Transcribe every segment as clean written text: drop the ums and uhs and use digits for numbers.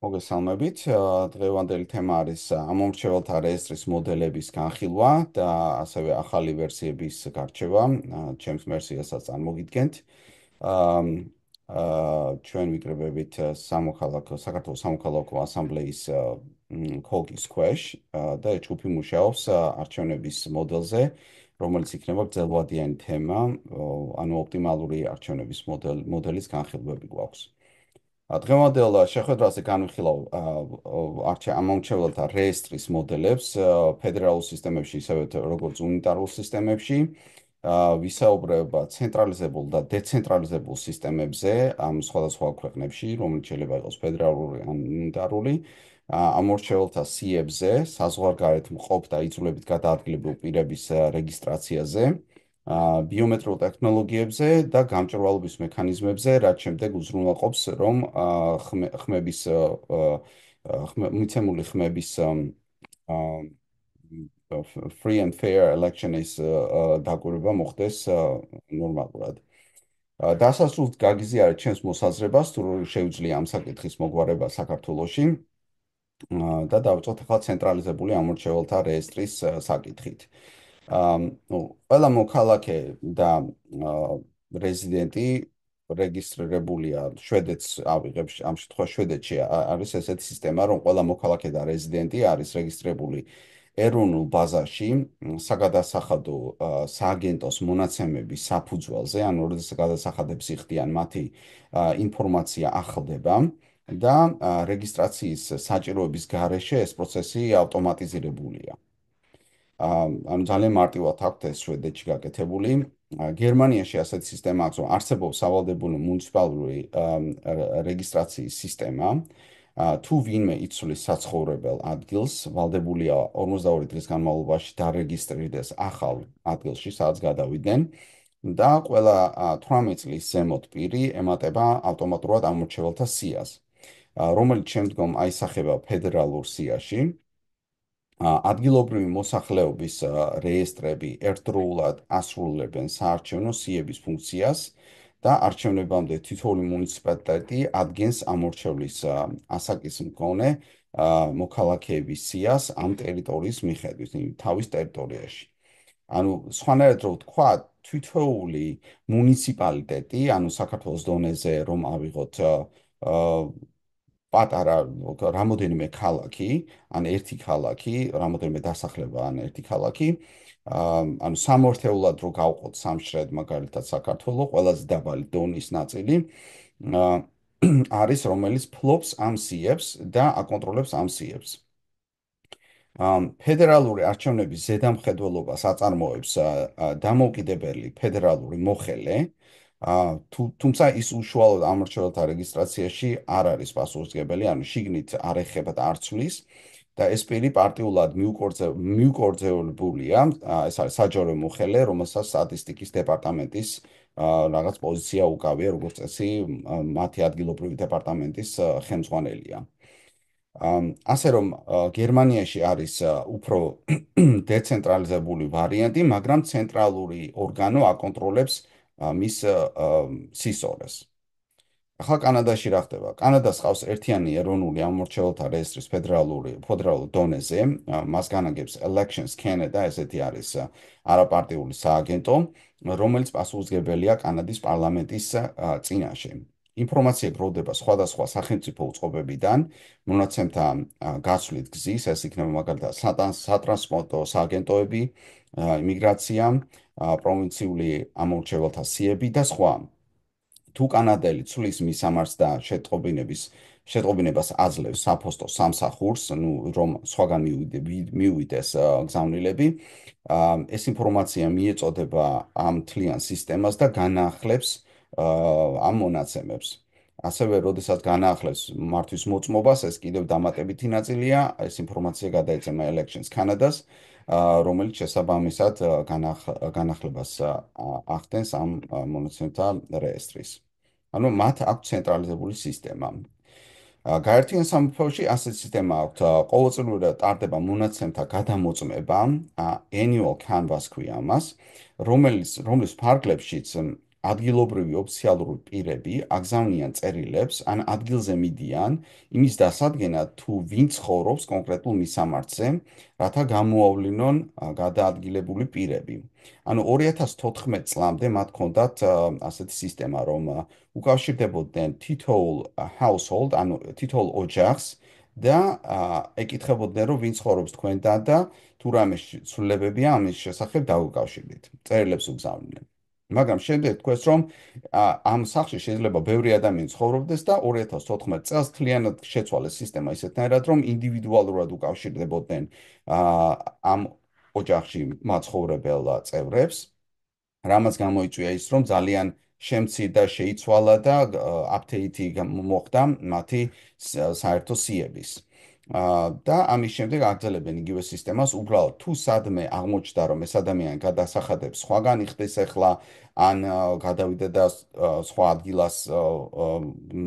მოგესალმებით. დღევანდელი თემა არის ამომრჩეველთა რეესტრის მოდელების განხილვა და ასევე ახალი ვერსიების გარჩევა. ჩემს ვერსიასაც წარმოგიდგენთ. ამ ჩვენ ვიკრიბებით საქართველოს სამოქალაქო ასამბლეის ქოლგის ქვეშ და ჯგუფი მუშაობს არჩევნების მოდელზე, რომელიც იქნება გრძელვადიანი თემა, ანუ ოპტიმალური არჩევნების მოდელის განხილვები გვაქვს. დღევანდელ შეხვედრაზე განვიხილავ ამომრჩეველთა რეესტრის მოდელებს ფედერალურ სისტემებში, ისევე როგორც უნიტარულ სისტემებში. ვისაუბრებ ცენტრალიზებულ და დეცენტრალიზებულ სისტემებზე ამ სხვადასხვა ქვეყნებში, რომელიც შეიძლება იყოს ფედერალური ან უნიტარული. ამომრჩეველთა სიებზე, საზღვარგარეთ მყოფ და იწვრილებით გადაადგილებულ პირების რეგისტრაციაზე. ბიომეტრიულ ტექნოლოგიებზე და გამჭვირვალობის მექანიზმებზე, რაც შემდეგ უზრუნველყოფს, რომ მიცემული ხმების free and fair election-ის დაკვირვება მოხდეს ნორმალურად. დასასრულს გაგიზიარეთ ჩემს მოსაზრებას, თუ შეუძლია ამ საკითხის მოგვარება საქართველოში და დავიწყოთ ახლა ცენტრალიზებული ამომრჩეველთა რეესტრის საკითხით. ყველა მოქალაქე და რეზიდენტი რეგისტრირებულია შვედეთს ავიღებ ამ შემთხვევაში შვედეთში არის ესეთი სისტემა რომ ყველა მოქალაქე და რეზიდენტი არის რეგისტრირებული ეროვნულ ბაზაში საგადასახადო სააგენტოს მონაცემების საფუძველზე ანუ როდესაც გადასახადებს იხდიან მათი ინფორმაცია ახლდება და რეგისტრაციის საჭიროების გარეშე ეს პროცესი ავტომატიზირებულია. ანუ ძალიან მარტივად აქვთ ეს შვედეთში გაკეთებული. გერმანიაში ასეთი სისტემა აქვს, რომ არსებობს სავალდებულო მუნიციპალური რეგისტრაციის სისტემა. თუ ვინმე იცვლის საცხოვრებელ ადგილს, ვალდებულია 42 დღის განმავლობაში დარეგისტრირდეს ახალ ადგილში, სადაც გადავიდნენ და ყველა 18 წლის ზემოთ პირი ემატება ავტომატურად ამომრჩეველთა სიას, რომელიც შემდგომ აისახება ფედერალურ სიაში. ადგილობრივი მოსახლეობის რეესტრები ერთდროულად ასრულებენ საარჩევნო სიების ფუნქციას და არჩევნებამდე თითოეული მუნიციპალიტეტი ადგენს ამორჩევლის ასაკის მქონე მოქალაქეების სიას ამ ტერიტორიის მიხედვით, თავის ტერიტორიაში. ანუ სხვანაირად რო ვთქვა, თითოეული მუნიციპალიტეტი, ანუ საქართველოს დონეზე რომ ავიღოთ პატარა რამოდენიმე ქალაქი, ან ერთი ქალაქი, რამოდენიმე დასახლება, ან ერთი ქალაქი, ანუ სამორთეულად რო გავყოთ სამშრედ, მაგალითად საქართველოს ყველაზე დაბალი დონის ნაწილი არის, რომელიც ფლობს ამ სიებს და აკონტროლებს ამ სიებს. ფედერალური არჩევნების ზედამხედველობას აწარმოებს დამოუკიდებელი ფედერალური მოხელე, თუმცა ის უშუალოდ ამორჩეველთა რეგისტრაციაში არ არის პასუხისმგებელი, ანუ შიგნით არ ეხება და არ ცვლის და ეს პირი პარტიულად მიუკორძებულია, ეს არის საჯარო მოხელე, რომელსაც სტატისტიკის დეპარტამენტის რაღაც პოზიცია უკავია, როგორც წესი, მათი ადგილობრივი დეპარტამენტის ხელმძღვანელია. ასე რომ გერმანიაში არის უფრო დეცენტრალიზებული ვარიანტი, მაგრამ ცენტრალური ორგანო აკონტროლებს მის სისწორეს. ახლა კანადაში რა ხდება? კანადას ყავს ერთიანი ეროვნული ამომრჩეველთა რეესტრის ფედერალურ დონეზე, მას განაგებს Elections Canada, ესეთი არის არაპარტიული სააგენტო, რომელიც პასუხისმგებელია კანადის პარლამენტის წინაშე. ინფორმაცია გროვდება სხვადასხვა სახელმწიფო უწყობებიდან, მონაცემთა გაცვლით გზის, ეს იქნება მაგალითად სატრანსპორტო სააგენტოები, იმიგრაცია, პროვინციული ამომრჩეველთა სიები და სხვა. თუ კანადელი ცვლის მისამართს და შეტყობინებას აძლევს საფოსტო სამსახურს, რომ სხვაგან მიუვიდეს გზავნილები, ეს ინფორმაცია მიეწოდება ამ მთლიან სისტემას და განაახლებს ამ მონაცემებს. ასევე, როდესაც განაახლებს მართვის მოწმობას, ეს კიდევ დამატებითი ნაწილია, ეს ინფორმაცია გადაეცემა Elections Canada-ს, რომელიც შესაბამისად განახლებას ახდენს ამ მონაცემთა რეესტრის. ანუ მათ აქვს ცენტრალიზებული სისტემა. გაერთიანებულ სამეფოში ასეთი სისტემა აქვს, ყოველწლიურად ტარდება მონაცემთა გადამოწმება, annual canvass ქვია ამას, რომლის ფარგლებშიც ადგილობრივი ოფიციალური პირები აგზავნიან წერილებს ან ადგილზე მიდიან იმის დასადგენად, თუ ვინ ცხოვრობს კონკრეტულ მისამართზე, რათა გამოავლინონ გადაადგილებული პირები. ანუ 2014 წლამდე მათ ჰქონდათ ასეთი სისტემა, რომ უკავშირდებოდნენ თითოეულ household, ანუ თითოეულ ოჯახს და ეკითხებოდნენ, რომ ვინ ცხოვრობს თქვენთან და თუ რამე ცვლილებებია ამის შესახებ დაუკავშირდით. წერილებს უგზავნიდნენ. მაგრამ შემდეგ თქვეს, რომ ამ სახლში შეიძლება ბევრი ადამიანი ცხოვრობდეს და 2014 წელს მთლიანად შეცვალეს სისტემა ისეთნაირად, რომ ინდივიდუალურად უკავშირდებოდნენ ამ ოჯახში მაცხოვრებელ წევრებს, რამაც გამოიწვია ის, რომ ძალიან შემცირდა, შეიცვალა და update-ი მოხდა მათი საერთო სიების. და ამის შემდეგ აგრძელებენ იგივე სისტემას, უბრალოდ თუ სადმე აღმოჩნდა, რომ ეს ადამიანი გადასახადებს სხვაგან იხდეს ახლა, ან გადავიდა და სხვა ადგილას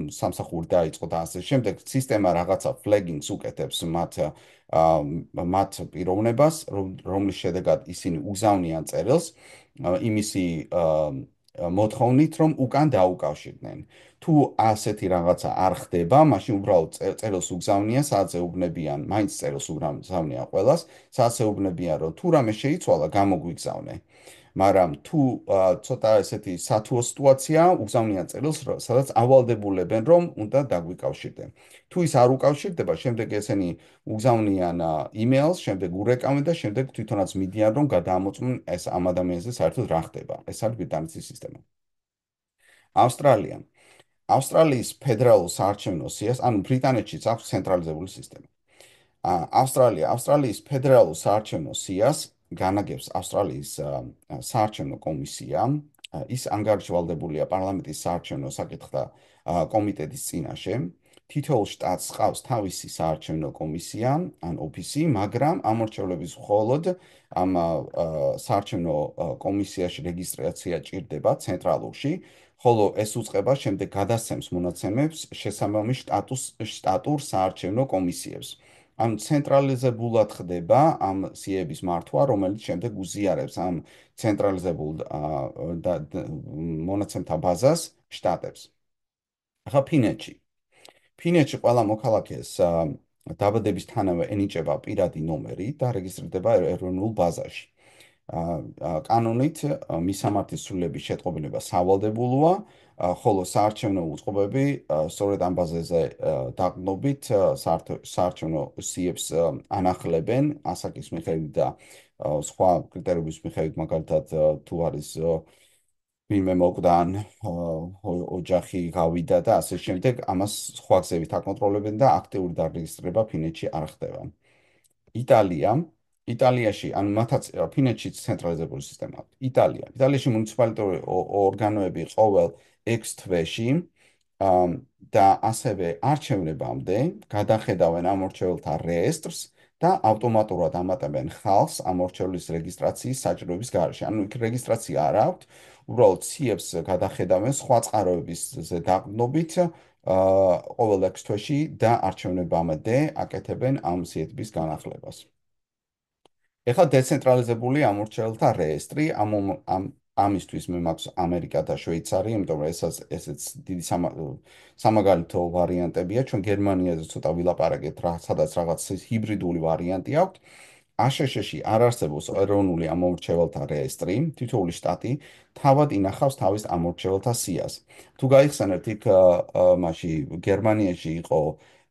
სამსახური დაიწყო და ასე შემდეგ, სისტემა რაღაცა flagging-ს უკეთებს მათ პიროვნებას, რომლის შედეგად ისინი უგზავნიან წერილს იმისი მოთხოვნით, რომ უკან დაუკავშირდნენ. თუ ასეთი რაღაცა არ ხდება, მაშინ უბრალოდ წერილს უგზავნიან, სადაც ეუბნებიან, მაინც წერილს უგზავნიან ყველას, სადაც ეუბნებიან, რომ თუ რამე შეიცვალა, გამოგვიგზავნე. მაგრამ თუ ცოტა ესეთი სათუო სიტუაცია, უგზავნიან წერილს, სადაც ავალდებულებენ, რომ უნდა დაგვიკავშირდე. თუ ის არ უკავშირდება, შემდეგ ესენი უგზავნიან იმეილს, შემდეგ ურეკავენ და შემდეგ თვითონაც მიდიან, რომ გადაამოწმონ ეს ამ ადამიანზე საერთოდ რა ხდება. ეს არის ბრიტანეთის სისტემა. ავსტრალია. ავსტრალიის ფედერალურ საარჩევნო სიას, ანუ ბრიტანეთშიც აქვს ცენტრალიზებული სისტემა. ავსტრალიის ფედერალურ საარჩევნო სიას განაგებს ავსტრალიის საარჩევნო კომისია. ის ანგარიშვალდებულია პარლამენტის საარჩევნო საკითხთა კომიტეტის წინაშე. თითოეულ შტატს ჰყავს თავისი საარჩევნო კომისია ან ოფისი, მაგრამ ამორჩევლების მხოლოდ ამ საარჩევნო კომისიაში რეგისტრაცია ჭირდება ცენტრალურში, ხოლო ეს უწყება შემდეგ გადასცემს მონაცემებს შესაბამის შტატურ საარჩევნო კომისიებს. ანუ ცენტრალიზებულად ხდება ამ სიების მართვა, რომელიც შემდეგ უზიარებს ამ ცენტრალიზებულ მონაცემთა ბაზას შტატებს. ახლა ფინეთში. ფინეთში ყველა მოქალაქეს დაბადებისთანავე ენიჭება პირადი ნომერი და რეგისტრირდება ეროვნულ ბაზაში. კანონით მისამართის ცვლილების შეტყობინება სავალდებულოა, ხოლო საარჩევნო უწყობები სწორედ ამ ბაზაზე დაყრდნობით საარჩევნო სიებს ანახლებენ ასაკის მიხედვით და სხვა კრიტერიუმის მიხედვით, მაგალითად თუ არის ვინმე მოკვდან, ოჯახი გავიდა და ასე შემდეგ, ამას სხვა გზებით აკონტროლებენ და აქტიური დარეგისტრირება ფინეთში არ ხდება. იტალია. იტალიაში, ანუ მათაც ფინეთში ცენტრალიზებული სისტემა აქვს. იტალიაში მუნიციპალიტეტური ორგანოები ყოველ 6 თვეში და ასევე არჩევნებამდე გადახედავენ ამორჩეველთა რეესტრს და ავტომატურად ამატებენ ხალხს ამორჩევლის რეგისტრაციის საჭიროების გარეშე. ანუ იქ რეგისტრაცია არ აქვს, უბრალოდ სიებს გადახედავენ სხვა წყაროებისზე დაყრდნობით ყოველ 6 თვეში და არჩევნებამდე აკეთებენ ამ სიების განახლებას. ეხლა დეცენტრალიზებული ამორჩეველთა რეესტრი, ამისთვის მე მაქვს ამერიკა და შვეიცარია, იმიტომ რომ ესეც დიდი სამაგალითო ვარიანტებია. ჩვენ გერმანიაზე ცოტა ვილაპარაკეთ, სადაც რაღაც ჰიბრიდული ვარიანტი აქვს. აშშ-ში არ არსებობს ეროვნული ამორჩეველთა რეესტრი, თითოეული შტატი თავად ინახავს თავის ამორჩეველთა სიას. თუ გაიხსენებთ, იქ მაშინ გერმანიაში იყო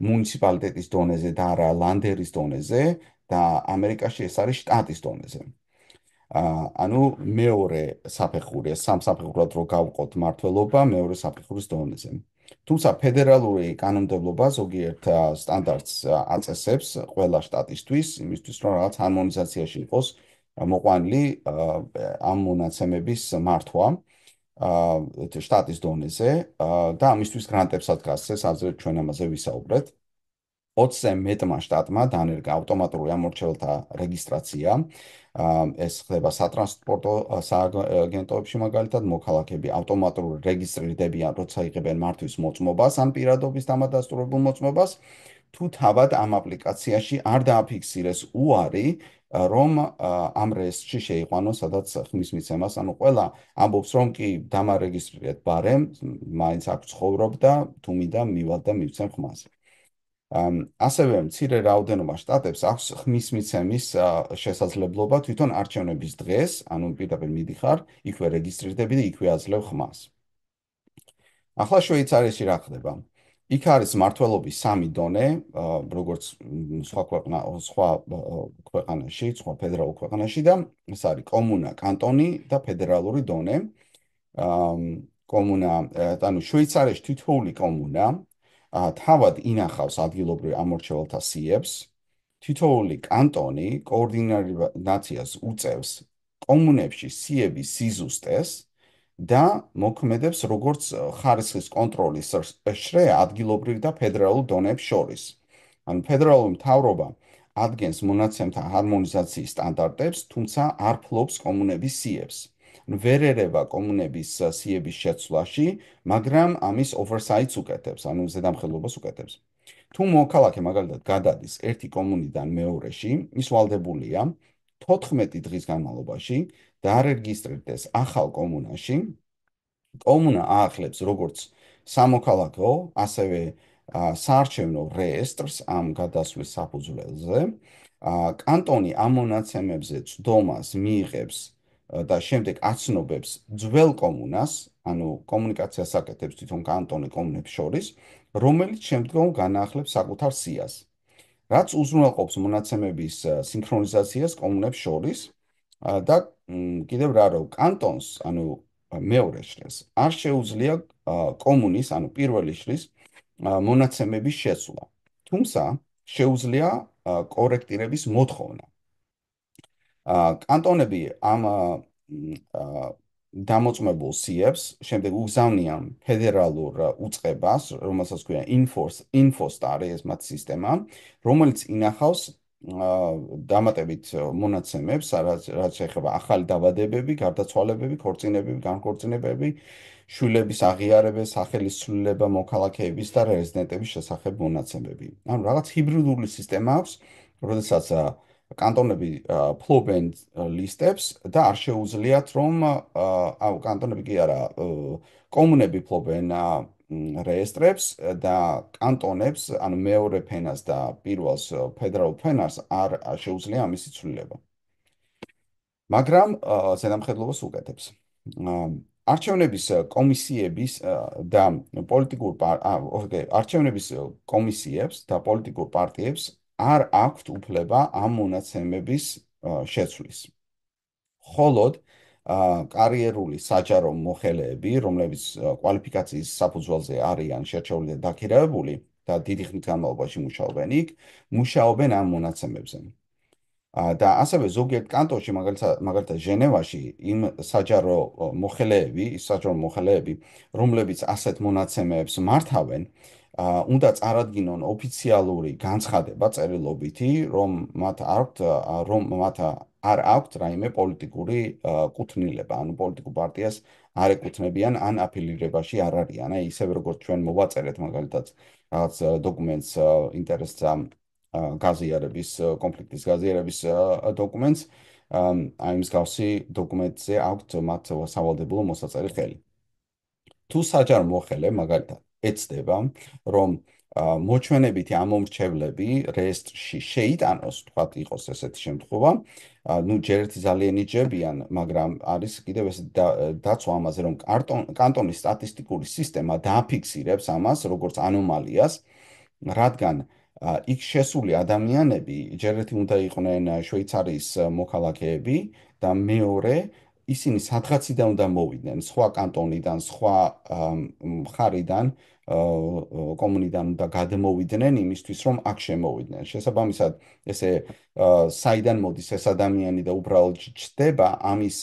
მუნიციპალიტეტის დონეზე და არა ლანდერის დონეზე და ამერიკაში ეს არის შტატის დონეზე. ანუ მეორე საფეხური, სამსაფეხურად რო გავყოთ მართლობა, მეორე საფეხურის დონეზე. თუმცა ფედერალური კანონმდებლობა ზოგიერთ სტანდარტს აწესებს ყველა შტატისთვის, იმისთვის რომ რაღაც ჰარმონიზაციაში იყოს მოყვანილი ამ მონაცემების მართვა შტატის დონეზე და ამისთვის გრანტებსაც გასცეს, ასე ჩვენ ამაზე ვისაუბრეთ. 20-ზე მეტმა შტატმა დანერგა ავტომატური ამორჩეველთა რეგისტრაცია. ეს ხდება სატრანსპორტო სააგენტოებში, მაგალითად, მოქალაქეები ავტომატურად რეგისტრირდებიან, როცა იღებენ მართვის მოწმობას ან პირადობის დამადასტურებულ მოწმობას. თუ თავად ამ აპლიკაციაში არ დააფიქსირეს უარი, რომ ამ რეესტრში შეიყვანოს, სადაც ხმის მიცემას, ანუ ყველა ამბობს, რომ კი დამარეგისტრირეთ ბარემ, მაინც აქ ცხოვრობ და თუ მინდა მივალ და მივცემ ხმას. ასევე მცირე რაოდენობა შტატებს აქვს ხმის მიცემის შესაძლებლობა თვითონ არჩევნების დღეს, ანუ პირდაპირ მიდიხარ, იქვე რეგისტრირდები და იქვე აძლევ ხმას. ახლა შვეიცარიაში რა ხდება? იქ არის მმართველობის სამი დონე, როგორც სხვა ქვეყანაში, სხვა ფედერალურ ქვეყანაში და ეს არის კომუნა, კანტონი და ფედერალური დონე. კომუნა, ანუ შვეიცარიაში თითოეული კომუნა თავად ინახავს ადგილობრივ ამორჩეველთა სიებს, თითოეული კანტონი კოორდინაციას უწევს კომუნებში სიების სიზუსტეს და მოქმედებს როგორც ხარისხის კონტროლის შრე ადგილობრივ და ფედერალურ დონეებს შორის. ანუ ფედერალური მთავრობა ადგენს მონაცემთა ჰარმონიზაციის სტანდარტებს, თუმცა არ ფლობს კომუნების სიებს. ვერ ერევა კომუნების სიების შეცვლაში, მაგრამ ამის oversight-ს უკეთებს, ანუ ზედამხედველობას უკეთებს. თუ მოქალაქე მაგალითად გადადის ერთი კომუნიდან მეორეში, ის ვალდებულია 14 დღის განმავლობაში დაარეგისტრირდეს ახალ კომუნაში. კომუნა აახლებს როგორც სამოქალაქო, ასევე საარჩევნო რეესტრს ამ გადასვლის საფუძველზე. კანტონი ამ მონაცემებზე წვდომას მიიღებს და შემდეგ აცნობებს ძველ კომუნას, ანუ კომუნიკაციას აკეთებს თვითონ კანტონი კომუნებს შორის, რომელიც შემდგომ განაახლებს საკუთარ სიას. რაც უზრუნველყოფს მონაცემების სინქრონიზაციას კომუნებს შორის და კიდევ რა რომ კანტონს, ანუ მეორე შრეს, არ შეუძლია კომუნის, ანუ პირველი შრის მონაცემების შეცვლა. თუმცა შეუძლია კორექტირების მოთხოვნა. კანტონები ამ დამოწმებულ სიებს შემდეგ უგზავნიან ფედერალურ უწყებას, რომელსაც ქვია ინფოსტარი, ეს მათ სისტემა, რომელიც ინახავს დამატებით მონაცემებს, რაც შეეხება ახალი დაბადებები, გარდაცვალებები, ქორწინებები, განქორწინებები, შვილების აღიარებას, სახელის ცვლილება მოქალაქეების და რეზიდენტების შესახებ მონაცემები. ანუ რაღაც ჰიბრიდული სისტემა აქვს, როდესაც კანტონები ფლობენ ლისტებს და არ შეუძლიათ რომ კანტონები კი არა კომუნები ფლობენ რეესტრებს და კანტონებს, ანუ მეორე ფენას და პირველს ფედერალურ ფენას არ შეუძლია ამისი ცვლილება. მაგრამ ზედამხედველობას უკეთებს. არჩევნების კომისიების და არჩევნების კომისიებს და პოლიტიკურ პარტიებს არ აქვთ უფლება ამ მონაცემების შეცვლის. მხოლოდ კარიერული საჯარო მოხელეები, რომლებიც კვალიფიკაციის საფუძველზე არიან შერჩეული და დაქირავებული და დიდი ხნის განმავლობაში მუშაობენ იქ, მუშაობენ ამ მონაცემებზე. და ასევე ზოგიერთ კანტონში, მაგალითად ჟენევაში, იმ საჯარო მოხელეები, რომლებიც ასეთ მონაცემებს მართავენ, უნდა წარადგინონ ოფიციალური განცხადება წერილობითი, რომ მათ არ აქვთ რაიმე პოლიტიკური კუთვნილება, ანუ პოლიტიკურ პარტიას არ ეკუთვნებიან ან აფილირებაში არ არიან. აი, ისევ როგორც ჩვენ მოვაწერეთ მაგალითად რაღაც დოკუმენტს ინტერესთა გაზიარების, კონფლიქტის გაზიარების დოკუმენტს, აი მსგავსი დოკუმენტზე აქვთ მათ სავალდებულო მოსაწერი ხელი. თუ საჯარო მოხელე მაგალითად ეცდება, რომ მოჩვენებითი ამომრჩევლები რეესტრში შეიტანოს, თქვათ იყოს ესეთი შემთხვევა, ნუ ჯერ ერთი ძალიან იჯებიან, მაგრამ არის კიდევ ეს დაცვა ამაზე, რომ კანტონის სტატისტიკური სისტემა დააფიქსირებს ამას როგორც ანომალიას, რადგან იქ შესული ადამიანები ჯერ ერთი უნდა იყვნენ შვეიცარიის მოქალაქეები და მეორე ისინი სადღაციდან უნდა მოვიდნენ, სხვა კანტონიდან, სხვა მხარიდან, კომუნიდან უნდა გადმოვიდნენ იმისთვის, რომ აქ შემოვიდნენ. შესაბამისად, ესე საიდან მოდის ეს ადამიანი და უბრალოდ ჩდება, ამის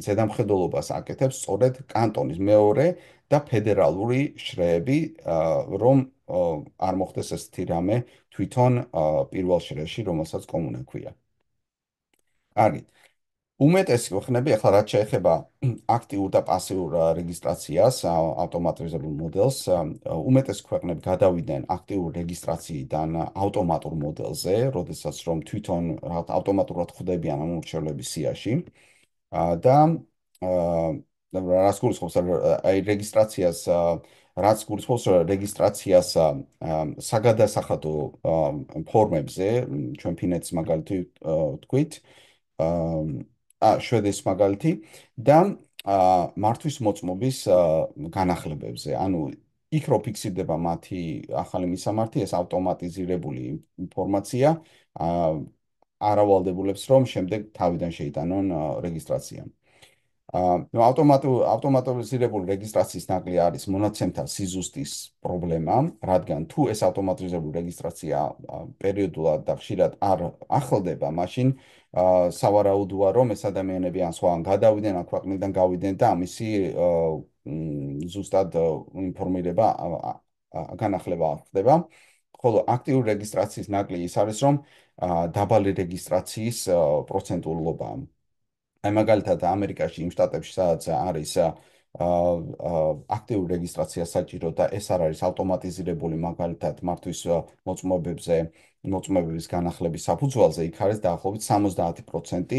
ზედამხედველობას აკეთებს სწორედ კანტონის მეორე და ფედერალური შრეები, რომ არ მოხდეს ესეთი რამე თვითონ პირველ შრეში, რომელსაც კომუნა ქვია. კარგი. უმეტესი ქვეყნები ახლა რაც შეეხება აქტიურ და პასიურ რეგისტრაციას, ავტომატიზებულ მოდელს, უმეტესი ქვეყნები გადავიდნენ აქტიურ რეგისტრაციიდან ავტომატურ მოდელზე, როდესაც რომ თვითონ ავტომატურად ხვდებიან ამ მრჩევლების სიაში და რას გულისხმობს აი რეგისტრაციას რაც გულისხმობს რეგისტრაციას საგადასახადო ფორმებზე, ჩვენ ფინეთის მაგალითი ვთქვით, შვედის მაგალითი და მართვის მოწმობის განახლებებზე. ანუ იქ რო ფიქსირდება მათი ახალი მისამართი, ეს ავტომატიზირებული ინფორმაცია არავალდებულებს, რომ შემდეგ თავიდან შეიტანონ რეგისტრაცია. ავტომატიზირებული რეგისტრაციის ნაკლი არის მონაცემთა სიზუსტის პრობლემა, რადგან თუ ეს ავტომატიზირებული რეგისტრაცია პერიოდულად და ხშირად არ ახლდება, მაშინ სავარაუდოა, რომ ეს ადამიანები ან სხვაგან გადავიდნენ, ან ქვეყნიდან გავიდნენ და ამისი ზუსტად ინფორმირება განახლება არ ხდება. ხოლო აქტიური რეგისტრაციის ნაკლი ის არის, რომ დაბალი რეგისტრაციის პროცენტულობაა. აი მაგალითად ამერიკაში იმ შტატებში სადაც არის აქტიური რეგისტრაცია საჭირო და ეს არ არის ავტომატიზირებული მაგალითად მართვის მოწმობებზე მოწმობების განახლების საფუძველზე იქ არის დაახლოებით 70%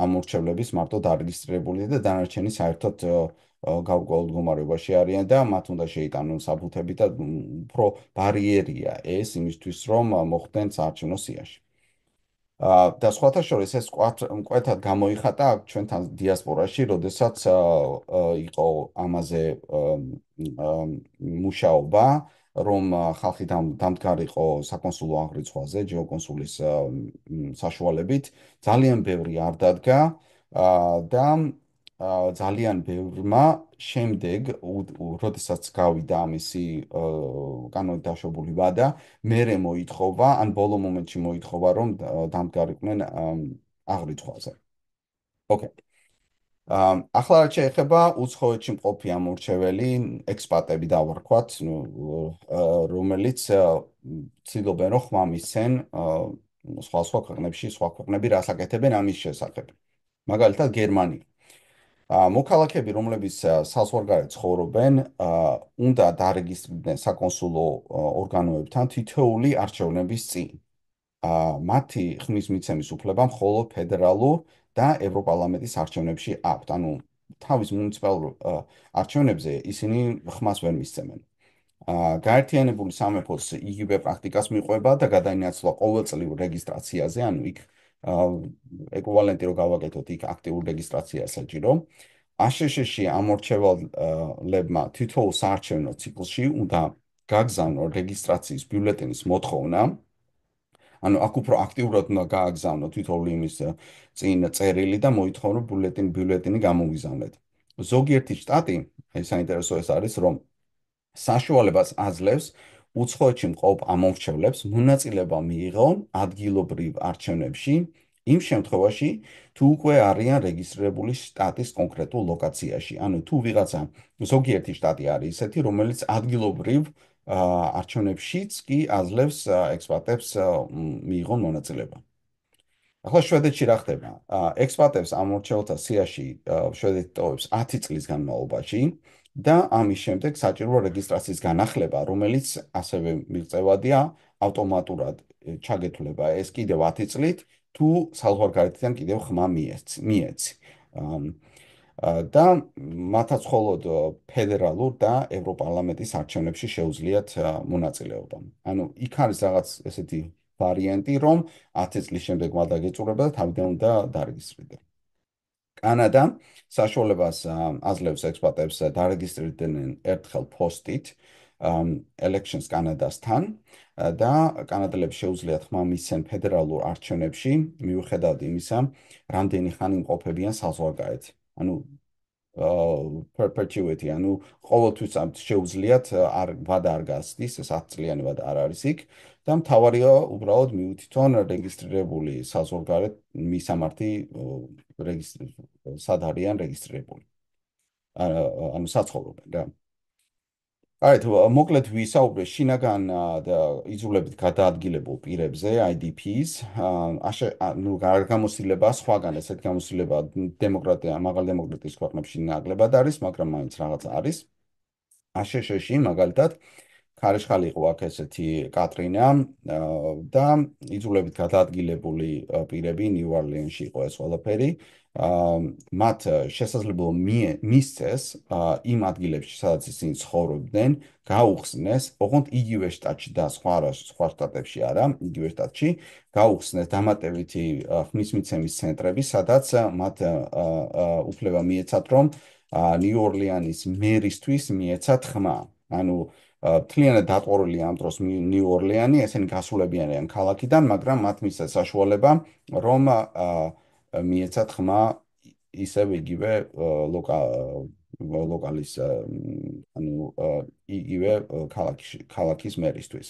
ამ მორჩევლების მარტო დარეგისტრირებული და დანარჩენი საერთოდ გარკვეულ მდგომარეობაში არიან და მათ უნდა შეიტანონ საბუთები და უფრო ბარიერია ეს იმისთვის რომ მოხვდნენ საარჩევნო სიაში. და სხვათა შორის ეს მკვეთრად გამოიხატა ჩვენთან დიასპორაში, როდესაც იყო ამაზე მუშაობა, რომ ხალხი დამდგარიყო საკონსულო აღრიცხვაზე, ჯეოკონსულის საშუალებით, ძალიან ბევრი არ დადგა და ძალიან ბევრმა შემდეგ, როდესაც გავიდა ამისი კანონით დაშვებული ვადა, მერე მოითხოვა, ან ბოლო მომენტში მოითხოვა, რომ დამდგარიყვნენ აღრიცხვაზე. ოკეი. ახლა რაც შეეხება უცხოეთში მყოფი ამორჩეველი ექსპატები დავარქვათ, რომელიც ცდილობენ რომ ხმა მისცენ სხვა ქვეყნებში, სხვა ქვეყნები რას აკეთებენ ამის შესახებ. მაგალითად გერმანია. მოქალაქეები, რომლებიც საზღვარგარეთ ცხოვრობენ, უნდა დარეგისტრირდნენ საკონსულო ორგანოებთან თითოეული არჩევნების წინ. მათი ხმის მიცემის უფლება მხოლოდ ფედერალურ და ევროპარლამენტის არჩევნებში აქვთ. ანუ თავის მუნიციპალურ არჩევნებზე ისინი ხმას ვერ მისცემენ. გაერთიანებული სამეფოს იგივე პრაქტიკას მიყვება და გადაინაცვლა ყოველწლიურ რეგისტრაციაზე, ანუ იქ ეკვივალენტი რო გავაკეთოთ, იქ აქტიურ რეგისტრაციაა საჭირო. აშშ-ში ამორჩეველებმა თითოეულ საარჩევნო ციკლში უნდა გაგზავნონ რეგისტრაციის ბიულეტენის მოთხოვნა. ანუ აქ უფრო აქტიურად უნდა გააგზავნო თითოეული იმის წინ წერილი და მოითხოვო ბიულეტენი გამოგიზავნეთ. ზოგიერთი შტატი, აი საინტერესო ეს არის, რომ საშუალებას აძლევს უცხოეთში მყოფ ამომრჩევლებს მონაწილეობა მიიღონ ადგილობრივ არჩევნებში იმ შემთხვევაში, თუ უკვე არიან რეგისტრირებული შტატის კონკრეტულ ლოკაციაში. ანუ თუ ვიღაცა ზოგიერთი შტატი არის ისეთი, რომელიც ადგილობრივ არჩევნებშიც კი აძლევს ექსპატებს მიიღონ მონაწილეობა. ახლა შვედეთში რა ხდება? ექსპატებს ამორჩეულთა სიაში შვედეთი ტოვებს 10 წლის განმავლობაში და ამის შემდეგ საჭირო რეგისტრაციის განახლება, რომელიც ასევე მიღწევადია ავტომატურად ჩაგეთვლება ეს კიდევ 10 წლით, თუ საზღვარგარეთიდან კიდევ ხმა მიეცი. და მათაც მხოლოდ ფედერალურ და ევროპარლამენტის არჩევნებში შეუძლიათ მონაწილეობა. ანუ იქ არის რაღაც ესეთი ვარიანტი, რომ 10 წლის შემდეგ მალდაგეწურება და თავიდან უნდა დარეგისტრირდნენ. კანადა საშუალებას აძლევს ექსპატებს დარეგისტრირდნენ ერთხელ პოსტით elections კანადასთან და კანადელებს შეუძლიათ ხმა მისცენ ფედერალურ არჩევნებში მიუხედავად იმისა, რამდენი ხანი იმყოფებიან საზღვარგარეთ. ანუ perpetuity, ანუ ყოველთვის შეუძლიათ ვადა არ გასდის, ეს 10 წლიანი ვადა არ არის იქ და მთავარია უბრალოდ მიუთითონ რეგისტრირებული საზღვარგარეთ მისამართი სად არიან რეგისტრირებული. ანუ საცხოვრობენ რა. აი თუ მოკლედ ვისაუბრე შინაგან და იძულებით გადაადგილებულ პირებზე IDPs ნუ გამოსილება სხვაგან ესეთ გამოსილება დემოკრატია მაღალ დემოკრატიის ქვეყნებში ნაკლებად არის მაგრამ მაინც რაღაც არის აშშ-ში მაგალითად ქარიშხალი იყო აქ ესეთი კატრინა და იძულებით გადაადგილებული პირები ნიუ-ორლეანში იყო ეს ყველაფერი მათ შესაძლებლობა მისცეს იმ ადგილებში სადაც ისინი ცხოვრობდნენ გაუხსნეს ოღონდ იგივე შტატში და სხვა შტატებში არა იგივე შტატში გაუხსნეს დამატებითი ხმისმიცემის ცენტრები სადაც მათ უფლება მიეცათ რომ ნიუ-ორლეანის მერისთვის მიეცათ ხმა ანუ მთლიანად დატყვორილი ამ დროს ნიუ-ორლეანი, ესენი გასულებიანი არიან ქალაქიდან, მაგრამ მათ მისცეს საშუალება, რომ მიეცათ ხმა ისევ იგივე ლოკალის ანუ იგივე ქალაქის მერისთვის.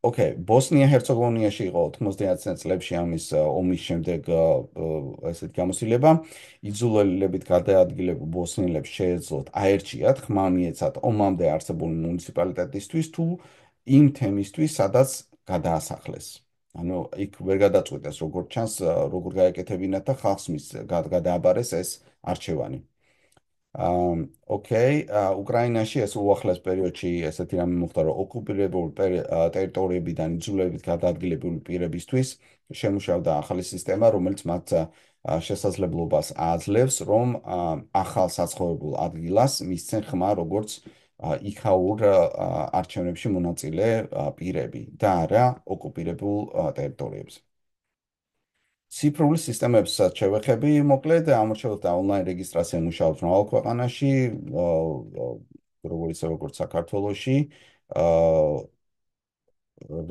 ოკეი, ბოსნია-ჰერცეგოვინაში იყო 90-იან წლებში ამის ომის შემდეგ ესეთ გამოსილება. იძულებით გადაადგილებულ ბოსნიელებს შეეძლოთ აერჩიათ ხმა მიეცათ ომამდე არსებული მუნიციპალიტეტისთვის თუ იმ თემისთვის, სადაც გადაასახლეს. ანუ იქ ვერ გადაწყვიტეს როგორც ჩანს, როგორ გაეკეთებინათ და ხალხს გადააბარეს ეს არჩევანი. ოკეი, უკრაინაში ეს უახლეს პერიოდში ესეთი რამე მოხდა, რომ ოკუპირებულ ტერიტორიებიდან იძულებით გადაადგილებული პირებისთვის შემუშავდა ახალი სისტემა, რომელიც მათ შესაძლებლობას აძლევს, რომ ახალ საცხოვრებელ ადგილას მისცენ ხმა, როგორც იქაურ არჩევნებში მონაწილე პირები და არა ოკუპირებულ ტერიტორიებზე. ციფრული სისტემებსაც შევეხები, მოკლედ ამორჩეულთა და ონლაინ რეგისტრაცია მუშაობს მრავალ ქვეყანაში, როგორც საქართველოში,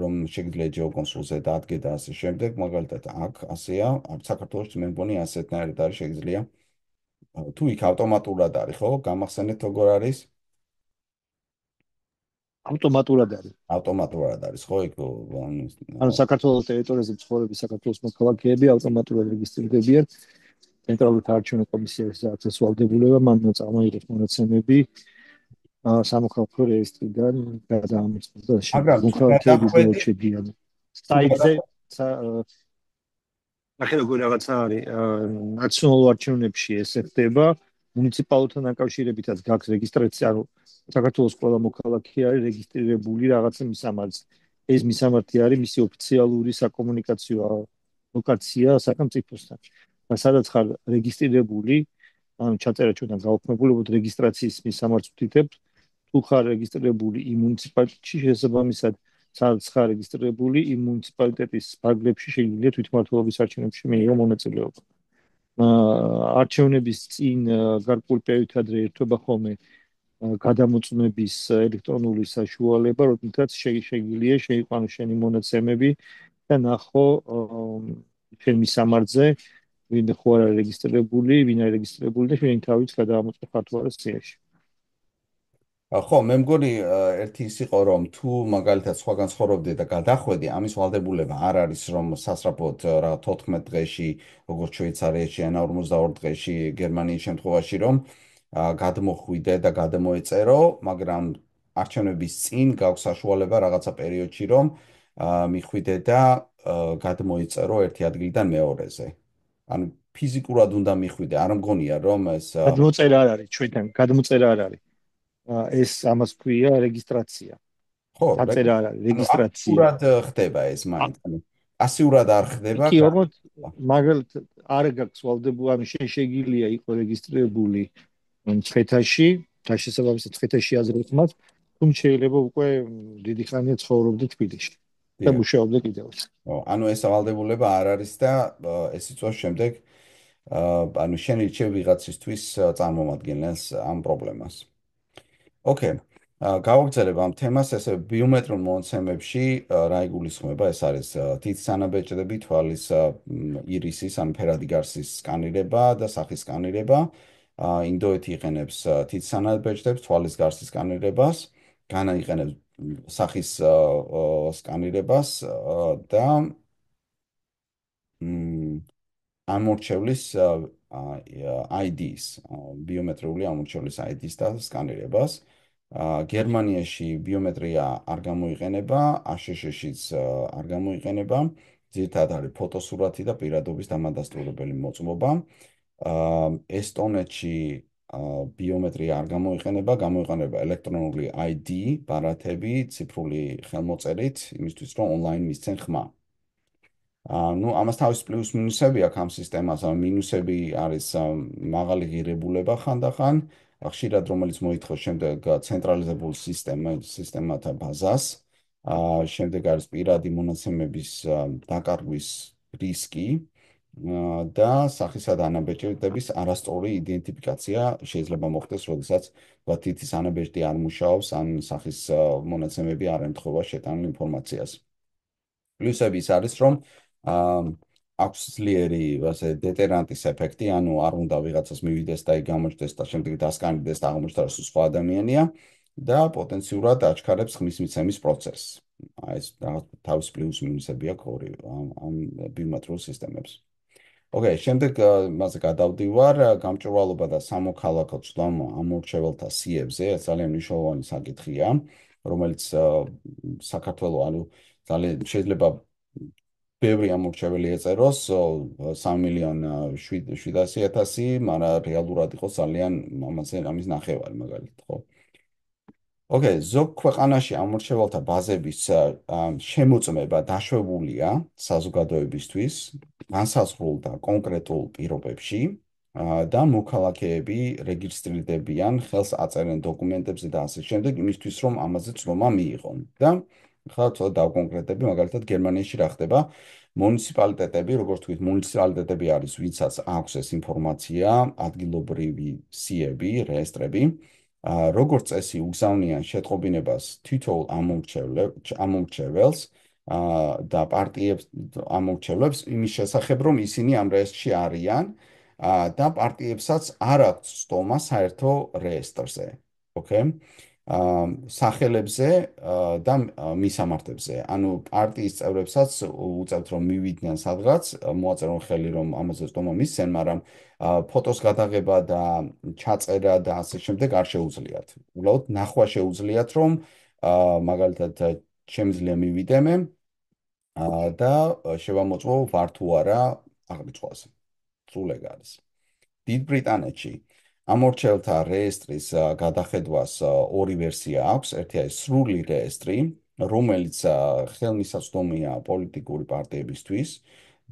რომ შეგიძლიათ ჯეოკონსულზე დადგეთ და ასე შემდეგ, მაგალითად აქ ასეა, საქართველოში მე მგონი ასეთნაირად არის შეგიძლია. თუ იქ ავტომატურად არის, ხო? გამახსენეთ როგორ არის? ავტომატურად არის. ავტომატურად არის, ხო? იქ ანუ საქართველოს ტერიტორიაზე ცხოვრები საქართველოს მოქალაქეები ავტომატურად რეგისტრირდებიან ცენტრალურ არჩევნო კომისიაში access ვალდებულება მან წამოიღოს მონაცემები სამოქალაქო რეესტრიდან გადაამოწმოს და მოქალაქეები მოჩედიან საიტზე ახლა როგორ რაღაცა არის ნაციონალურ არჩევნებში ეს ხდება მუნიციპალურთან დაკავშირებითაც გაქვს რეგისტრაცია ანუ საქართველოს ყველა მოქალაქე არის რეგისტრირებული რაღაცა მისამართზე ეს მისამართი არის მისი ოფიციალური საკომუნიკაციო ლოკაცია სახელმწიფოსთან და სადაც ხარ რეგისტრირებული ანუ ჩაწერა ჩვენთან გაუქმებულებოდ რეგისტრაციის მისამართს ვთითებთ თუ ხარ რეგისტრირებული იმ მუნიციპალიტეტში შესაბამისად სადაც ხარ რეგისტრირებული იმ მუნიციპალიტეტის ფარგლებში შეიძლება თვითმმართველობის არჩევნებში მიიღო მონაწილეობა არჩევნების წინ გარკვეული პერიოდით ადრე ერთვება ხოლმე გადამოწმების ელექტრონული საშუალება, როდესაც შეიძლება შეიყვანო შენი მონაცემები და ნახო შენ მისამართზე ვინ ხო არა რეგისტრირებული, ვინ არის რეგისტრირებული და შენი თავიც გადაამოწმო ქართულ სიაში. ხო, მე მგონი ერთი ის იყო, რომ თუ მაგალითად სხვაგან ცხოვრობდი და გადახვედი, ამის ვალდებულება არ არის, რომ სასწრაფოდ რა 14 დღეში, როგორც შვეიცარიაში, ან 42 დღეში გერმანიის შემთხვევაში, რომ გადმოხვიდე და გადმოეწერო, მაგრამ არჩევნების წინ გაქვს საშუალება რაღაცა პერიოდში, რომ მიხვიდე და გადმოეწერო ერთი ადგილიდან მეორეზე. ანუ ფიზიკურად უნდა მიხვიდე, არ მგონია, რომ ეს გადმოწერა არ არის ჩვენთან, გადმოწერა არ არის. ეს ამას ქვია რეგისტრაცია. ხო, დაწერა არ არის, რეგისტრაცია. პასიურად ხდება ეს მაინც. ანუ პასიურად არ ხდება. კი, ოღონდ მაგალითად არ გაქვს ვალდებულება, ანუ შენ შეგიძლია იყო რეგისტრირებული მცხეთაში, და შესაბამისად მცხეთაში აზრებს მას, თუმცა შეიძლება უკვე დიდი ხანია ცხოვრობდე თბილისში და მუშაობდე კიდევ. ანუ ეს ვალდებულება არ არის და ეს იწვევს შემდეგ ანუ შენ ირჩევ ვიღაცისთვის წარმომადგენელს ამ პრობლემას. ოკეი. გავაგრძელებ ამ თემას, ესე ბიომეტრიულ მონაცემებში რა იგულისხმება, ეს არის თითსანაბეჭდები, თვალის ირისის ან ფერადი გარსის სკანირება და სახის სკანირება. ინდოეთი იყენებს თითსანაბეჭდებს, თვალის გარსის სკანირებას, განა იყენებს სახის სკანირებას და ამორჩევლის ID-ს, ბიომეტრიული ამორჩევლის ID-ს და სკანირებას. გერმანიაში ბიომეტრია არ გამოიყენება, ASHS-შიც არ გამოიყენება. ძირითადად არის ფოტოსურათი და პირადობის დამადასტურებელი მოწმობა. ესტონეთში ბიომეტრია არ გამოიყენება, გამოიყენება ელექტრონული ID, ბარათები, ციფრული ხელმოწერით, იმისთვის რომ ონლაინ მისცენ ხმა. ნუ ამას თავის პლუს მინუსები აქვს ამ სისტემას. მინუსები არის მაღალი ღირებულება ხანდახან, ხშირად რომელიც მოითხოვს შემდეგ ცენტრალიზებულ სისტემათა ბაზას. შემდეგ არის პირადი მონაცემების დაკარგვის რისკი და სახისა და ანაბეჭდების არასწორი იდენტიფიკაცია შეიძლება მოხდეს, როდესაც თითის ანაბეჭდი არ მუშაობს, ან სახის მონაცემები არ ემთხვევა შეტანილ ინფორმაციას. პლუსები ის არის, რომ აქვს ძლიერი ასე დეტერანტის ეფექტი, ანუ არ უნდა ვიღაცას მივიდეს და იქ გამოჩნდეს და შემდეგ დასკანდეს და აღმოჩნდეს, რომ სხვა ადამიანია და პოტენციურად აჩქარებს ხმის მიცემის პროცესს. ეს თავის პლუს მინუსები აქვს ორი ამ ბიომეტრიულ სისტემებს. ოკეი, შემდეგ მასე გადავდივარ, გამჭვირვალობა და სამოქალაქო ცდომა ამორჩეველთა სიებზე, ეს ძალიან მნიშვნელოვანი საკითხია, რომელიც საქართველოს, ანუ ძალიან შეიძლება ბევრი ამორჩეველი ეწეროს 3,700,000, მაგრამ რეალურად იყოს ძალიან ამის ნახევარი მაგალითად, ხო? ოკეი, ზოგ ქვეყანაში ამორჩეველთა ბაზების შემოწმება დაშვებულია საზოგადოებისთვის, განსაზღვრულ და კონკრეტულ პირობებში და მოქალაქეები რეგისტრირდებიან, ხელს აწერენ დოკუმენტებზე და ასე შემდეგ, იმისთვის რომ ამაზე ცნობა მიიღონ. და ხა ცოტა დავკონკრეტები, მაგალითად გერმანიაში რა ხდება? მუნიციპალიტეტები, როგორც ვთქვით, მუნიციპალიტეტები არის, ვინცაც აქვს ეს ინფორმაცია, ადგილობრივი სიები, რეესტრები. როგორც წესი უგზავნიან შეტყობინებას თითოეულ ამომრჩეველს და პარტიებს ამომრჩევლებს იმის შესახებ, რომ ისინი ამ რეესტრში არიან და პარტიებსაც არ აქვს სტომა საერთო რეესტრზე. ოკეი? სახელებზე და მისამართებზე. ანუ პარტიის წევრებსაც უწევთ, რომ მივიდნენ სადღაც, მოაწერონ ხელი, რომ ამაზე სტომა მისცენ, მაგრამ ფოტოს გადაღება და ჩაწერა და ასე შემდეგ არ შეუძლიათ. უბრალოდ ნახვა შეუძლიათ, რომ მაგალითად შემიძლია მივიდე მე და შევამოწმო ვარ თუ არა აღრიცხვაზე. სულ ეგ არის. დიდ ბრიტანეთში ამორჩევლთა რეესტრის გადახედვას ორი ვერსია აქვს. ერთი არის სრული რეესტრი, რომელიც ხელმისაწვდომია პოლიტიკური პარტიებისთვის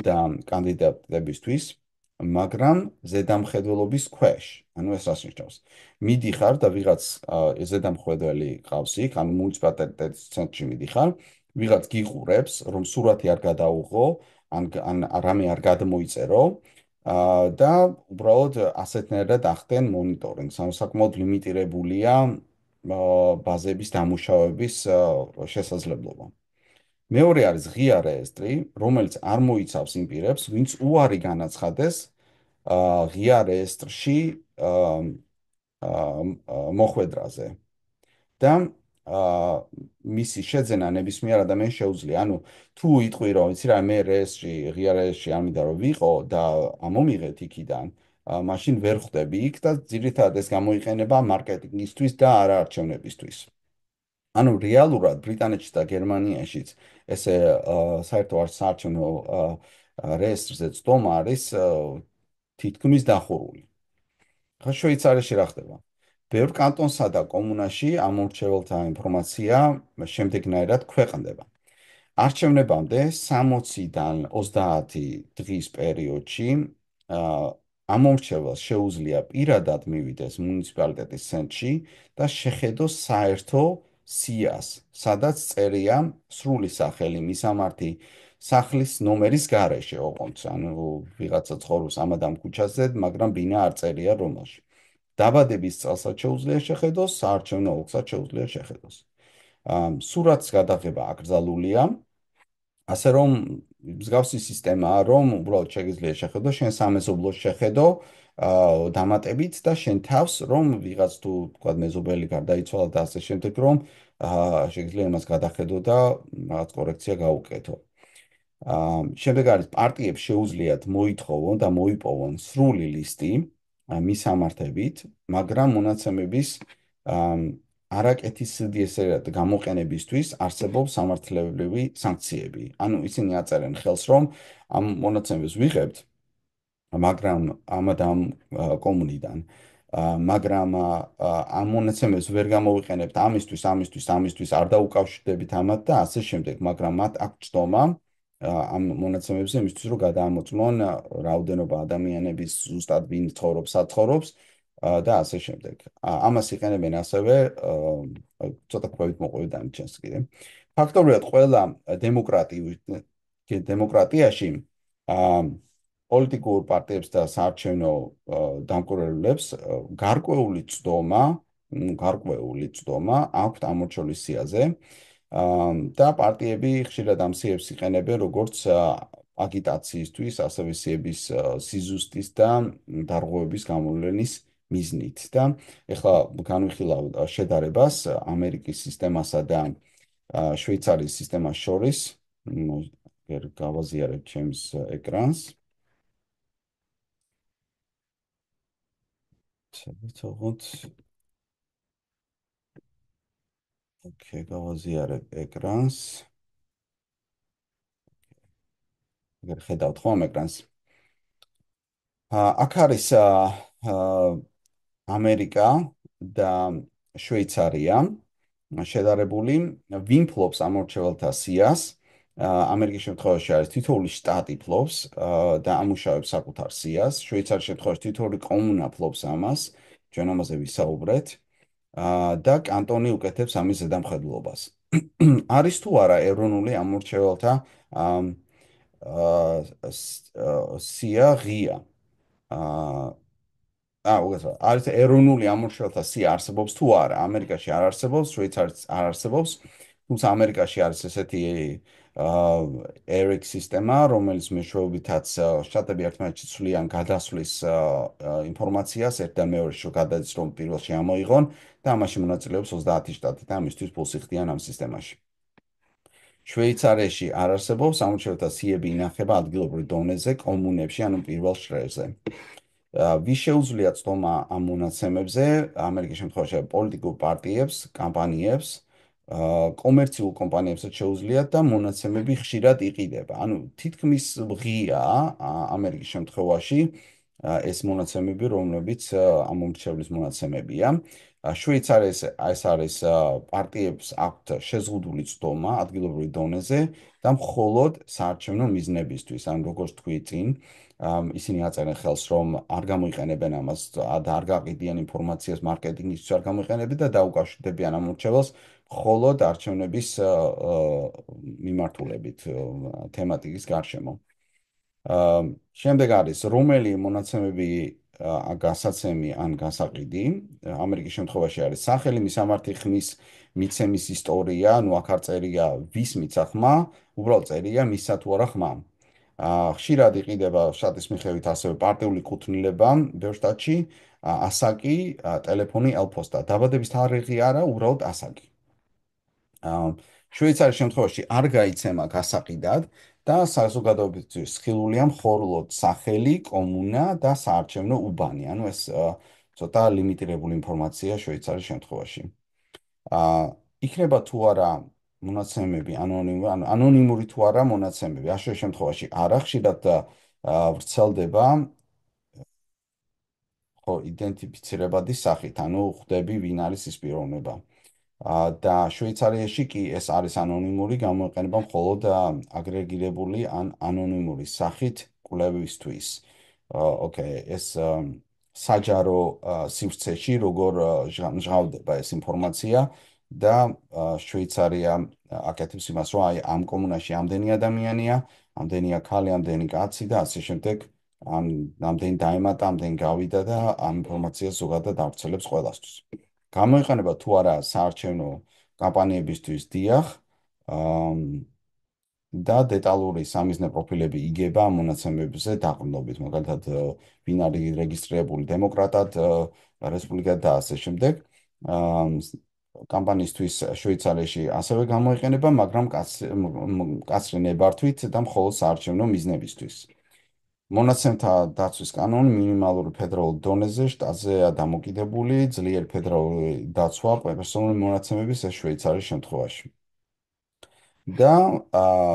და კანდიდატებისთვის, მაგრამ ზედამხედველობის ქვეშ. ანუ ეს რას ნიშნავს? მიდიხარ და ვიღაც ზედამხედველი ყავს იქ, ანუ მუნიციპალიტეტის ცენტრში მიდიხარ, ვიღაც გიყურებს, რომ სურათი არ გადაუღო, ან რამე არ გადმოიწერო, და უბრალოდ ასეთნაირად ახდენ მონიტორინგს. საკმაოდ ლიმიტირებულია ბაზების დამუშავების შესაძლებლობა. მეორე არის ღია რეესტრი, რომელიც არ მოიცავს იმ პირებს, ვინც უარი განაცხადეს ღია რეესტრში მოხვედრაზე. და მისი შეძენა ნებისმიერ ადამიანს შეუძლია. ანუ თუ იტყვი რომ იცი რა მე რეესტრში ღია რეესტრში არ მინდა რომ ვიყო და ამომიღეთ იქიდან, მაშინ ვერ ხვდები იქ და ძირითადად ეს გამოიყენება მარკეტინგისთვის და არა არჩევნებისთვის. ანუ რეალურად ბრიტანეთში და გერმანიაშიც ესე საერთო საარჩევნო რეესტრზე წდომა არის თითქმის დახურული. ხა შვეიცარიაში რა ხდება? ბევრ კანტონსა და კომუნაში ამორჩეველთა ინფორმაცია შემდეგნაირად ქვეყნდება. არჩევნებამდე 60-დან 30 დღის პერიოდში ამორჩეველს შეუძლია პირადად მივიდეს მუნიციპალიტეტის ცენტრში და შეხედოს საერთო სიას, სადაც წერია სრული სახელი, მისამართი სახლის ნომერის გარეშე, ოღონდ, ანუ ვიღაცა ცხოვრობს ამადამ ქუჩაზე, მაგრამ ბინა არ წერია რომელში. დაბადების წელსაც შეუძლია შეხედოს, საარჩევნო ოლქსაც შეუძლია შეხედოს. სურათის გადაღება აკრძალულია, ასე რომ მსგავსი სისტემაა, რომ უბრალოდ შეგიძლია შეხედო, შენ სამეზობლოს შეხედო დამატებით და შენ თავს რომ ვიღაც თუ თქვა მეზობელი გარდაიცვალა და ასე შემდეგ რომ შეგიძლია იმას გადახედო და რაღაც კორექცია გაუკეთო. შემდეგ არის პარტიებს შეუძლიათ მოითხოვონ და მოიპოვონ სრული ლისტი მისამართებით, მაგრამ მონაცემების არაკეთის სდიესერად გამოყენებისთვის არსებობს სამართლებრივი სანქციები. ანუ ისინი აწერენ ხელს, რომ ამ მონაცემებს ვიღებთ, მაგრამ ამ კომუნიდან მაგრამ ამ მონაცემებს ვერ გამოვიყენებთ ამისთვის არ დაუკავშირდებით ამათ და ასე შემდეგ, მაგრამ მათ აქვს წდომა ამ მონაცემებზე იმისთვის, რომ გადაამოწმონ რაოდენობა ადამიანების ზუსტად ვინ ცხოვრობს, სად ცხოვრობს და ასე შემდეგ. ამას იყენებენ ასევე ცოტა ქვევით მოყვებით ამჩენს კიდე. ფაქტობრივად ყველა დემოკრატიაში პოლიტიკურ პარტიებს და საარჩევნო დამკვირვებლებს გარკვეული წდომა აქვთ ამორჩეულის სიაზე და პარტიები ხშირად ამ სიებს იყენებენ როგორც აგიტაციისთვის, ასევე სიების სიზუსტის და დარღვევების გამოვლენის მიზნით. და ეხლა განვიხილავ შედარებას ამერიკის სისტემასა და შვეიცარიის სისტემას შორის. გავაზიარებ ჩემს ეკრანს. თողოთ. ოკეი, გავაზიარებ ეკრანს. ეგრე ხედავთ ხო ამ ეკრანს? აქ არის ამერიკა და შვეიცარია შედარებული, ვინ ფლობს ამორჩეველთა სიას. ამერიკის შემთხვევაში არის თითოეული შტატი ფლობს და ამუშავებს საკუთარ სიას. შვეიცარიის შემთხვევაში თითოეული კომუნა ფლობს ამას. ჩვენ ამაზე ვისაუბრეთ. და კანტონი უკეთებს ამის ზედამხედველობას. არის თუ არა ეროვნული ამორჩეველთა სია ღია. უგასო, არის ეროვნული ამორჩეველთა სია არსებობს თუ არა? ამერიკაში არ არსებობს, შვეიცარიაში არ არსებობს, თუმცა ამერიკაში არის ესეთი ERIC სისტემა, რომელიც მეშვეობითაც შტატები ერთმანეთში ცვლიან გადასვლის ინფორმაციას, ერთდან მეორეში გადადის, რომ პირველში ამოიღონ და ამაში მონაწილეობს 30 შტატი და ამისთვის ფულს იხდიან ამ სისტემაში. შვეიცარიაში არ არსებობს, ამორჩეველთა სიები ინახება ადგილობრივ დონეზე, კომუნებში, ანუ პირველ შრეზე. ვის შეუძლია წდომა ამ მონაცემებზე? ამერიკის შემთხვევაში პოლიტიკურ პარტიებს, კამპანიებს, კომერციულ კომპანიებსაც შეუძლიათ და მონაცემები ხშირად იყიდება. ანუ თითქმის ღია ამერიკის შემთხვევაში ეს მონაცემები, რომლებიც ამომრჩევლის მონაცემებია. შვეიცარიის ეს არის პარტიებს აქვთ შეზღუდული წდომა ადგილობრივ დონეზე და მხოლოდ საარჩევნო მიზნებისთვის, ან როგორც თქვი წინ, ისინი აწერენ ხელს, რომ არ გამოიყენებენ ამას და არ გაყიდიან ინფორმაციას მარკეტინგისთვის, არ გამოიყენებენ და დაუკავშირდებიან ამორჩეველს მხოლოდ არჩევნების მიმართულებით თემატიკის გარშემო. შემდეგ არის რომელი მონაცემები გასაცემი ან გასაყიდი. ამერიკის შემთხვევაში არის სახელი, მისამართი ხმის მიცემის ისტორია, ანუ აქ არ წერია ვის მიცა ხმა, უბრალოდ წერია მისცა თუ არა ხმა. ხშირად იყიდება შტატის მიხედვით ასევე პარტიული კუთვნილება ბევრ შტატში, ასაკი, ტელეფონი, ელფოსტა. დაბადების თარიღი არა, უბრალოდ ასაკი. შვეიცარიის შემთხვევაში არ გაიცემა გასაყიდად და საზოგადოებისთვის ხილულია მხოლოდ სახელი, კომუნა და საარჩევნო უბანი. ანუ ეს ცოტა ლიმიტირებული ინფორმაცია შვეიცარიის შემთხვევაში. იქნება თუ არა მონაცემები ანონიმური თუ არა მონაცემები. ამ შემთხვევაში არა, ხშირად ვრცელდება იდენტიფიცირებადი სახით, ანუ ხვდები ვინ არის ის პიროვნება. და შვეიცარიაში კი ეს არის ანონიმური, გამოიყენება მხოლოდ აგრეგირებული ან ანონიმური სახით კვლევისთვის. ოკეი, ეს საჯარო სივრცეში როგორ ჟღავდება ეს ინფორმაცია და შვეიცარია აკეთებს იმას, რომ აი ამ კომუნაში ამდენი ადამიანია, ამდენია ქალი, ამდენი კაცი და ასე შემდეგ, ამდენი დაემატა, ამდენი გავიდა და ამ ინფორმაციას ზოგადად ავრცელებს ყველასთვის. გამოიყენება თუ არა საარჩევნო კამპანიებისთვის, დიახ, და დეტალური სამიზნე პროფილები იგება მონაცემებზე დაყრდნობით, მაგალითად, ვინ არის რეგისტრირებული დემოკრატად, რესპუბლიკად და ასე შემდეგ. კამპანიისთვის შვეიცარიაში ასევე გამოიყენება, მაგრამ კაცრი ნებართვით და მხოლოდ საარჩევნო მიზნებისთვის. მონაცემთა დაცვის კანონი მინიმალური ფედერალურ დონეზე შტატზეა დამოკიდებული, ძლიერი ფედერალური დაცვა პერსონალური მონაცემების შვეიცარიის შემთხვევაში. და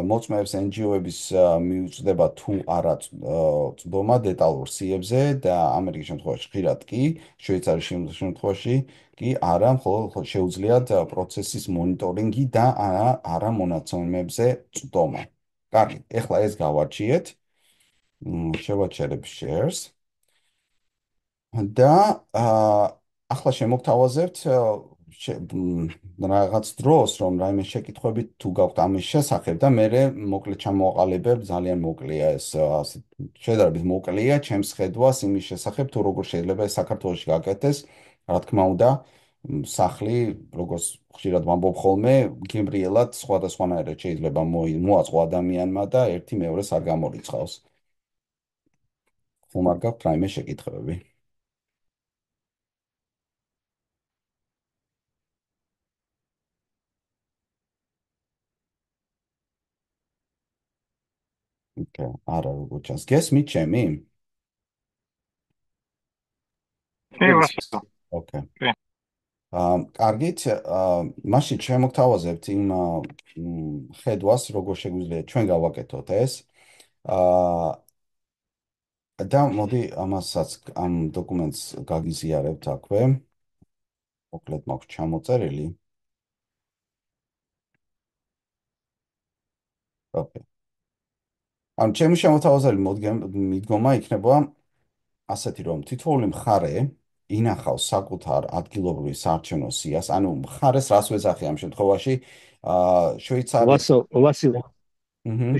მოწმეებს NGO-ების მიუწვდება თუ არა წვდომა დეტალურ სიებზე და ამერიკის შემთხვევაში ხშირად კი, შვეიცარიის შემთხვევაში კი არა, მხოლოდ შეუძლიათ პროცესის მონიტორინგი და არა მონაცემებზე წვდომა. კარგი, ეხლა ეს გავარჩიეთ. შევაჩერებ shares. და ახლა შემოგთავაზებთ რაღაც დროს, რომ რაიმე შეკითხვები თუ გაქვთ ამის შესახებ და მე მოკლედ ჩამოაყალიბებ, ძალიან მოკლეა ეს, შედარებით მოკლეა ჩემს ხედვას იმის შესახებ, თუ როგორ შეიძლება ეს საქართველოში გაკეთდეს, რა თქმა უნდა, სახლი, როგორც ხშირად ვამბობ ხოლმე, გემრიელად სხვადასხვანაირად შეიძლება მოაწყო ადამიანმა და ერთი მეორეს არ გამორიცხავს. ხომ არ გაქვთ რაიმე შეკითხვები? არა, როგორ ჩანს. გესმით ჩემი? კი, ვასწავლ. ოკეი. კი. კარგით, მაშინ შემოგთავაზებთ იმ ხედვას, როგორ შეგვიძლია ჩვენ გავაკეთოთ ეს. და მოდი ამასაც ამ დოკუმენტს გაგიზიარებთ აქვე. მოკლედ მაქვს ჩამოწერილი. ოკეი. ამ ჩემი შემოთავაზებული მიდგომა იქნება ასეთი, რომ თითოეული მხარე ინახავს საკუთარ ადგილობრივ საარჩევნო სიას, ანუ მხარეს რას ვეძახი ამ შემთხვევაში, შვეიცარია. ვასილ,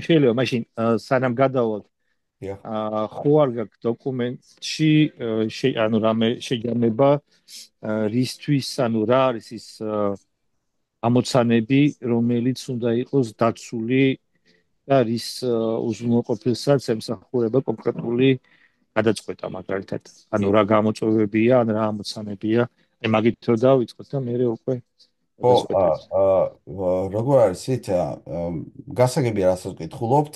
შეიძლება მაშინ სანამ გადავალთ, დიახ. ხო არ გაქვს დოკუმენტში ანუ რამე შეჯამება რისთვის, ანუ რა არის ის ამოცანები, რომელიც უნდა იყოს დაცული და რის უზრუნველყოფილსაც ემსახურება კონკრეტული გადაწყვეტა მაგალითად. ანუ რა გამოწვევებია, ან რა ამოცანებია, აი მაგით რო დავიწყოთ და მე უკვე ხო, როგორ არის ით, გასაგებია რასაც ვკითხულობთ,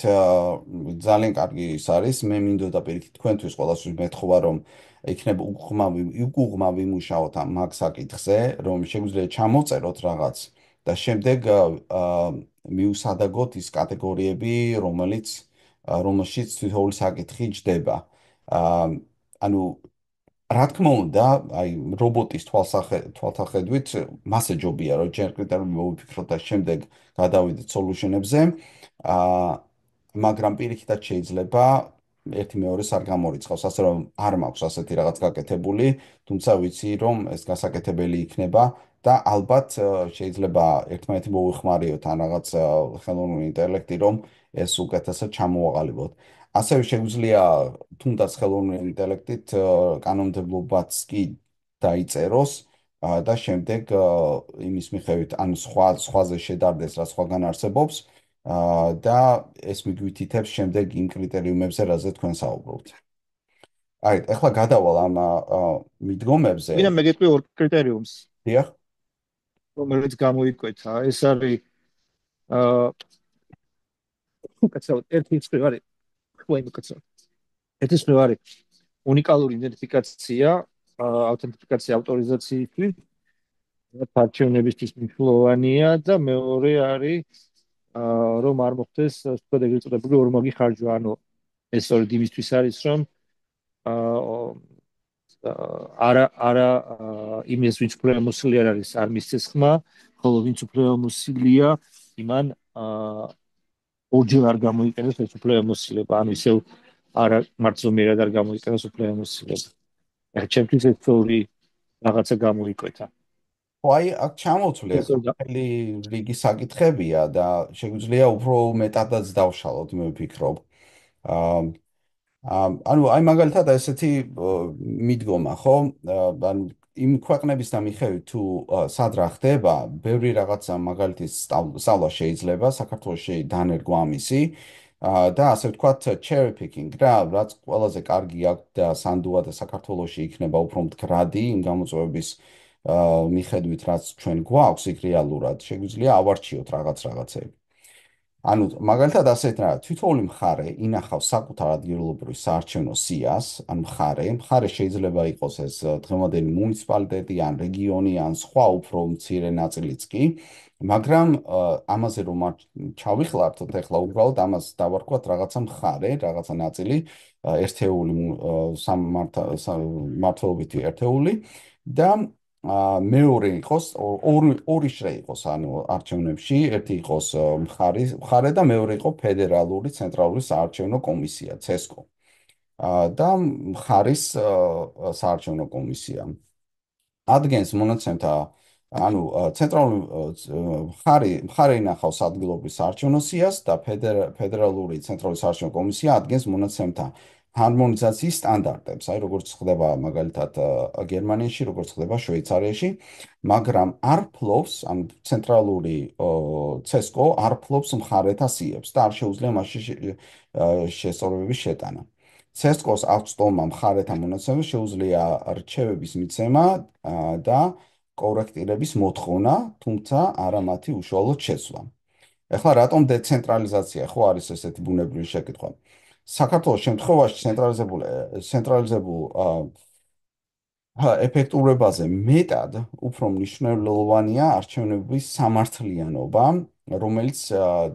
ძალიან კარგი ის არის, მე მინდოდა პირიქით თქვენთვის ყველასთვის მეთხოვა, რომ იქნებ უკუღმა ვიმუშაოთ ამ მაგ საკითხზე, რომ შეგვიძლია ჩამოწეროთ რაღაც და შემდეგ მიუსადაგოთ ის კატეგორიები, რომელშიც თითოეული საკითხი ჯდება. ანუ რა თქმა უნდა, აი რობოტის თვალსაჩინით მასე ჯობია, რომ ჯერ კრიტერიუმი მოვიფიქროთ და შემდეგ გადავიდეთ სოლუშენებზე. მაგრამ პირიქითაც შეიძლება ერთი მეორეს არ გამორიცხავს, ასე რომ არ მაქვს ასეთი რაღაც გაკეთებული, თუმცა ვიცი, რომ ეს გასაკეთებელი იქნება და ალბათ შეიძლება ერთმანეთი მოвихმარიოთ ან რაღაც ხელოვნური ინტელექტი, რომ ეს უკეთესად ჩამოაყალიბოთ. ასევე შეგვიძლია თუნდაც ხელოვნური ინტელექტით კანონმდებლობაც კი დაიწეროს და შემდეგ იმის მიხედვით ან სხვაზე შედარდეს რა სხვაგან არსებობს და ეს მიგვითითებს შემდეგ იმ კრიტერიუმებზე, რაზე თქვენ საუბრობთ. აი, ეხლა გადავალ ამ მიდგომებზე. ვინმე მეგეთქვი ორ კრიტერიუმს. დიახ. რომელიც გამოიკვეთა, ეს არის უკაცრავად ერთი წევრი არის. ხუაი უკაცრავად. ერთი წევრი არის უნიკალური იდენტიფიკაცია, აუთენტიფიკაცია ავტორიზაციისთვის, არჩევნებისთვის მნიშვნელოვანია და მეორე არის რომ არ მოხდეს სხვა ეგრეთ წოდებული ორმაგი ხარჯვა, ანუ ეს სწორედ იმისთვის არის, რომ არა იმის ვინც უფრო ემოციური არის არ მისცეს ხმა, ხოლო ვინც უფრო ემოციურია, იმან ორჯერ არ გამოიყენოს ეს უფრო ემოციურება, ანუ ისევ არა მარტივად არ გამოიყენოს უფრო ემოციურება. ეხლა ჩემთვის ეს ორი რაღაცა გამოიკვეთა. ხო, აი, აქ ჩამოთვლი ახალი რიგი საკითხებია და შეგვიძლია უფრო მეტადაც დავშალოთ, მე ვფიქრობ. ანუ აი მაგალითად ესეთი მიდგომა, ხო? ანუ იმ ქვეყნების და მიხედვით თუ სად რა ხდება, ბევრი რაღაცა მაგალითის სწავლა შეიძლება საქართველოში დანერგვა ამისი და ასე ვთქვათ cherry picking რა, რაც ყველაზე კარგი აქვს და სანდუა და საქართველოში იქნება უფრო მდგრადი იმ გამოწვევების მიხედვით რაც ჩვენ გვაქვს იქ რეალურად შეგვიძლია ავარჩიოთ რაღაცეები. ანუ მაგალითად ასეთ რა თითოეული მხარე ინახავს საკუთარ ადგილობრივ საარჩევნო სიას, ან მხარე შეიძლება იყოს ეს დღევანდელი მუნიციპალიტეტი ან რეგიონი ან სხვა უფრო მცირე ნაწილიც კი, მაგრამ ამაზე რომ ჩავიხლართოთ ახლა უბრალოდ ამას დავარქვათ რაღაცა მხარე, რაღაცა ნაწილი, ერთეული მართლობითი ერთეული და მეორე იყოს ორი შრე იყოს ანუ არჩევნებში ერთი იყოს მხარე და მეორე იყო ფედერალური ცენტრალური საარჩევნო კომისია CESCO და მხარის საარჩევნო კომისია ადგენს მონაცემთა ანუ ცენტრალური მხარე ინახავს ადგილობრივ საარჩევნო სიას და ფედერალური ცენტრალური საარჩევნო კომისია ადგენს მონაცემთა ჰარმონიზაციის სტანდარტებს, აი როგორც ხდება მაგალითად გერმანიაში, როგორც ხდება შვეიცარიაში, მაგრამ არ ფლობს ან ცენტრალური CESCO არ ფლობს მხარეთა სიებს და არ შეუძლია მასში შესწორებების შეტანა. CESCO-ს აქვს ტოლმა მხარეთა მონაცემებს შეუძლია რჩევების მიცემა და კორექტირების მოთხოვნა, თუმცა არა მათი უშუალოდ შეცვლა. ეხლა რატომ დეცენტრალიზაცია ხო არის ესეთი ბუნებრივი შეკითხვა? საქართველოს შემთხვევაში ცენტრალიზებულ ეფექტურობაზე მეტად უფრო მნიშვნელოვანია არჩევნების სამართლიანობა, რომელიც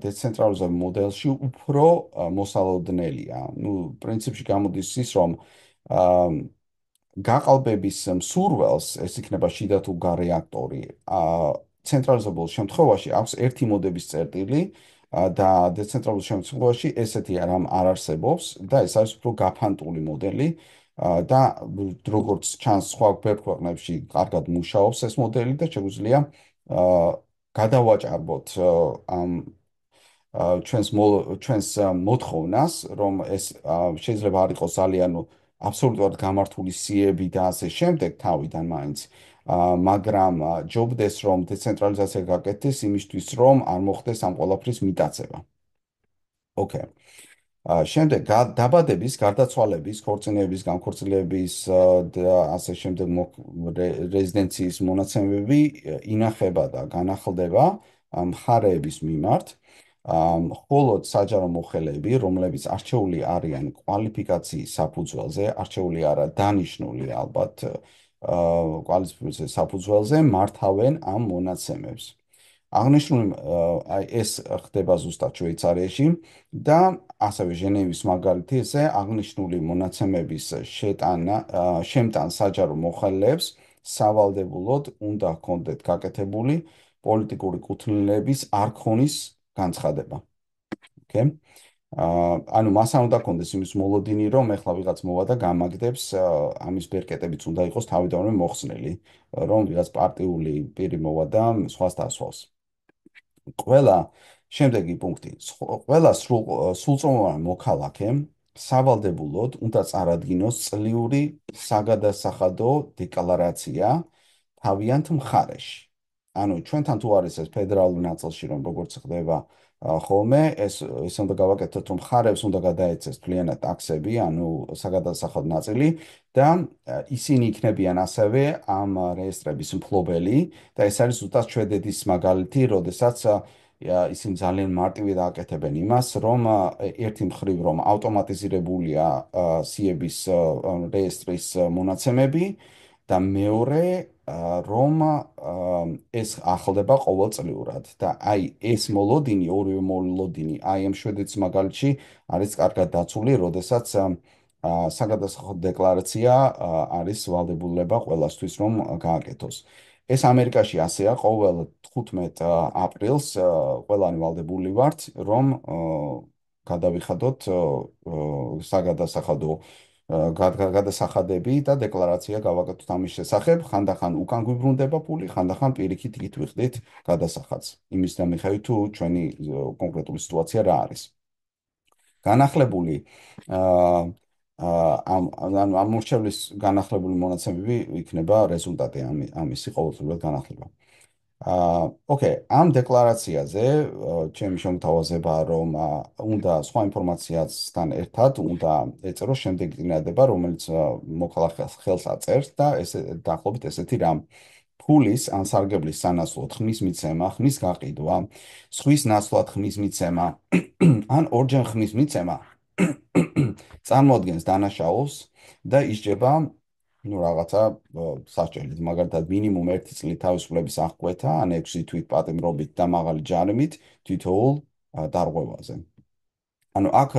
დეცენტრალიზებულ მოდელში უფრო მოსალოდნელია. ნუ პრინციპში გამოდის ის, რომ გაყალბების მსურველს, ეს იქნება შიდა თუ გარე აქტორი, ცენტრალიზებულ შემთხვევაში აქვს ერთი მოდების წერტილი და დეცენტრალურ შემთხვევაში ესეთი რამ არ არსებობს და ეს არის უფრო გაფანტული მოდელი და როგორც ჩანს სხვა ბევრ ქვეყნებში კარგად მუშაობს ეს მოდელი და შეგვიძლია გადავაჭარბოთ ამ ჩვენს მოთხოვნას, რომ ეს შეიძლება არ იყოს ძალიან აბსოლუტურად გამართული სიები და ასე შემდეგ თავიდან მაინც, მაგრამ ჯობდეს რომ დეცენტრალიზაცია გაკეთდეს იმისთვის რომ არ მოხდეს ამ ყველაფრის მიტაცება. ოკეი. შემდეგ დაბადების, გარდაცვალების, ქორწინების, განქორწილების და ასე შემდეგ რეზიდენციის მონაცემები ინახება და განახლდება მხარეების მიმართ. მხოლოდ საჯარო მოხელეები, რომლებიც არჩეული არიან კვალიფიკაციის საფუძველზე, არჩეული არა დანიშნული ალბათ კვალიფიკაციის საფუძველზე, მართავენ ამ მონაცემებს. აღნიშნული ეს ხდება ზუსტად შვეიცარიაში და ასევე ჟენევის მაგალითზე აღნიშნული მონაცემების შემტან საჯარო მოხელეებს სავალდებულოდ უნდა ჰქონდეთ გაკეთებული პოლიტიკური კუთვნილების არქონის განცხადება. ოკეი? ანუ მას არ უნდა ჰქონდეს იმის მოლოდინი, რომ ეხლა ვიღაც მოვა და გამაგდებს, ამის ბერკეტებიც უნდა იყოს თავიდანვე მოხსნილი, რომ ვიღაც პარტიული პირი მოვა და სხვას დასვავს. შემდეგი პუნქტი. ყველა სრულწლოვანი მოქალაქე სავალდებულოდ უნდა წარადგინოს წლიური საგადასახადო დეკლარაცია თავიანთ მხარეში. ანუ ჩვენთან თუ არის ეს ფედერალურ ნაწილში, რომ როგორც ხდება ხოლმე, ეს უნდა გავაკეთოთ, რომ მხარებს უნდა გადაეცეს მთლიანად ტაქსები, ანუ საგადასახადო ნაწილი და ისინი იქნებიან ასევე ამ რეესტრების მფლობელი და ეს არის ზუსტად შვედეთის მაგალითი, როდესაც ისინი ძალიან მარტივად აკეთებენ იმას, რომ ერთი მხრივ რომ ავტომატიზირებულია სიების რეესტრის მონაცემები და მეორე რომ ეს ახლდება ყოველწლიურად და აი ეს მოლოდინი, ორივე მოლოდინი, აი ამ შვედეთის მაგალითში არის კარგად დაცული, როდესაც საგადასახადო დეკლარაცია არის ვალდებულება ყველასთვის რომ გააკეთოს. ეს ამერიკაში ასეა, ყოველ 15 აპრილს ყველანი ვალდებული ვართ, რომ გადავიხადოთ საგადასახადო გადასახადები და დეკლარაცია გავაკეთოთ ამის შესახებ, ხანდახან უკან გვიბრუნდება პული, ხანდახან პირიქით იქით ვიხდით გადასახადს. იმის დამიხევით თუ ჩვენი კონკრეტული სიტუაცია რა არის. განახლებული ამ მორჩევლის განახლებული მონაცემები იქნება რეზულტატი ამისი ყოველწლიურად განახლება. ოკეი, ამ დეკლარაციაზე ჩემი შემოთავაზებაა, რომ უნდა სხვა ინფორმაციასთან ერთად უნდა ეწეროს შემდეგი წინადადება, რომელიც მოქალაქეს ხელს აწერს და ეს დაახლოებით ესეთი რამ. ფულის ან სარგებლის სანაცვლოდ ხმის მიცემა, ხმის გაყიდვა, სხვის ნაცვლად ხმის მიცემა ან ორჯერ ხმის მიცემა წარმოადგენს დანაშაულს და ისჯება რაღაცა სასჯელით, მაგალითად მინიმუმ 1 წლით თავისუფლების აღკვეთა ან 6 თვით პატიმრობით და მაღალი ჯარიმით თითოეულ დარღვევაზე. ანუ აქ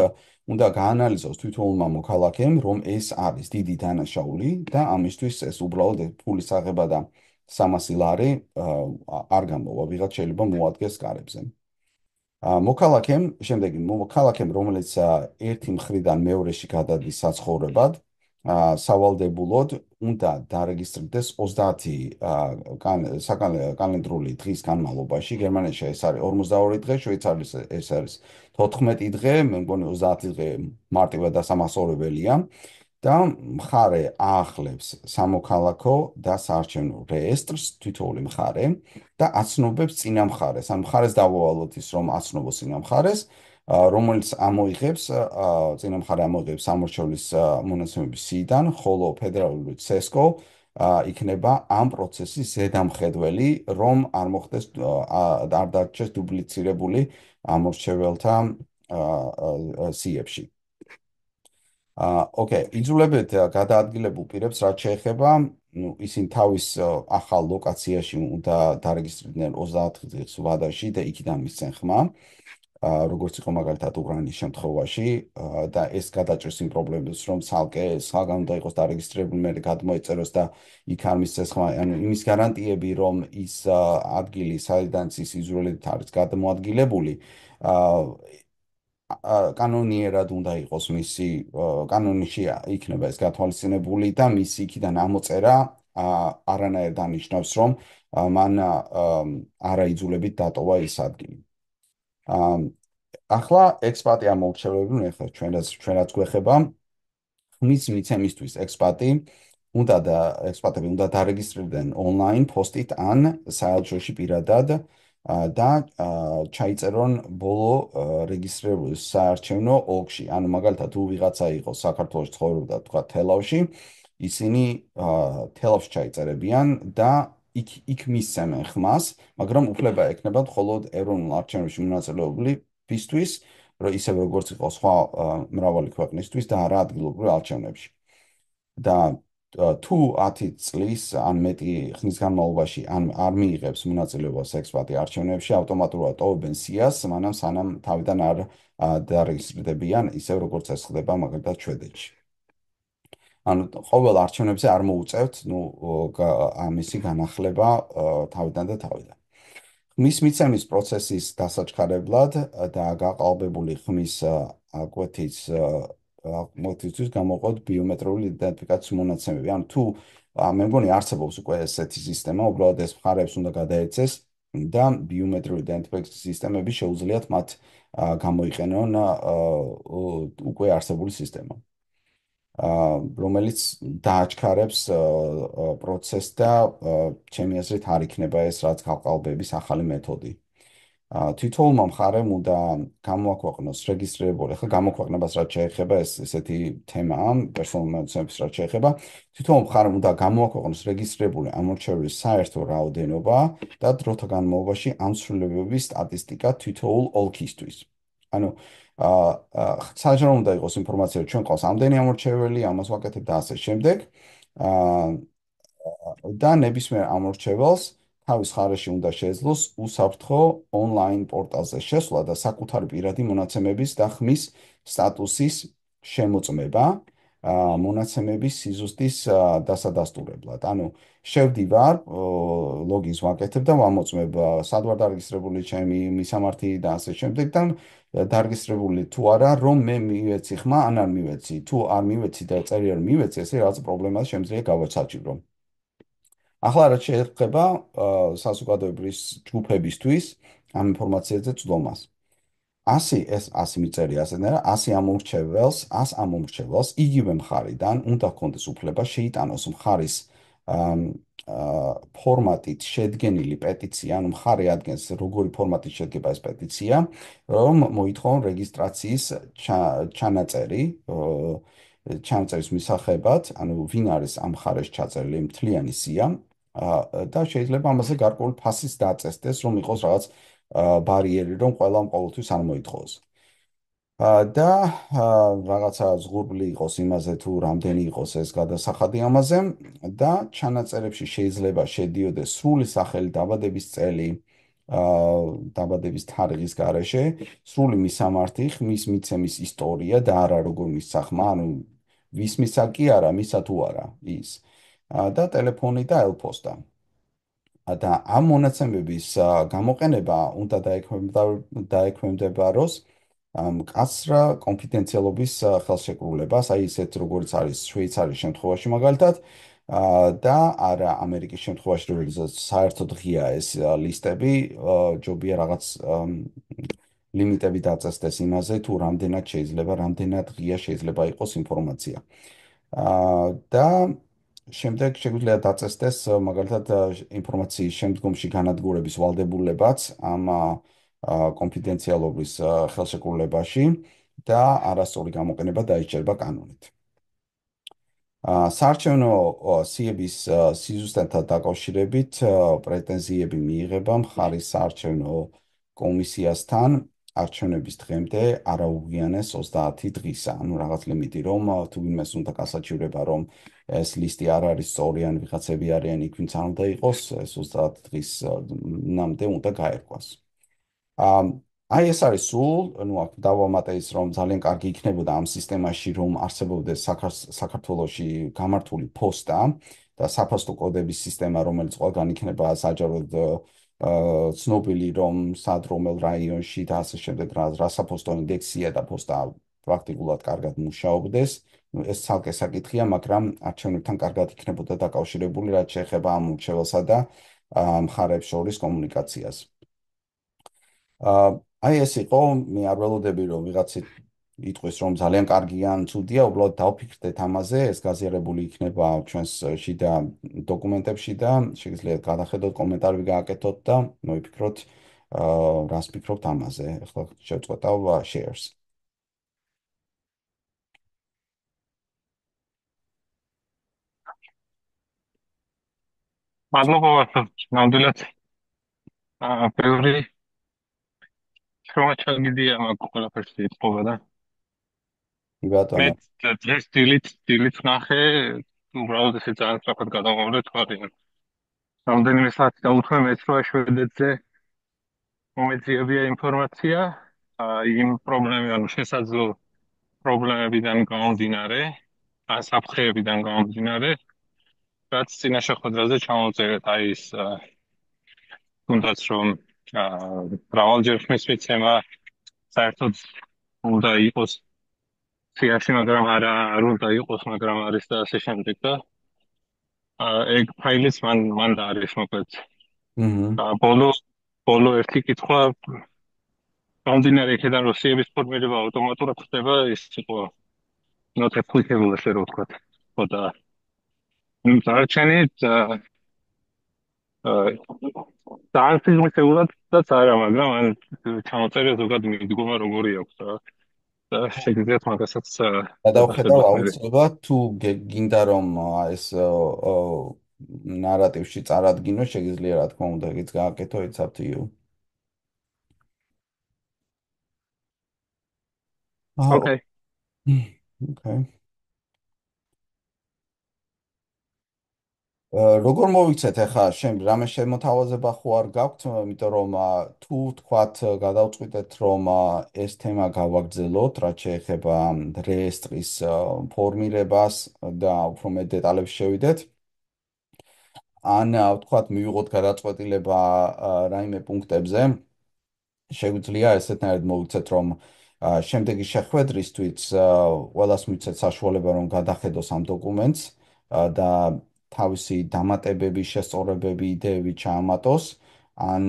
უნდა გაანალიზოს თითოეულმა მოქალაქემ, რომ ეს არის დიდი დანაშაული და ამისთვის ეს უბრალოდ ფულის აღება და 300 ლარი არ გამოვა, ვიღაც შეიძლება მოადგეს კარებზე. მოქალაქემ, რომელიც ერთი მხრიდან მეორეში გადადის საცხოვრებად, სავალდებულოდ უნდა დარეგისტრდეს 30 კალენდრული დღის განმავლობაში. გერმანიაში ეს არის 42 დღე, შვეიცარიაში ეს არის 14 დღე, მე მგონი 30 დღე მარტივად დასამახსოვრებელია. და მხარე აახლებს სამოქალაქო და საარჩევნო რეესტრს თითოეული მხარე და აცნობებს წინა მხარეს. ან მხარეს დავუვალოთ ის, რომ აცნობს წინა მხარეს, რომელიც ამოიღებს წინა მხარე ამოიღებს სამორჩევლის მონაცემების სიიდან, ხოლო ფედერალური CESCO იქნება ამ პროცესის ზედამხედველი, რომ არ მოხდეს არ დარჩეს დუბლიცირებული ამორჩეველთა სიებში. ოკეი, იძულებთ გადაადგილებულ პირებს, რაც შეეხება, ისინი თავის ახალ ლოკაციაში უნდა დარეგისტრირდნენ 30 დღის ვადაში და იქიდან მისცენ ხმა, როგორც იყო მაგალითად უკრაინის შემთხვევაში და ეს გადაჭრეს იმ პრობლემებს, რომ ცალკე სხვაგან უნდა იყოს დარეგისტრირებული, მე გადმოეწეროს და იქ არ მისცეს ხმა, ანუ იმის გარანტიები, რომ ის ადგილი, საიდანაც ის იძულებით არის გადმოადგილებული, კანონიერად უნდა იყოს მისი კანონში იქნება ეს გათვალისწინებული და მისი იქიდან ამოწერა არანაირად დანიშნავს, რომ მან არაიძულებით დატოვა ის ადგილი. ახლა ექსპატი ამორჩევლებენ, ახლა ჩვენაც გვეხება ხმის მიცემისთვის ექსპატები უნდა დარეგისტრირდნენ ონლაინ პოსტით ან საელჩოში პირადად და ჩაიწერონ ბოლო რეგისტრირებული საარჩევნო ოლქში. ანუ მაგალითად თუ ვიღაცა იყო საქართველოს ცხოვრობდა თქვა თელავში, ისინი თელავში ჩაიწერებიან და იქ მისცემენ ხმას, მაგრამ უფლება ექნებათ მხოლოდ ეროვნულ არჩევნებში მონაწილეობისთვის, ისევე როგორც იყო სხვა მრავალი ქვეყნისთვის და არა ადგილობრივ არჩევნებში. და თუ 10 წლის ან მეტი ხნის განმავლობაში არ მიიღებს მონაწილეობას ექსპატი არჩევნებში, ავტომატურად ტოვებენ სიას, მანამ სანამ თავიდან არ დარეგისტრირდებიან, ისევ როგორც ეს ხდება მაგალითად შვედეთში. ანუ ყოველ არჩევნებზე არ მოუწევთ, ამისი განახლება თავიდან და თავიდან. ხმის მიცემის პროცესის დასაჩქარებლად და გაყალბებული ხმის კვეთისთვის გამოყოთ ბიომეტრიული იდენტიფიკაციის მონაცემები. ანუ თუ მე მგონი არსებობს უკვე ესეთი სისტემა, უბრალოდ ეს მხარეებს უნდა გადაეცეს და ბიომეტრიული იდენტიფიკაციის სისტემები შეუძლიათ მათ გამოიყენონ უკვე არსებული სისტემა, რომელიც დააჩქარებს პროცესს და ჩემი აზრით არ იქნება ეს რაც გაყალბების ახალი მეთოდი. თითოეულმა მხარემ უნდა გამოაქვეყნოს რეგისტრირებული, ახლა გამოქვეყნებას რაც შეეხება ესეთი თემაა, პერსონალური მონაცემების რაც შეეხება, თითოეულ მხარემ უნდა გამოაქვეყნოს რეგისტრირებული ამორჩევლების საერთო რაოდენობა და დროთა განმავლობაში ამსრულებების სტატისტიკა თითოეულ ოლქისთვის. ანუ საჯარო უნდა იყოს ინფორმაცია, ჩვენ ყავს ამდენი ამორჩეველი, ამას ვაკეთებ და ასე შემდეგ. და ნებისმიერ ამორჩეველს თავის მხარეში უნდა შეეძლოს უსაფრთხო ონლაინ პორტალზე შესვლა და საკუთარი პირადი მონაცემების და ხმის სტატუსის შემოწმება მონაცემების სიზუსტის დასადასტურებლად. ანუ შევდივარ, ლოგინს ვაკეთებ და ვამოწმებ სად ვარ დარეგისტრირებული ჩემი მისამართი და ასე შემდეგ და დარეგისტრირებული თუ არა, რომ მე მივეცი ხმა ან არ მივეცი. თუ არ მივეცი და წერი არ მივეცი, ესე რაღაც პრობლემას შემიძლია გავაჩაჭირო. ახლა რაც შეეხება საზოგადოებრივი ჯგუფებისთვის ამ ინფორმაციაზე წვდომას. 100 მიწერია ასეთნაირ 100 ამომრჩეველს იგივე მხარიდან უნდა ჰქონდეს უფლება შეიტანოს მხარის ფორმატით შედგენილი პეტიცია, ანუ მხარე ადგენს როგორი ფორმატით შედგება ეს პეტიცია, რომ მოითხოვონ რეგისტრაციის ჩანაწერის მისაღებად, ანუ ვინ არის ამ მხარეს ჩაწერილი მთლიანი სია, და შეიძლება ამაზე გარკვეული ფასიც დაწესდეს, რომ იყოს რაღაც ბარიერი, რომ ყველამ ყოველთვის არ მოითხოვოს. და რაღაცა ზღურბლი იყოს იმაზე თუ რამდენი იყოს ეს გადასახადი ამაზე და ჩანაწერებში შეიძლება შედიოდეს სრული სახელი დაბადების წელი დაბადების თარიღის გარეშე სრული მისამართი ხმის მიცემის ისტორია და არა როგორ მისახმა ანუ ვის მისა კი არა მისა თუ არა ის და ტელეფონი და ელფოსტა და ამ მონაცემების გამოყენება უნდა დაექვემდებაროს მკაცრ კონფიდენციალობის ხელშეკრულებას, აი ისეთ როგორც არის შვეიცარიის შემთხვევაში მაგალითად, და არა ამერიკის შემთხვევაში, რომელსაც საერთოდ ღია ეს ლისტები, ჯობია რაღაც ლიმიტები დაწესდეს იმაზე, თუ რამდენად ღია შეიძლება იყოს ინფორმაცია. და შემდეგ შეგვიძლია დაწესდეს მაგალითად ინფორმაციის შემდგომში განადგურების ვალდებულებაც ამ კონფიდენციალობის ხელშეკრულებაში და არასწორი გამოყენება დაიჭერება კანონით. საარჩევნო სიების სიზუსტეთან დაკავშირებით პრეტენზიები მიიღება მხარის საარჩევნო კომისიასთან არჩევნების დღემდე არაუღიანეს 30 დღისა. ანუ რაღაც ლიმიტი რომ თუ ვინმეს უნდა გასაჩივრება რომ ეს ლისტი არ არის სწორი ან ვიღაცები არიან იქ ვინც არ უნდა იყოს ეს 30 დღის ნამდე უნდა გაერკვას. აი ეს არის სულ, ну, აქ დავამატე ის, რომ ძალიან კარგი იქნებოდა ამ სისტემაში, რომ არსებობდეს საქართველოში გამართული პოსტა და საფოსტო კოდების სისტემა, რომელიც ყველგან იქნება საჯაროდ ცნობილი, რომ სად რომელ რაიონში და ასე შემდეგ რა საფოსტო ინდექსია და პოსტა პრაქტიკულად კარგად მუშაობდეს. ეს ცალკე საკითხია, მაგრამ არჩევნებთან კარგად იქნებოდა დაკავშირებული, რაც შეეხება ამ მრჩეველსა და მხარებს შორის კომუნიკაციას. აი ეს იყო, მე არ ველოდები რომ ვიღაცი იტყვის რომ ძალიან კარგია ან ცუდია, უბრალოდ დავფიქრდეთ ამაზე, ეს გაზიარებული იქნება ჩვენს შიდა დოკუმენტებში და შეგიძლიათ გადახედოთ, კომენტარები გააკეთოთ და მოიფიქროთ, რას ფიქრობთ ამაზე. ახლა შევწყვეტავ shares. მადლობა ვართ. ნამდვილად ბევრი შრომა ჩაგიდია მაგ ყველაფერში ეთყობა და კი მე ბატონო. დღეს დილით ნახე, უბრალოდ ესე ძალიან სწრაფად გადავამრე თქვარი. რამდენიმე საათი დაუთმე მეტროა შვედეთზე მომეძიებია ინფორმაცია იმ ანუ შესაძლო პრობლემებიდან გამომდინარე, ან საფრთხეებიდან გამომდინარე, რაც წინა შეხვედრაზე ჩამოვწერეთ აი ის თუნდაც რომ მრავალჯერ ხმის მიცემა საერთოდ უნდა იყოს სიაში, მაგრამ არ უნდა იყოს, მაგრამ არის და ასე შემდეგ და ეგ ფაილიც მან და არის მოკლედ. ბოლო ერთი კითხვა გამდინარე იქიდან რუსიების ფორმირება ავტომატურად ხდება ის იყო not applicable ესე რომ ვთქვათ. ხო და დარჩენით ძალიან სიზმრისეულადაც არა, მაგრამ ან ჩამოწერია ზოგად მიდგომა როგორი აქვს რა. და შეგიძლიათ მაგასაც გადავხედავ გადახედოთ მე. აუცილებლად თუ გინდა რომ ეს ნარატივში წარადგინო, შეგიძლია რა თქმა უნდა ეგეც გააკეთო, it's up to you. Okay. Okay. როგორ მოვიქცეთ ახლა რამე შემოთავაზება ხო არ გაქვთ, იმიტომ რომ თუ თქვათ გადავწყვიტეთ რომ ეს თემა გავაგრძელოთ, რაც შეეხება რეესტრის ფორმირებას და უფრო მეტ დეტალებში შევიდეთ. ან თქვათ მივიღოთ გადაწყვეტილება რაიმე პუნქტებზე, შეგვიძლია ესეთნაირად მოვიქცეთ რომ შემდეგი შეხვედრისთვის ყველას მიცეთ საშუალება რომ გადახედოს ამ დოკუმენტს და თავისი დამატებები, შესწორებები, იდეები ჩაამატოს, ან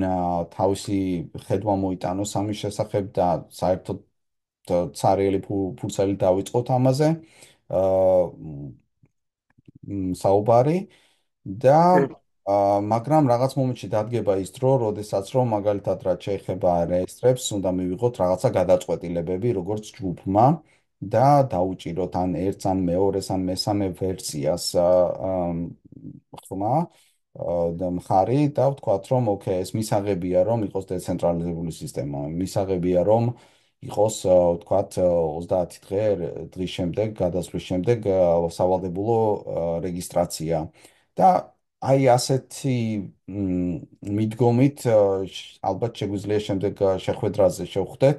თავისი ხედვა მოიტანოს ამის შესახებ და საერთოდ ცარიელი ფურცელი დავიწყოთ ამაზე საუბარი და მაგრამ რაღაც მომენტში დადგება ის დრო, როდესაც რომ მაგალითად რაც შეეხება რეესტრებს, უნდა მივიღოთ რაღაცა გადაწყვეტილებები, როგორც ჯგუფმა და დაუჭიროთ ან ერთს ან მეორეს ან მესამე ვერსიას ხმა მხარი და ვთქვათ, რომ ოკეი, ეს მისაღებია, რომ იყოს დეცენტრალიზებული სისტემა. მისაღებია, რომ იყოს, ვთქვათ, 30 დღის შემდეგ, გადასვლის შემდეგ სავალდებულო რეგისტრაცია. და აი ასეთი მიდგომით ალბათ შეგვიძლია შემდეგ შეხვედრაზე შევხვდეთ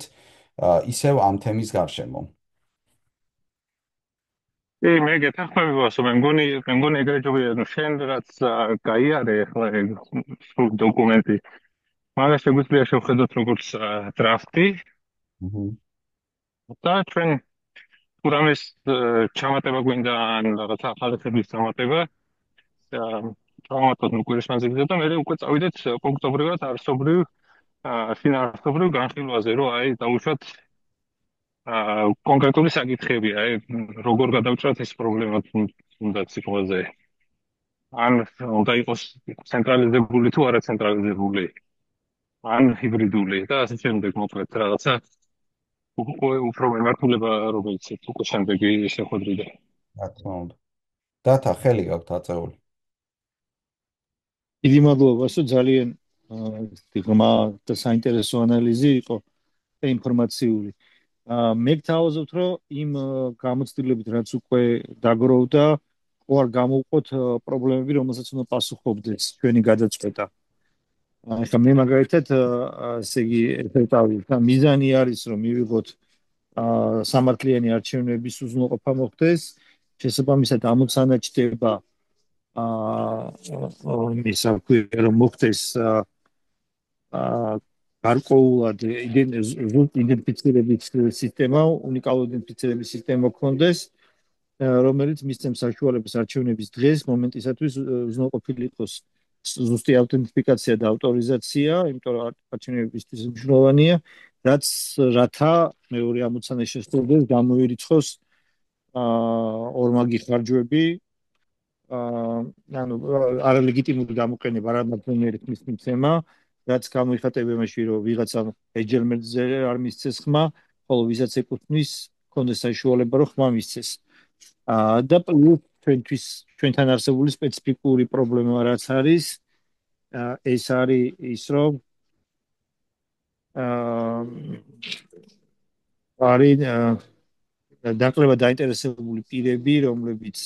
ისევ ამ თემის გარშემო. მე გეთანხმები ვასო, მე მგონი ეგრე ჯობია, ნუ შენ რაც გაიარე ახლა ეგ სრულ დოკუმენტი, მაგას შეგვიძლია შევხედოთ როგორც დრაფტი Mhm. და ჩვენ თუ რამეს ჩამატება გვინდა ან რაღაც ახალების ჩამატება, ჩავმატოთ ნუ კვირის მანძილზე და მე უკვე წავიდეთ პუნქტობრივად არსობრივ შინაარსობრივ განხილვაზე, რომ აი დაუშვათ კონკრეტული საკითხებია, როგორ გადავჭრათ ეს პრობლემა თუნდაც სიტყვაზე. ან უნდა იყოს ცენტრალიზებული თუ არა ცენტრალიზებული, ან ჰიბრიდული და ასე შემდეგ მოკლედ რაღაცა უკვე უფრო მემართულება რომელიც უკვე შემდეგი შეხვედრიდან. რა თქმა უნდა. დათა ხელი გაქვთ აწეული. დიდი მადლობა, სულ ძალიან ღრმა და საინტერესო ანალიზი იყო და ინფორმაციული. მე გთავაზობთ, რომ იმ გამოცდილებით, რაც უკვე დაგროვდა, ხო არ გამოვყოთ პრობლემები, რომელსაც უნდა პასუხობდეს ჩვენი გადაწყვეტა. ახლა მე მაგალითად, ესე იგი, ესეთავი და მიზანი არის, რომ მივიღოთ სამართლიანი არჩევნების უზრუნველყოფა მოხდეს, შესაბამისად ამოცანა ჩდება ის აკვირა რომ მოხდეს გარკვეულად იდენტიფიცირების სისტემა, უნიკალური იდენტიფიცირების სისტემა გქონდეს, რომელიც მისცემს საშუალებას არჩევნების დღეს მომენტისათვის უზრუნველყოფილი იყოს ზუსტი აუთენტიფიკაცია და ავტორიზაცია, იმიტომ რომ არჩევნებისთვის მნიშვნელოვანია, რათა მეორე ამოცანა შესრულდეს, გამოირიცხოს ორმაგი ხარჯვები ანუ არალეგიტიმური გამოყენება არამართლიანი რითმის მიცემა, რაც გამოიხატება იმაში, რომ ვიღაცამ ეჯერმერძე არ მისცეს ხმა, ხოლო ვისაც ეკუთვნის, კონდეს საშუალება, რომ ხმა მისცეს. და პლუს ჩვენთან არსებული სპეციფიკური პრობლემა რაც არის, ეს არის ის, რომ არის დაკლება დაინტერესებული პირები, რომლებიც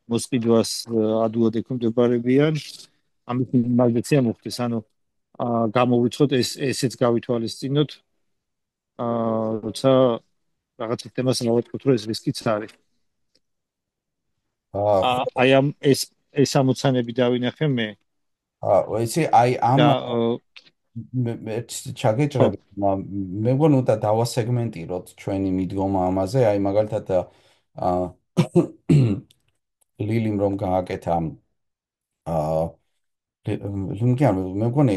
მოსყიდვას ადვილად ექვემდებარებიან, ამის მინიმალიზაცია მოხდეს, ანუ გამოვრიცხოთ ესეც გავითვალისწინოთ, როცა რაღაც თემას ნავატყოთ, რომ ეს რისკიც არის. ხო, აი ამ ეს ამოცანები დავინახე მე იცი, აი ამ და მე ჩაგეჭრები, მე მგონი უნდა დავასეგმენტიროთ ჩვენი მიდგომა ამაზე, აი მაგალითად ლილიმ რომ გააკეთა მე მგონი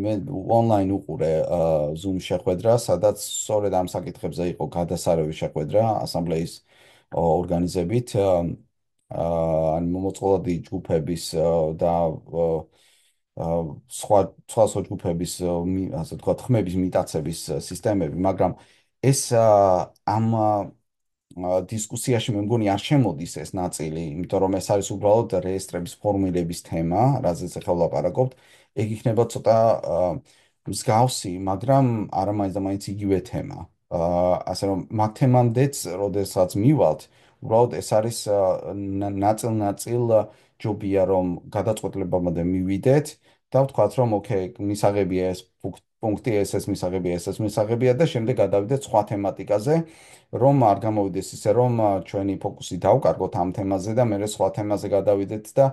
მე ონლაინ უყურე Zoom შეხვედრა, სადაც სწორედ ამ საკითხებზე იყო გადასარევი შეხვედრა ასამბლეის ორგანიზებით, ან მოწყვლადი ჯგუფების და სხვა ჯგუფების ასე ვთქვათ, ხმების მიტაცების სისტემები, მაგრამ ეს ამ დისკუსიაში მე მგონი არ შემოდის ეს ნაწილი, იმიტომ რომ ეს არის უბრალოდ რეესტრების ფორმირების თემა, რაზეც ახლა ვლაპარაკობთ. ეგ იქნება ცოტა მსგავსი, მაგრამ არა მაინც და მაინც იგივე თემა. ასე რომ მაგ თემამდეც, როდესაც მივალთ, უბრალოდ ეს არის ნაწილ-ნაწილ ჯობია რომ გადაწყვეტილებამდე მივიდეთ და ვთქვათ რომ ოკეი, მისაღებია ეს პუნქტი, ეს მისაღებია, ეს მისაღებია და შემდეგ გადავიდეთ სხვა თემატიკაზე. რომ არ გამოვიდეს ისე, რომ ჩვენი ფოკუსი დავკარგოთ ამ თემაზე და მე სხვა თემაზე გადავიდეთ და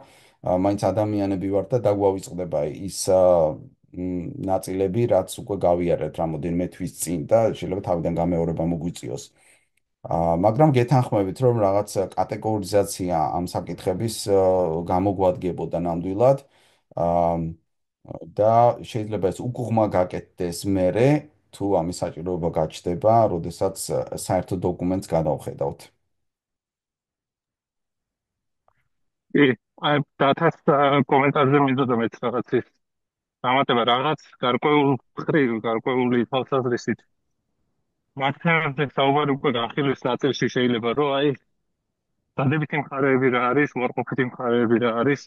მაინც ადამიანები ვართ და დაგვავიწყდება ის ნაწილები, რაც უკვე გავიარეთ რამოდენიმე თვის წინ და შეიძლება თავიდან გამეორება მოგვიწიოს. მაგრამ გეთანხმებით, რომ რაღაც კატეგორიზაცია ამ საკითხების გამოგვადგებოდა ნამდვილად და შეიძლება ეს უკუღმა გაკეთდეს მერე, თუ ამის საჭიროება გაჩნდება, როდესაც საერთო დოკუმენტს გადავხედავთ. კი, აი დათას კომენტარზე მინდოდა მეც რაღაცის დამატება რაღაც გარკვეული თვალსაზრისით. მათემატიკაში საუბარი უკვე განხილვის ნაწილში შეიძლება რომ აი დადებითი მხარეები რა არის, უარყოფითი მხარეები რა არის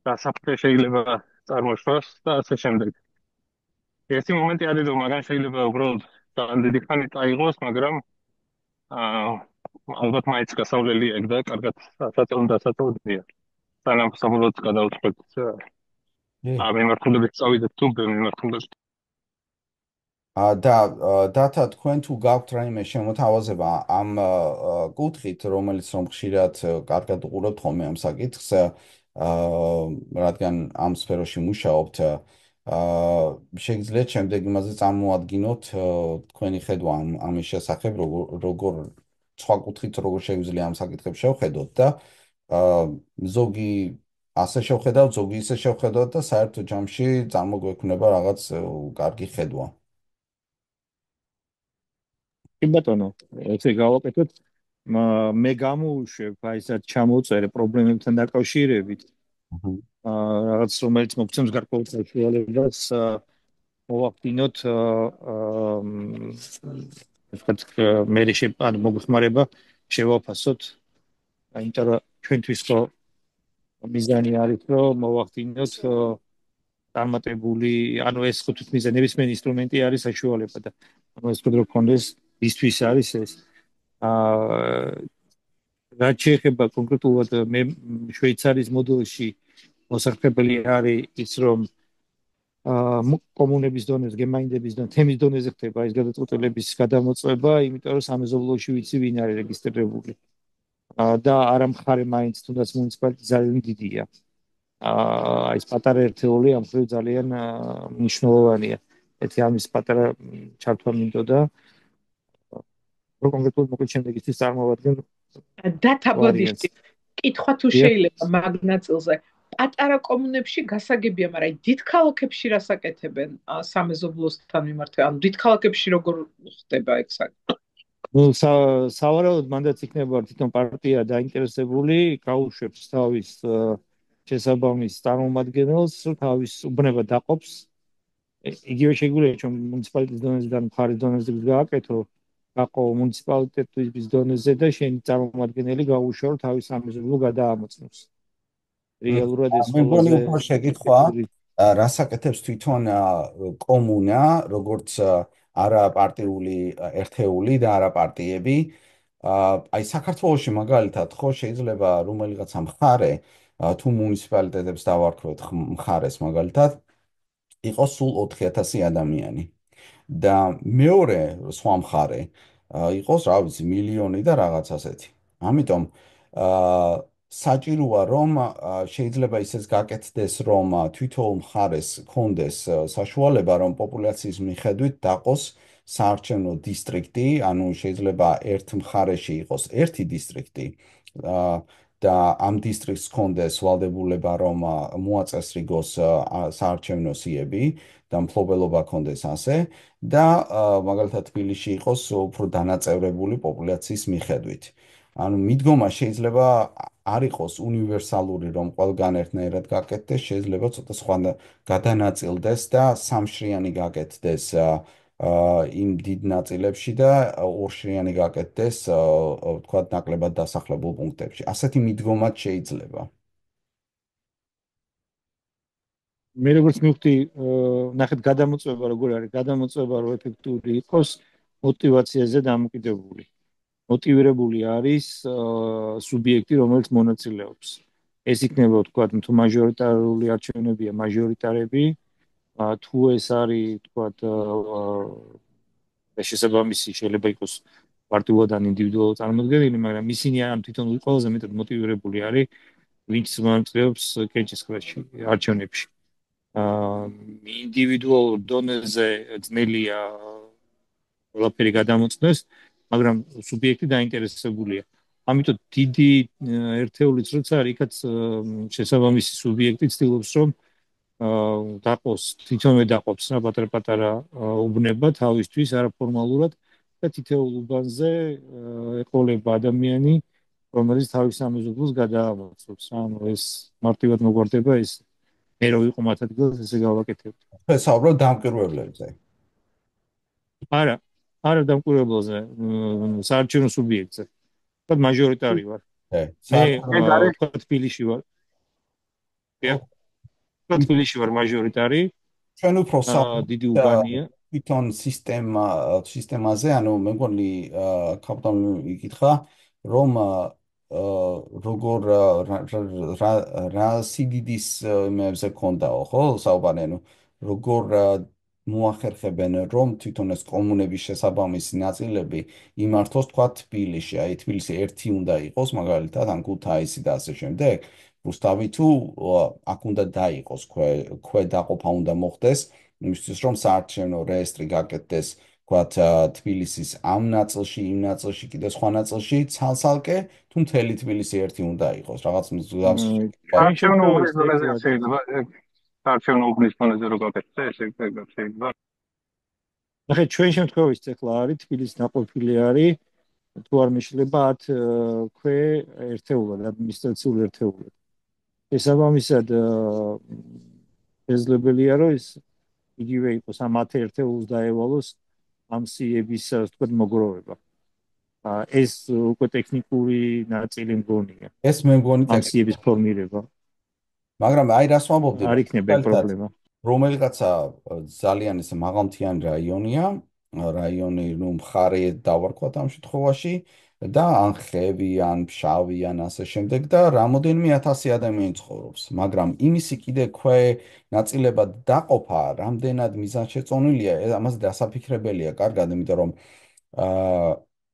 დასაფრე შეიძლება წარმოშვას და ასე შემდეგ. ერთი მომენტი არის, რომ მაგან შეიძლება უბრალოდ ძალიან დიდი ხანი წაიღოს, მაგრამ აა ალბათ მაინც გასავლელია ეგ და კარგად საწოლ დასაწოლია. სანამ საბოლოოდ გადავწყვეტ მიმართულებით წავიდეთ თუ მიმართულებით. და თქვენ თუ გაქვთ რაიმე შემოთავაზება ამ კუთხით, რომელიც რომ ხშირად კარგად უყურებთ ხოლმე ამ საკითხს, რადგან ამ სფეროში მუშაობთ, შეგიძლიათ შემდეგ იმაზე წარმოადგინოთ თქვენი ხედვა ამის შესახებ, როგორ სხვა კუთხით როგორ შეგვიძლია ამ საკითხებს შევხედოთ და ზოგი ასე შევხედავთ, ზოგი ისე შევხედავთ და საერთო ჯამში წარმოგვექმნება რაღაც კარგი ხედვა. კი ბატონო, ესე გავაკეთოთ. მე გამოვუშვებ აი ეს ჩამოწერე პრობლემებთან დაკავშირებით. რაღაც რომელიც მოგცემს გარკვეულ საშუალებას მოვახდინოთ მე ან მოგხმარება შევაფასოთ. იმიტომ რომ ჩვენთვის ხო მიზანი არის რომ მოვახდინოთ წარმატებული, ანუ ეს ხო თვითონ ნებისმიერი ინსტრუმენტი არის საშუალება და ანუ ეს რო კონდეს ისთვის არის ეს რაც შეეხება კონკრეტულად მე შვეიცარიის მოდელში მოსახლებელი არის ის რომ კომუნების დონეზე, გემაინდების დონეზე, თემის დონეზე ხდება ეს გადაწყვეტილების გადამოწმება, იმიტომ რომ სამეზობლოში ვიცი ვინ არის რეგისტრირებული. და არა მხარე მაინც თუნდაც მუნიციპალიტეტი ძალიან დიდია. აი ეს პატარა ერთეული ამ ხრივ ძალიან მნიშვნელოვანია. ერთი ამის პატარა ჩართვა მინდოდა. რო კონკრეტულად მოკლედ შემდეგ ისთვის წარმოვადგენ დათაბოდიშტი კითხვა თუ შეიძლება მაგ ნაწილზე პატარა კომუნებში გასაგებია, მაგრამ დიდ ქალაქებში რას აკეთებენ სამეზობლოსთან მიმართება? ანუ დიდ ქალაქებში როგორ ხდება ეგ საკითხი? ნუ სავარაუდოდ მანდაც იქნება თვითონ პარტია დაინტერესებული, გაუშვებს თავის შესაბამის წარმომადგენელს, თავის უბნება დაყოფს. იგივე შეგვიძლია ჩვენ მუნიციპალიტეტის დონეზე და მხარის დონეზე გააკეთო, გაყო მუნიციპალიტეტის დონეზე და შენი წარმომადგენელი გაუშვო თავის სამეზობლო გადაამოწმოს. რეალურად ეს მეგონი უფრო შეკითხვა, რას აკეთებს თვითონ კომუნა, როგორც არაპარტიული ერთეული და არაპარტიები. აი საქართველოში მაგალითად ხო შეიძლება რომელიღაცა მხარე თუ მუნიციპალიტეტებს დავარქვეთ მხარეს მაგალითად იყოს სულ 4000 ადამიანი და მეორე სხვა მხარე იყოს რა ვიცი მილიონი და რაღაც ასეთი. ამიტომ საჭიროა რომ შეიძლება ისიც გაკეთდეს რომ თვითონ მხარეს კონდეს საშუალება რომ პოპულაციის მიხედვით დაყოს საარჩევნო დისტრიქტი, ანუ შეიძლება ერთ მხარეში იყოს ერთი დისტრიქტი და ამ დისტრიქტს კონდეს ვალდებულება რომ მოაწესრიგოს საარჩევნო სიები და მფლობელობა კონდეს ასე და მაგალითად თბილისში იყოს უფრო დანაწევრებული პოპულაციის მიხედვით. ანუ მიდგომა შეიძლება არ იყოს უნივერსალური რომ ყველგან ერთნაირად გაკეთდეს, შეიძლება ცოტა სხვა გადანაწილდეს და სამშრიანი გაკეთდეს იმ დიდ ნაწილებში და ორშრიანი გაკეთდეს ვთქვათ ნაკლებად დასახლებულ პუნქტებში. ასეთი მიდგომაც შეიძლება. მე როგორც მივხვდი, ნახეთ გადამოწმება როგორ არის, გადამოწმება რომ ეფექტური იყოს, мотиваციაზე დამოკიდებული. მოტივირებული არის სუბიექტი, რომელიც მონაწილეობს. ეს იქნება ვთქვათ, თუ მაჟორიტარული არჩევნებია, მაჟორიტარები, თუ ეს არის ვთქვათ შესაბამისი შეიძლება იყოს პარტიულად ან ინდივიდუალურად წარმოდგენილი, მაგრამ ისინი ამ თვითონ ყველაზე მეტად მოტივირებული არის, ვინც მონაწილეობს კენჭის ქვეშ არჩევნებში. ინდივიდუალურ დონეზე ძნელია ყველაფერი გადამოწმდეს, მაგრამ სუბიექტი დაინტერესებულია. ამიტომ დიდი ერთეულიც როცა არის, იქაც შესაბამისი სუბიექტი ცდილობს რომ დაყოს, თვითონვე დაყოფს რა პატარ-პატარა უბნება თავისთვის არაფორმალურად და თითოეულ უბანზე ეყოლება ადამიანი, რომელიც თავის სამეზობლოს გადაამოწმებს. ანუ ეს მარტივად მოგვარდება ეს მე რო ვიყო მათ ადგილას ესე გავაკეთებდი. ვესაუბრობ დამკვირვებლებზე. არა დამკვირვებლებზე, საარჩევნო სუბიექტზე. და მაჟორიტარი ვარ. მე თბილისში ვარ. თბილისში ვარ მაჟორიტარი, ჩვენ უფრო დიდი უბანია. თვითონ სისტემაზე, ანუ მე მგონი კაპიტან იკითხა, რომ როგორ რა სიდიდის მეებზე ქონდაო, ხო, საუბარი, ანუ როგორ მოახერხებენ რომ თვითონ ეს კომუნების შესაბამისი ნაწილები იმართოს თქვა თბილისში, აი თბილისი ერთი უნდა იყოს, მაგალითად, ან ქუთაისი და ასე შემდეგ. რუსთავი თუ აქ უნდა დაიყოს, ქვედაყოფა უნდა მოხდეს, იმისთვის რომ საარჩევნო რეესტრი გაკეთდეს, ვთქვათ, თბილისის ამ ნაწილში, იმ ნაწილში, კიდე სხვა ნაწილში, ცალ-ცალკე, თუ მთელი თბილისი ერთი უნდა იყოს, რაღაც მსგავს. არჩევნო უბნის დონეზე შეიძლება, არჩევნო უბნის დონეზე რო გაკეთდეს, ეს შეიძლება. ნახე, ჩვენ შემთხვევაში ახლა არის თბილისის ნაყოფილი არის, თუ არ მეშლება 10 ქვე ერთეულად, ადმინისტრაციული ერთეულად. შესაბამისად შესაძლებელია რომ ის იგივე იყოს ამ 10 ერთეულს დაევალოს ამ სიების თქვა მოგროვება. ეს უკვე ტექნიკური ნაწილი მგონია. ეს მე მგონი ტექნიკის ფორმირება. მაგრამ აი რას ვამბობდი? არ იქნება პრობლემა. რომელიღაცა ძალიან ეს მაღალმთიანი რაიონი, ნუ მხარე დავარქვათ ამ შემთხვევაში და ან ხევი, ან ფშავი, ან ასე შემდეგ და რამოდენიმე 1000 ადამიანი ცხოვრობს, მაგრამ იმისი კიდე ნაწილებად დაყოფა, რამდენად მიზანშეწონილია, ამაზე დასაფიქრებელია კარგად, იმიტომ რომ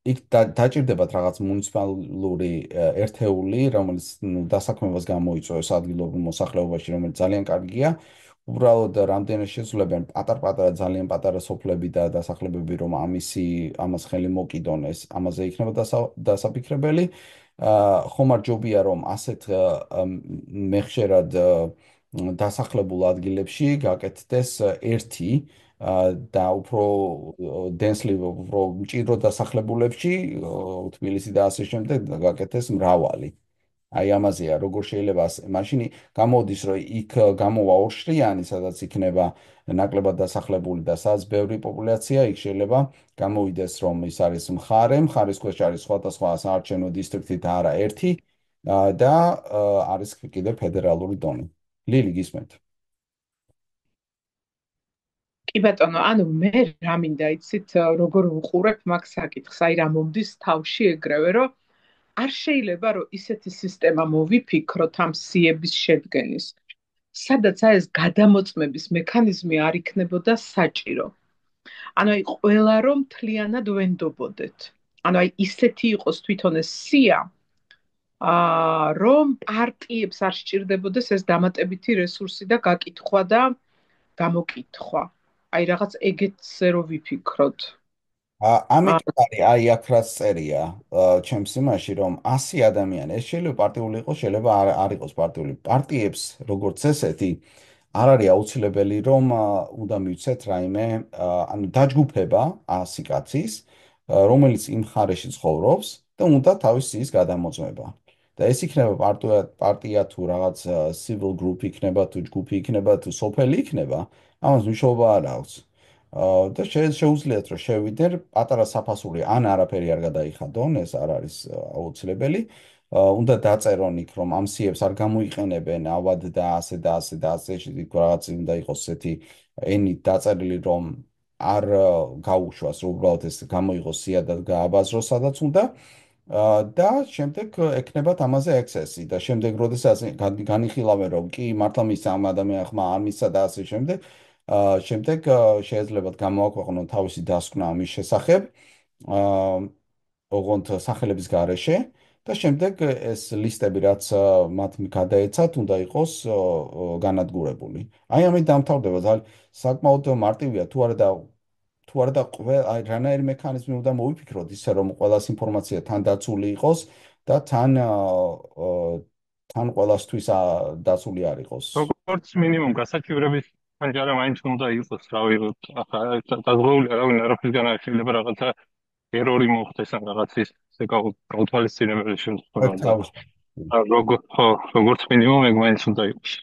იქ დაჭირდებათ რაღაც მუნიციპალური ერთეული, რომელიც დასაქმებას გამოიწვევს ადგილობრივ მოსახლეობაში, რომელიც ძალიან კარგია. უბრალოდ რამდენად შეძლებენ პატარ-პატარა ძალიან პატარა სოფლები და დასახლებები, რომ ამას ხელი მოკიდონ, ეს ამაზე იქნება დასაფიქრებელი. ხომ არ ჯობია, რომ ასეთ მეხშერად დასახლებულ ადგილებში გაკეთდეს ერთი და უფრო densely, უფრო მჭიდრო დასახლებულებში, თბილისი და ასე შემდეგ გაკეთდეს მრავალი. აი ამაზეა, როგორ შეიძლება მაშინ გამოდის, რომ იქ გამოვა ორშრიანი, სადაც იქნება ნაკლებად დასახლებული და სადაც ბევრი პოპულაცია, იქ შეიძლება გამოვიდეს, რომ ის არის მხარის ქვეშ არის სხვადასხვა საარჩევნო დისტრიქტი და არა ერთი და არის კიდე ფედერალური დონე. ლილი, გისმენთ? კი ბატონო, ანუ მე რა მინდა იცით, როგორ უყურებ მაგ საკითხს, აი რა მომდის თავში ეგრევე, რომ არ შეიძლება რომ ისეთი სისტემა მოვიფიქროთ ამ სიების შედგენის, სადაც ეს გადამოწმების მექანიზმი არ იქნებოდა საჭირო. ანუ აი ყველა რომ მთლიანად ვენდობოდეთ. ანუ აი ისეთი იყოს თვითონ ეს სია, რომ პარტიებს არ სჭირდებოდეს ეს დამატებითი რესურსი და გაკითხვა და გამოკითხვა. აი რაღაც ეგეთზე რო ვიფიქროთ. ამიტომ აი აქ რაც წერია ჩემს იმაში, რომ 100 ადამიანი, ეს შეიძლება პარტიული იყოს, შეიძლება არ იყოს პარტიული. პარტიებს როგორც ესეთი არ არის აუცილებელი, რომ უნდა მივცეთ რაიმე, ანუ დაჯგუფება 100 კაცის, რომელიც იმ მხარეში ცხოვრობს და უნდა თავის სიის გადამოწმება. და ეს იქნება პარტია თუ რაღაც civil group იქნება, თუ ჯგუფი იქნება, თუ სოფელი იქნება, ამას მნიშვნელობა არ აქვს. და შეუძლიათ რომ შევიდერ პატარა საფასური ან არაფერი არ გადაიხადონ, ეს არ არის აუცილებელი. უნდა დაწერონ იქ რომ ამ სიებს არ გამოიყენებენ ავად და ასე და ასე და ასე, რაღაც უნდა იყოს ესეთი ენით დაწერილი, რომ არ გაუშვას, რომ უბრალოდ ეს გამოიღოს სია და გააბაზროს სადაც უნდა. და შემდეგ ექნებათ ამაზე access-ი და შემდეგ როდესაც განიხილავენ რომ კი მართლა მის ამ ადამიანს ხმა არ მისცა და ასე შემდეგ შემდეგ შეიძლება გამოაქვეყნონ თავისი დასკვნა ამის შესახებ ოღონდ სახელების გარეშე და შემდეგ ეს ლისტები რაც მათ გადაეცათ უნდა იყოს განადგურებული. აი ამით დამთავრდება, ძალიან საკმაოდ მარტივია, თუ არა და აი რანაირი მექანიზმი უნდა მოვიფიქროთ ისე რომ ყველას ინფორმაცია თან დაცული იყოს და თან ყველასთვის დაცული არ იყოს. როგორც მინიმუმ გასაჩივრების ფანჯარა მაინც უნდა იყოს, რავი, ახლა დაზღვეულია, რავი, არაფრისგან არ შეიძლება რაღაცა ერორი მოხდეს ან რაღაცის გაუთვალისწინებელი შემთხვევა. როგორც მინიმუმ ეგ მაინც უნდა იყოს.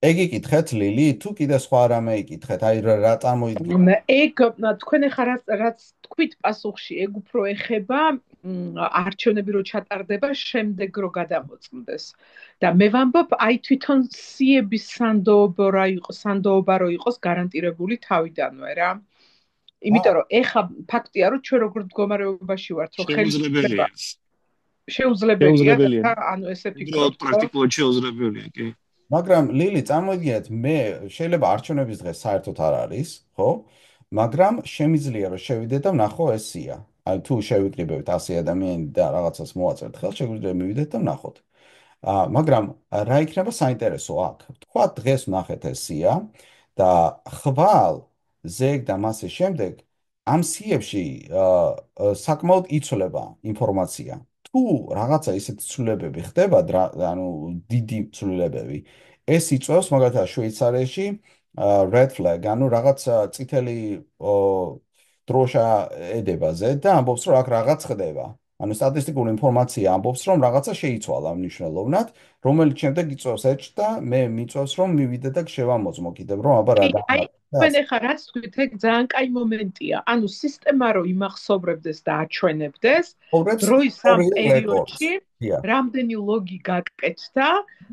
ეგ იკითხეთ ლილი, თუ კიდე სხვა რამე იკითხეთ, აი რა წარმოიდგინეთ? ეგ თქვენ ახლა რაც თქვით პასუხში, ეგ უფრო ეხება არჩევნები რო ჩატარდება, შემდეგ რო გადამოწმდეს. და მე ვამბობ, აი თვითონ სიების სანდოობა რო იყოს გარანტირებული თავიდანვე რა. იმიტომ რომ ეხა ფაქტია, რომ ჩვენ როგორ მდგომარეობაში ვართ, რომ შეუძლებელია. შეუძლებელია, ანუ ესე ფიქრობ, პრაქტიკულად შეუძლებელია, კი. მაგრამ ლილი, წარმოგიდგენთ, მე შეიძლება არჩევნების დღე საერთოდ არ არის, ხო? მაგრამ შემიძლია რომ შევიდე და ვნახო ეს სია. აი თუ შევიკრიბებთ 100 ადამიანი და რაღაცას მოვაწერთ ხელს, შეგვიძლია მივიდეთ და ვნახოთ. მაგრამ რა იქნება საინტერესო აქ? თქვა დღეს ვნახეთ ეს სია და ხვალ ზეგ და მასის შემდეგ ამ სიებში საკმაოდ იცვლება ინფორმაცია. თუ რაღაცა ისეთი ცვლილებები ხდება, ანუ დიდი ცვლილებები, ეს იწვევს მაგალითად შვეიცარიაში red flag, ანუ რაღაც წითელი დროშა ედებაზე და ამბობს, რომ აქ რაღაც ხდება. ანუ სტატისტიკური ინფორმაცია ამბობს, რომ რაღაცა შეიცვალა მნიშვნელოვნად, რომელიც შემდეგ იწვევს ეჭვს და მე მიწვევს, რომ მივიდე და შევამოწმო კიდევ, რომ აბა რა აი, თქვენ ახლა რაც თქვით, ეგ ძალიან კაი მომენტია. ანუ სისტემა რო იმახსოვრებდეს და აჩვენებდეს, დროის ამ პერიოდში რამდენი ლოგი გაკეთდა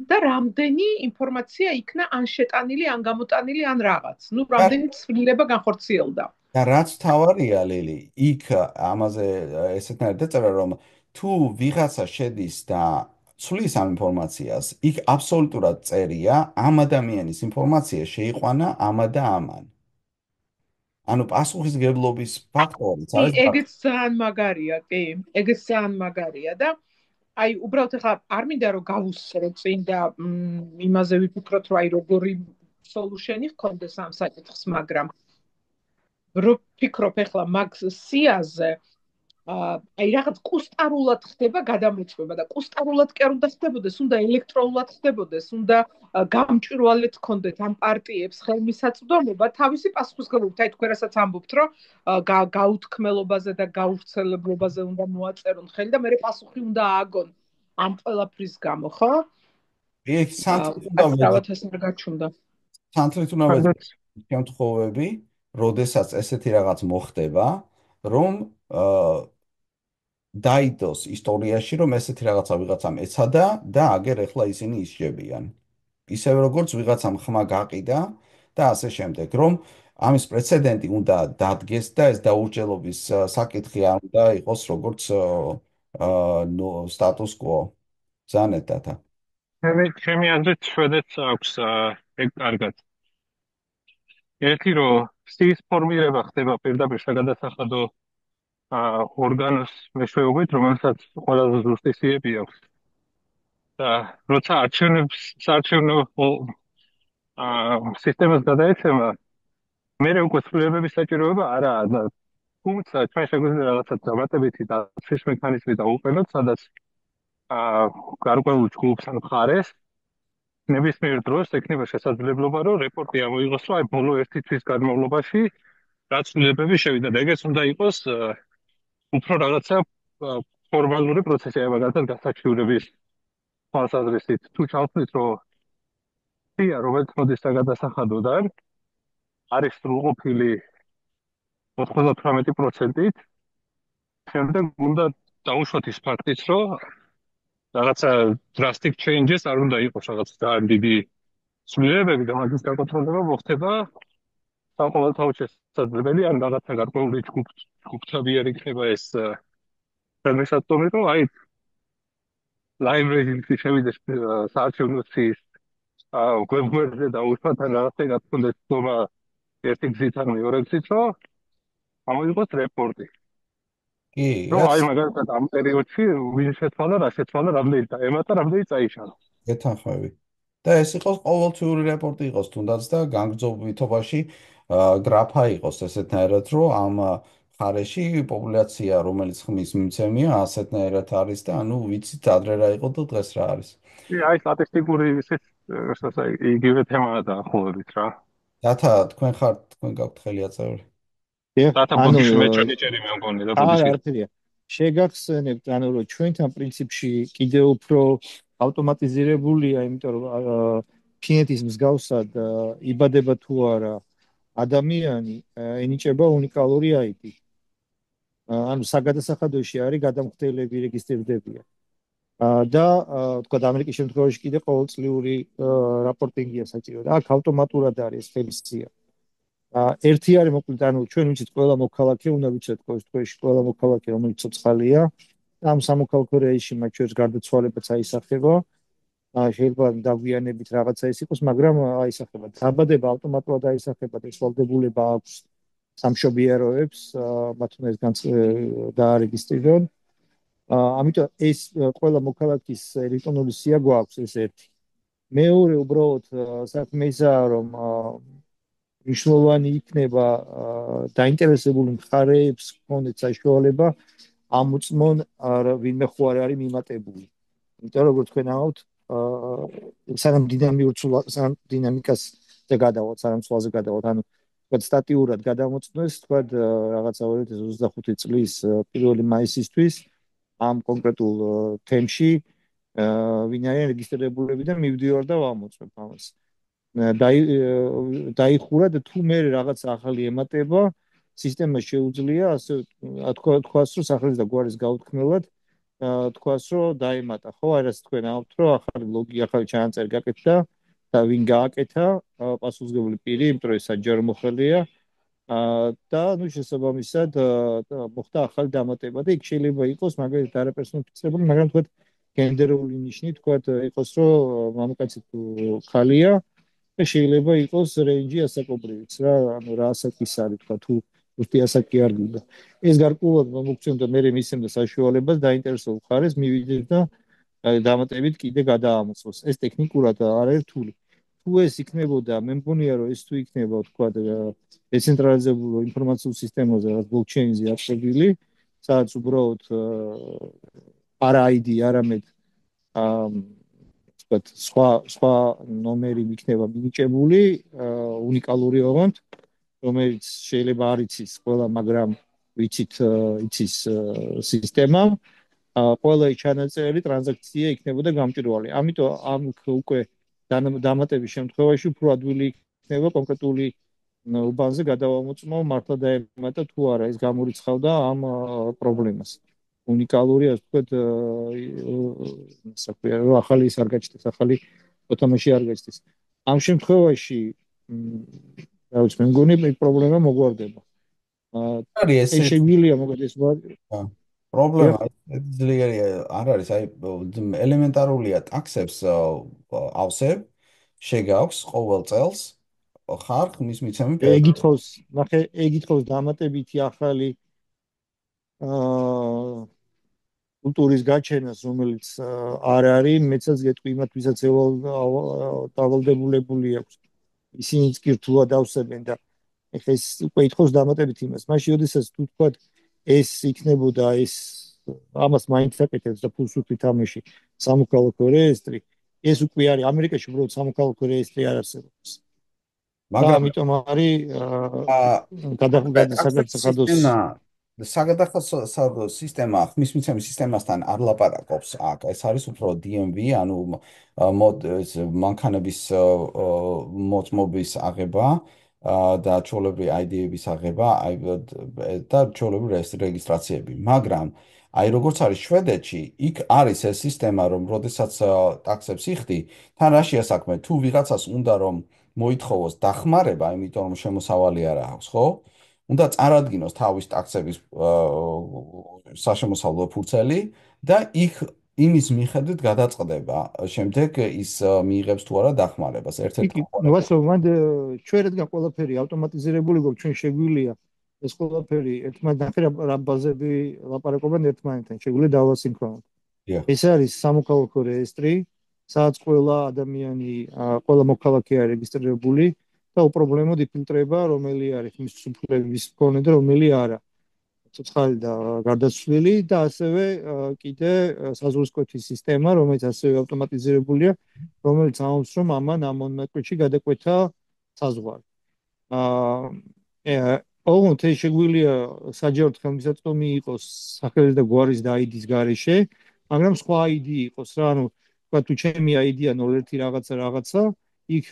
და რამდენი ინფორმაცია იქნა ან შეტანილი, ან გამოტანილი, ან რაღაც. ნუ რამდენი ცვლილება განხორციელდა. და რაც თავარია ლილი, იქ ამაზე ესეთნაირად ეწერა, რომ თუ ვიღაცა შედის და ცვლის ამ ინფორმაციას, იქ აბსოლუტურად წერია ამ ადამიანის ინფორმაცია შეიყვანა ამა და ამან. ანუ პასუხისგებლობის ფაქტორიც არის. ეგეც ძალიან მაგარია, კი. ეგეც ძალიან მაგარია და აი უბრალოდ ახლა არ მინდა რომ გავუსწრო წინ და იმაზე ვიფიქროთ, რომ აი როგორი სოლუშენი ჰქონდეს ამ საკითხს, მაგრამ რო ფიქრობ ახლა მაგ სიაზე, აი რაღაც კუსტარულად ხდება გადამოწმება და კუსტარულად კი არ უნდა ხდებოდეს, უნდა ელექტრონულად ხდებოდეს, უნდა გამჭვირვალედ ჰქონდეთ ამ პარტიებს ხელმისაწვდომობა თავისი პასუხისგებლობით. აი თქვენ რასაც ამბობთ, რომ გაუთქმელობაზე და გაუვრცელებლობაზე უნდა მოაწერონ ხელი და მე პასუხი უნდა ააგონ ამ ყველაფრის გამო, ხო? იქ სანთლით უნდა ვეძებთ შემთხვევები, როდესაც ესეთი რაღაც მოხდება, რომ დაიდოს ისტორიაში, რომ ესეთი რაღაცა ვიღაცამ ეცადა და აგერ ახლა ისინი ისჯებიან. ისევე როგორც ვიღაცამ ხმა გაყიდა და ასე შემდეგ, რომ ამის პრეცედენტი უნდა დადგეს და ეს დაურჩელობის საკითხი არ უნდა იყოს როგორც სტატუს კვო. ზანეთათა. ჩემი აზრით შვედეთს აქვს ეგ კარგად. ერთი რომ სიის ფორმირება ხდება პირდაპირ საგადასახადო ორგანოს მეშვეობით, რომელსაც ყველაზე ზუსტი სიები აქვს. და როცა საარჩევნო სისტემას გადაეცემა, მე უკვე ცვლილებების საჭიროება არაა. თუმცა ჩვენ შეგვიძლია რაღაცა დამატებითი დაცვის მექანიზმი დავუყენოთ, სადაც გარკვეულ ჯგუფს ან მხარეს ნებისმიერ დროს ექნება შესაძლებლობა, რომ რეპორტი ამოიღოს, რომ აი ბოლო 1 თვის განმავლობაში რა ცვლილებები შევიდა და ეგეც უნდა იყოს უფრო რაღაცა ფორმალური პროცესი, მაგალითად გასაჩივრების თვალსაზრისით. თუ ჩავთვლით, რომ სია, რომელიც მოდის საგადასახადოდან, არის სრულყოფილი 98%-ით, შემდეგ უნდა დაუშვათ ის ფაქტიც, რომ რაღაცა drastic changes არ უნდა იყოს, რაღაც ძალიან დიდი ცვლილებები და მაგის გაკონტროლება მოხდება საყოველთაოდ შესაძლებელი, ან რაღაცა გარკვეული ჯგუფთაბიერი იქნება ეს ხელმისაწვდომი, რომ აი live register შევიდეს საარჩევნო სიის გვერდზე და უშვათ ან რაღაცა გაქონდეს თქმა ერთი გზით ან მეორე გზით, რომ ამოიღოს რეპორტი. კი, აი მაგალითად ამ პერიოდში ვინ შეცვალა, რა შეცვალა, რამდენი დაემატა, რამდენი წაიშალა. ეთანხმები. და ეს იყოს ყოველთვიური რეპორტი იყოს თუნდაც და განგრძობითობაში გრაფა იყოს ესეთნაირად, რომ ამ მხარეში პოპულაცია, რომელიც ხმის მიმცემია, ასეთნაირად არის და ანუ ვიცით ადრე რა იყო და დღეს რა არის. კი, აი სტატისტიკური ისეთ იგივე თემაა დაახლოებით რა. დათა თქვენ გაქვთ ხელი აწეული. დათა ბოდიში მეჭერი მე მგონი და ბოდიში. არაფერია. შეგახსენებთ, ანუ რომ ჩვენთან პრინციპში კიდევ უფრო ავტომატიზირებულია, იმიტომ რომ ფინეთის მსგავსად იბადება თუ არა ადამიანი, ენიჭება უნიკალური ID. ანუ საგადასახადოში არის გადამხდელები რეგისტრირდებიან. და თქვა ამერიკის შემთხვევაში კიდე ყოველწლიური რაპორტინგია საჭირო და აქ ავტომატურად არის ფელსია. ერთი არის მოკლედ ანუ ჩვენ ვიცით ყველა მოქალაქე უნდა ვიცით თქვენში ყველა მოქალაქე რომელიც ცოცხალია ამ სამოქალაქო რეჟიმში მათ შორის გარდაცვალებაც აისახება. შეიძლება დაგვიანებით რაღაცა ის იყოს, მაგრამ აისახება. დაბადება ავტომატურად აისახება და სვალდებულება აქვს სამშობიაროებს, მათ უნდა ეს დაარეგისტრირონ. ამიტომ ეს ყველა მოქალაქის ელექტრონული სია გვაქვს ეს ერთი. მეორე უბრალოდ საქმე ისაა, რომ მნიშვნელოვანი იქნება დაინტერესებული მხარეებს ჰქონდეთ საშუალება ამოწმონ ვინმე ხო არ არის მიმატებული. იმიტომ როგორც თქვენ ამბობთ, სანამ დინამიკას გადავალთ, სანამ ცვლაზე გადავალთ, ანუ თქვა სტატიურად გადამოწმდეს, თქვა რაღაცა 2025 წლის 1 მაისისთვის ამ კონკრეტულ თემში ვინ არის რეგისტრირებულები და მივდივარ და ვამოწმებ ამას. დაიხურა და თუ მე რაღაც ახალი ემატება, სისტემა შეუძლია ასე თქვას, რომ სახლის და გვარის გაუთქმელად თქვას, რომ დაემატა, ხო, არას თქვენ ამბობთ, რომ ახალი ლოგი, ახალი ჩანაწერი გაკეთდა და ვინ გააკეთა, პასუხისმგებელი პირი, იმიტომ რომ ეს საჯარო მოხელეა და ნუ შესაბამისად მოხდა ახალი დამატება და იქ შეიძლება იყოს მაგალითად არაპერსონიფიცირებული, მაგრამ თქვა გენდერული ნიშნი, თქვა იყოს, რომ მამაკაცი თუ ხალია და შეიძლება იყოს რეინჯი ასაკობრივიც რა, ანუ რა ასაკის არის, თქვა თუ უბრალოდ ასაკი არ გინდა. ეს გარკვეულად მოგცემდა მე მისცემდა საშუალებას დაინტერესებულ მხარეს მივიდეს და დამატებით კიდე გადაამოწმოს. ეს ტექნიკურად არ არის რთული. თუ ეს იქნებოდა, მე მგონია რომ ეს თუ იქნება, თქვა დეცენტრალიზებულ ინფორმაციულ სისტემაზე, რაღაც ბლოკჩეინზე აღწევილი, სადაც უბრალოდ არა ID, არამედ სხვა ნომერი იქნება მინიჭებული, უნიკალური ოღონდ, რომელიც შეიძლება არ იცის ყველა, მაგრამ ვიცით იცის სისტემამ, ყველა ჩანაწერი ტრანზაქცია იქნებოდა გამჭვირვალე. ამიტომ ამ უკვე დამატების შემთხვევაში უფრო ადვილი იქნება კონკრეტული უბანზე გადავამოწმო მართლა დაემატა თუ არა, ეს გამორიცხავდა ამ პრობლემას. უნიკალური, ასე ვთქვათ, საქმეა, რომ ახალი ის არ გაჩნდეს, ახალი ოთამაში არ გაჩნდეს. ამ შემთხვევაში, რა ვიცი, მე მგონი ეს პრობლემა მოგვარდება. ეს შეგვიძლია მოგდეს პრობლემა ძლიერი არ არის, აი ელემენტარულია ტაქსებს ავსებ, შეგაქვს ყოველ წელს ხარ ხმის მიცემი ეგითხოს, ნახე, ეგითხოს დამატებითი ახალი კულტურის გაჩენას, რომელიც არ არის, მეცაც გეტყვი იმათ, ვისაც დავალდებულებული აქვს. ისინიც კი რთულად ავსებენ და ეხლა ეს უკვე ითხოვს დამატებით იმას. მაშინ ოდესაც თუ თქვა ეს იქნებოდა ეს ამას მაინც აკეთებს და ფულს უთვით ამაში სამოქალაქო რეესტრი, ეს უკვე არის ამერიკაში უბრალოდ სამოქალაქო რეესტრი არ არსებობს. მაგრამ ამიტომ არის საგადასახადო სისტემა ხმის მიცემის სისტემასთან არ ლაპარაკობს აქ. ეს არის უფრო DMV, ანუ მანქანების მოწმობის აღება და ჩვეულებრივი ID-ების აღება და ჩვეულებრივი რეგისტრაციები. მაგრამ აი როგორც არის შვედეთში, იქ არის ეს სისტემა, რომ როდესაც ტაქსებს იხდი, თან რაშია საქმე, თუ ვიღაცას უნდა რომ მოითხოვოს დახმარება, იმიტომ რომ შემოსავალი არ აქვს, ხო? უნდა წარადგინოს თავის ტაქსების საშემოსავლო ფურცელი და იქ იმის მიხედვით გადაწყდება. შემდეგ ის მიიღებს თუ არა დახმარებას. ერთ-ერთი ვასო, მანდ ჩვენ რადგან ყველაფერი ავტომატიზირებული გვაქვს, ჩვენ შეგვიძლია ეს ყველაფერი ერთმანეთთან რა ბაზები ლაპარაკობენ ერთმანეთთან, შეგვიძლია დავასინქრონოთ. ეს არის სამოქალაქო რეესტრი, სადაც ყველა ადამიანი, ყველა მოქალაქე არის რეგისტრირებული და უპრობლემოდ იფილტრება, რომელი არის მის უფლების მქონე და რომელი არა. ცოცხალი და გარდაცვლილი და ასევე კიდე საზღვრისკვეთის სისტემა, რომელიც ასევე ავტომატიზირებულია, რომელიც ამბობს, რომ ამან ამ მონაკვეთში გადაკვეთა საზღვარი. ოღონდ ეს შეგვიძლია საჯაროდ ხელმისაწვდომი იყოს სახელის და გვარის და ID-ის გარეშე, მაგრამ სხვა ID იყოს რა, ანუ თქვა თუ ჩემი ID-ა 01 რაღაცა, იქ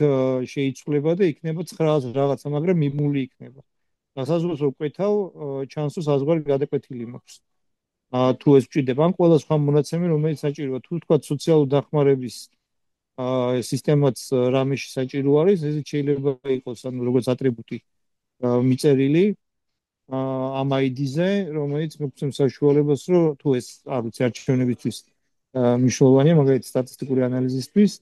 შეიცვლება და იქნება 9 რაღაცა, მაგრამ მიმული იქნება. საზღვარს ვკვეთავ, ჩანს რომ საზღვარი გადაკვეთილი მაქვს. თუ ეს ვჭირდება, ან ყველა სხვა მონაცემი, რომელიც საჭიროა, თუ თქვა სოციალური დახმარების სისტემაც რამეში საჭირო არის, ეს შეიძლება იყოს, ანუ როგორც ატრიბუტი მიწერილი ამ ID-ზე, რომელიც მოგცემს საშუალებას, რომ თუ ეს არ ვიცი არჩევნებისთვის მნიშვნელოვანია, მაგალითად სტატისტიკური ანალიზისთვის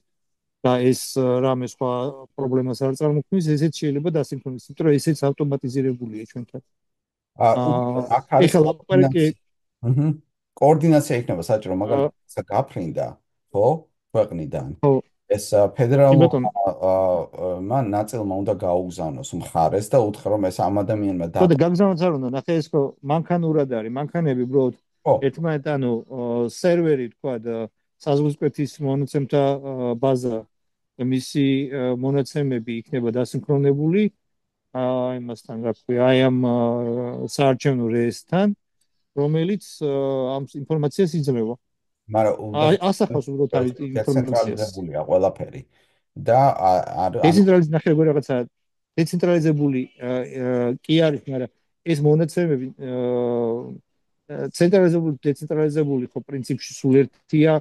და ეს რამე სხვა პრობლემას არ წარმოქმნის, ესეც შეიძლება დასინქრონიზდეს, იმიტომ რომ ესეც ავტომატიზირებულია ჩვენთან. აქ არის ეხლა ლაპარაკი კოორდინაცია იქნება საჭირო, მაგალითად გაფრინდა, ხო, ქვეყნიდან. ეს ფედერალურმა ნაწილმა უნდა გაუგზავნოს მხარეს და უთხრა რომ ეს ამ ადამიანმა და და გაგზავნოს არ უნდა, ნახე ეს ხო მანქანურად არის, მანქანები უბრალოდ ერთმანეთ ანუ სერვერი თქვა და საზღვარგარეთის მონაცემთა ბაზა მისი მონაცემები იქნება დასინქრონებული იმასთან რა ქვია, აი ამ საარჩევნო რეესთან, რომელიც ამ ინფორმაციას იძლევა. მაგრამ ასახავს უბრალოდ არის დეცენტრალიზებულია ყველაფერი და დეცენტრალიზებული რაღაცა დეცენტრალიზებული კი არის, მაგრამ ეს მონაცემები ცენტრალიზებული დეცენტრალიზებული ხო პრინციპში სულ ერთია.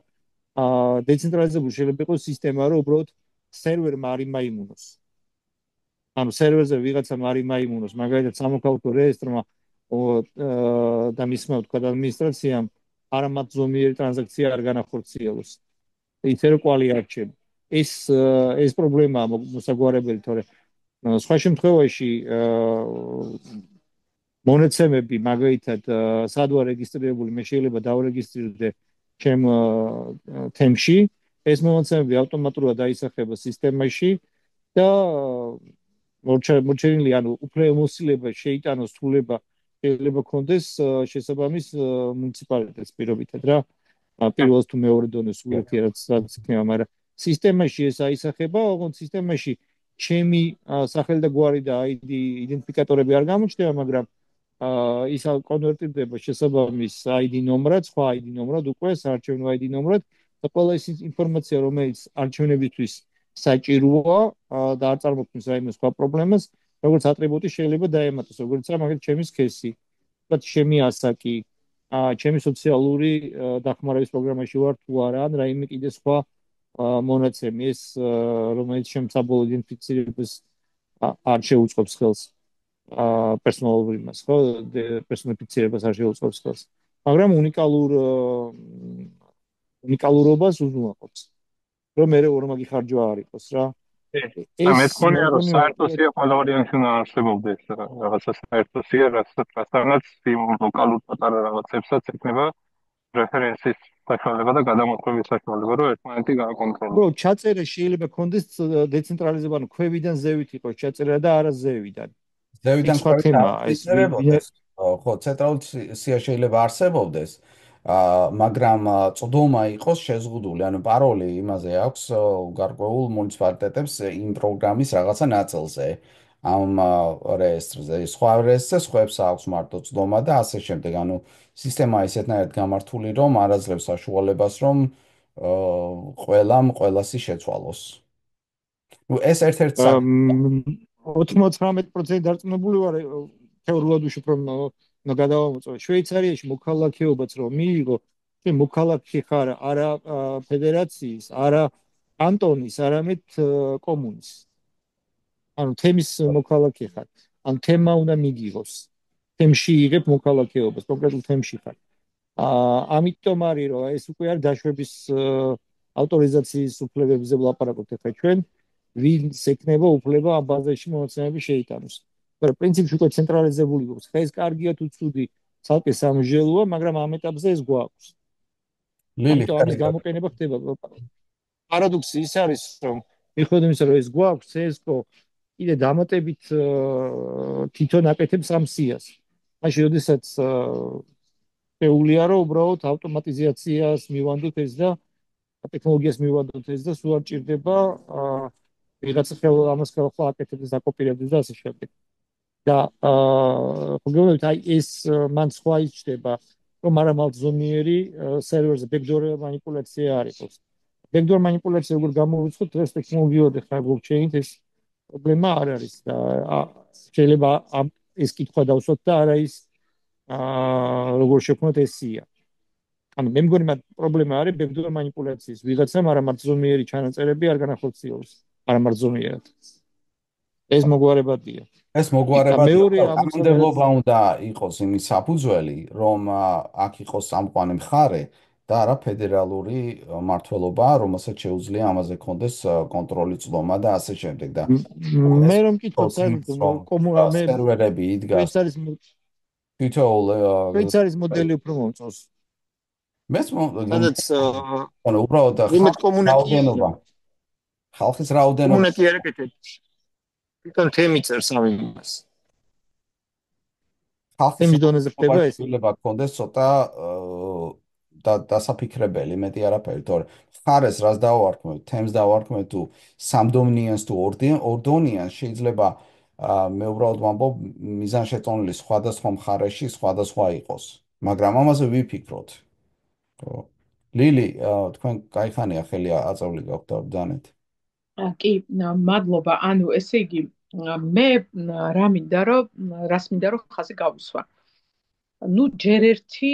დეცენტრალიზებული შეიძლება იყოს სისტემა, რომ უბრალოდ სერვერმა არ იმაიმუნოს. ანუ სერვერზე ვიღაცამ არ იმაიმუნოს, მაგალითად სამოქალაქო რეესტრმა და მისმა თქვა ადმინისტრაციამ არამატ ზომიერი ტრანზაქცია არ განახორციელოს. ისე რომ კვალი არჩევ. ეს პრობლემაა მოსაგვარებელი, თორე სხვა შემთხვევაში მონაცემები მაგალითად სადღა რეგისტრირებული, მე შეიძლება დავრეგისტრირდე ჩემ თემში, ეს მონაცემები ავტომატურად დაისახება სისტემაში და მოჩერილი, ანუ უფლებამოსილება შეიტანოს თულება შეიძლება კონდეს შესაბამის მუნიციპალიტეტს პირობითად რა. პირველ თუ მეორე დონეს უერთიერად იქნება, მაგრამ სისტემაში ეს აისახება, ოღონდ სისტემაში ჩემი სახელი და გვარი და ID იდენტიფიკატორები არ გამოჩნდება, მაგრამ ის კონვერტირდება შესაბამის ID ნომრად, სხვა ID ნომრად, უკვე საარჩევნო ID ნომრად და ყველა ის ინფორმაცია, რომელიც არჩევნებისთვის საჭიროა და არ წარმოქმნის რაიმე სხვა პრობლემას, როგორც ატრიბუტი შეიძლება დაემატოს, როგორც მაგალითად ჩემი სქესი, თუმცა ჩემი ასაკი, ჩემი სოციალური დახმარების პროგრამაში ვარ თუ არა, ან რაიმე კიდე სხვა მონაცემი, ეს რომელიც შემსაბოლოო იდენტიფიცირებას არ შეუწყობს ხელს. პერსონალურ იმას, ხო, პერსონიფიცირებას არ შეუწყობს ხელს. მაგრამ უნიკალურობას უზრუნველყოფს. რომ მე ორმაგი ხარჯვა არ იყოს რა. მე თქონია რომ საერთო სია ყველა ვარიანტი უნდა არსებობდეს, რაღაცა საერთო სია, რასაც იმ ლოკალურ პატარა რაღაცებსაც ექნება რეფერენსის საშუალება და გადამოწყების საშუალება, რომ ერთმანეთი გააკონტროლოს. რო ჩაწერა შეიძლება კონდეს დეცენტრალიზება, ანუ ქვევიდან ზევით იყოს ჩაწერა და არა ზევიდან. ზევიდან ქვევიდან ხო, ცენტრალური სია შეიძლება არსებობდეს, მაგრამ წვდომა იყოს შეზღუდული, ანუ პაროლი იმაზე აქვს გარკვეულ მუნიციპალიტეტებს იმ პროგრამის რაღაცა ნაწილზე. ამ რეესტრზე, სხვა რეესტრზე სხვებს აქვს მარტო წვდომა და ასე შემდეგ, ანუ სისტემა ისეთნაირად გამართული, რომ არ აძლევს საშუალებას, რომ ყველასი შეცვალოს. ნუ ეს ერთ-ერთი 99% დარწმუნებული ვარ, თეორიულად უშუალოდ რომ გადავამოწმო. შვეიცარიაში მოქალაქეობაც რომ მიიღო, შენ მოქალაქე ხარ არა ფედერაციის, არა კანტონის, არამედ კომუნის. ანუ თემის მოქალაქე ხარ. ან თემა უნდა მიგიღოს. თემში იღებ მოქალაქეობას, კონკრეტულ თემში ხარ. ამიტომ არის რომ ეს უკვე არის დაშვების ავტორიზაციის უფლებებზე ვლაპარაკობთ ახლა ჩვენ, ვინც ეკნება უფლება ამ ბაზაში მონაცემები შეიტანოს. მაგრამ პრინციპში უკვე ცენტრალიზებული გვაქვს. ხა ეს კარგია თუ ცუდი, ცალკე სამժელოა, მაგრამ ამ ეტაპზე ეს გვაქვს. ამიტომ ამის გამოყენება ხდება. პარადოქსი ის არის, რომ მიხედვით იმისა, რომ ეს გვაქვს, CSGO კიდე დამატებით თვითონ აკეთებს ამ სიას. მაშინ როდესაც შეუძლია რომ უბრალოდ ავტომატიზაციას მივანდოთ ეს და ტექნოლოგიას მივანდოთ ეს და სულ არ ჭირდება ვიღაცა ამას ხელახლა აკეთებს აკოპირებს და ასე შემდეგ. და მოგონებთ აი ეს მან სხვა იჭდება რომ არამალთ ზომიერი სერვერზე backdoor манипуляция არ იყოს. backdoor манипуляция როგორ გამოვიწყოთ დღეს ტექნოლოგიურად ხარ ბლოკჩეინით ეს პრობლემა არ არის და შეიძლება ეს კითხვა დავსვათ და არა ის როგორ შექმნათ ეს სია. ანუ მე მგონი მათ პრობლემა არის ბექდორ მანიპულაციის. ვიღაცამ არამართლზომიერი ჩანაწერები არ განახორციელოს. არამართლზომიერად. ეს მოგვარებადია. ეს მოგვარებადია. მეორე კანონმდებლობა უნდა იყოს იმის საფუძველი, რომ აქ იყოს სამყარო მხარე და არა ფედერალური მმართველობა, რომელსაც შეუძლია ამაზე კონდეს კონტროლი წლომა და ასე შემდეგ და მე რომ მკითხავ კომუნალ სერვერები იდგა თვითონ მოდელი უფრო მომწონს. მეც სადაც უბრალოდ რაოდენობა ხალხის რაოდენობა კომუნიკი არ ეკეთებს. თვითონ თემი წერს ამას. ხალხის დონეზე ხდება ეს შეიძლება კონდეს ცოტა და დასაფიქრებელი მეტი არაფერი, თორე ხარეს რას დავარქმევ, თემს დავარქმევ თუ სამდომნიანს თუ ორდონიანს შეიძლება მე უბრალოდ ვამბობ მიზანშეწონილი სხვადასხვა მხარეში სხვადასხვა იყოს, მაგრამ ამაზე ვიფიქროთ. ლილი, თქვენ кайხანია ხელი აწეული გაქვთ და ბძანეთ. კი, მადლობა. ანუ ესე იგი მე რას მინდა რომ ხაზი გავუსვა. ნუ ჯერ ერთი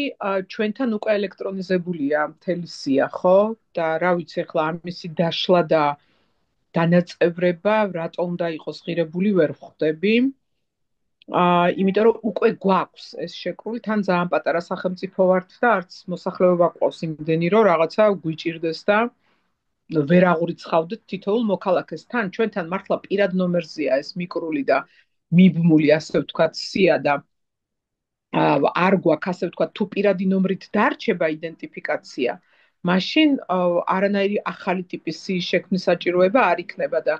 ჩვენთან უკვე ელექტრონიზებულია მთელი სია, ხო? და რა ვიცი ახლა ამისი დაშლა და დანაწევრება რატომ უნდა იყოს ღირებული ვერ ხვდები. იმიტომ რომ უკვე გვაქვს ეს შეკრული, თან ძალიან პატარა სახელმწიფო ვართ და არც მოსახლეობა ყავს იმდენი რომ რაღაცა გვიჭირდეს და ვერ აღურიცხავდეთ თითოეულ მოქალაქეს. თან ჩვენთან მართლა პირად ნომერზეა ეს მიკრული და მიბმული, ასე ვთქვათ, სია და არ გვაქვს, ასე ვთქვათ, თუ პირადი ნომრით დარჩება იდენტიფიკაცია, მაშინ არანაირი ახალი ტიპის სიის შექმნის საჭიროება არ იქნება და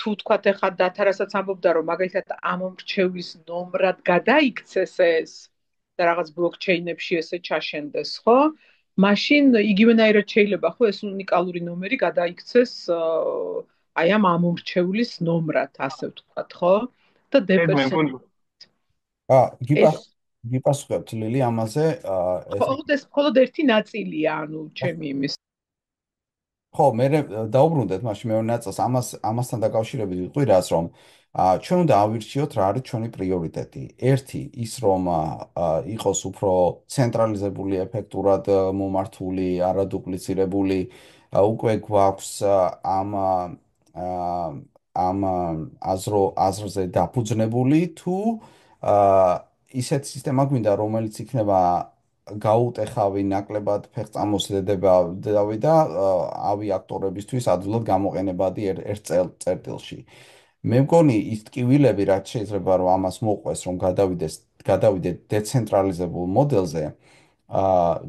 თუ თქვათ ახლა დათარასაც ამბობდა რომ მაგალითად ამომრჩევლის ნომრად გადაიქცეს ეს და რაღაც ბლოკჩეინებში ესე ჩაშენდეს, ხო? მაშინ იგივენაირად შეიძლება ხო ეს უნიკალური ნომერი გადაიქცეს აი ამ ამომრჩევლის ნომრად, ასე ვთქვათ, ხო? და გიპასუხებთ ლილი ამაზე ეს მხოლოდ ერთი ნაწილია, ანუ ჩემი იმის. ხო, მე დაუბრუნდეთ მაშინ მეორე ნაწილს ამასთან დაკავშირებით ვიყვირას რომ ჩვენ უნდა ავირჩიოთ რა არის ჩვენი პრიორიტეტი. ერთი ის რომ იყოს უფრო ცენტრალიზებული, ეფექტურად მომართული, არადუპლიცირებული, უკვე გვაქვს ამ აზრზე დაფუძნებული თუ ისეთ სისტემა გვინდა რომელიც იქნება გაუტეხავი ნაკლებად ფეხწამოსდედები და ავი აქტორებისთვის ადვილად გამოყენებადი ერთ წერტილში. მე მგონი ის ტკივილები რაც შეიძლება რომ ამას მოყვეს რომ გადავიდეთ დეცენტრალიზებულ მოდელზე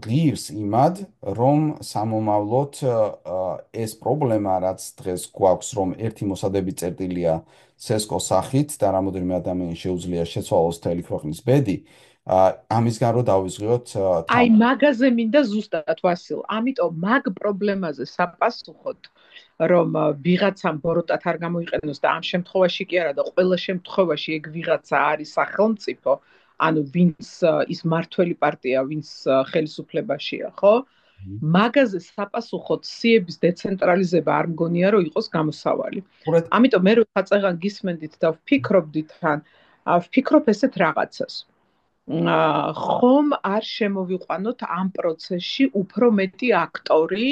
ღირს იმად რომ სამომავლოდ ეს პრობლემა რაც დღეს გვაქვს რომ ერთი მოსადები წერტილია CESCO სახით და რამოდენიმე ადამიანს შეუძლია შეცვალოს მთელი ქვეყნის ბედი ამისგან რომ დავიზღოთ აი მაგაზე მინდა ზუსტად ვასილ, ამიტომ მაგ პრობლემაზე საპასუხოდ რომ ვიღაცამ ბოროტად არ გამოიყენოს და ამ შემთხვევაში კი არა და ყველა შემთხვევაში ეგ ვიღაცა არის სახელმწიფო, ანუ ვინც ის მართველი პარტია, ვინც ხელისუფლებაშია, ხო? მაგაზე საპასუხოდ სიების დეცენტრალიზება არ მგონია რომ იყოს გამოსავალი. ამიტომ მე როცა წეგან გისმენდით და ვფიქრობდით თან, ვფიქრობ ესეთ რაღაცას. ხომ არ შემოვიყვანოთ ამ პროცესში უფრო მეტი აქტორი,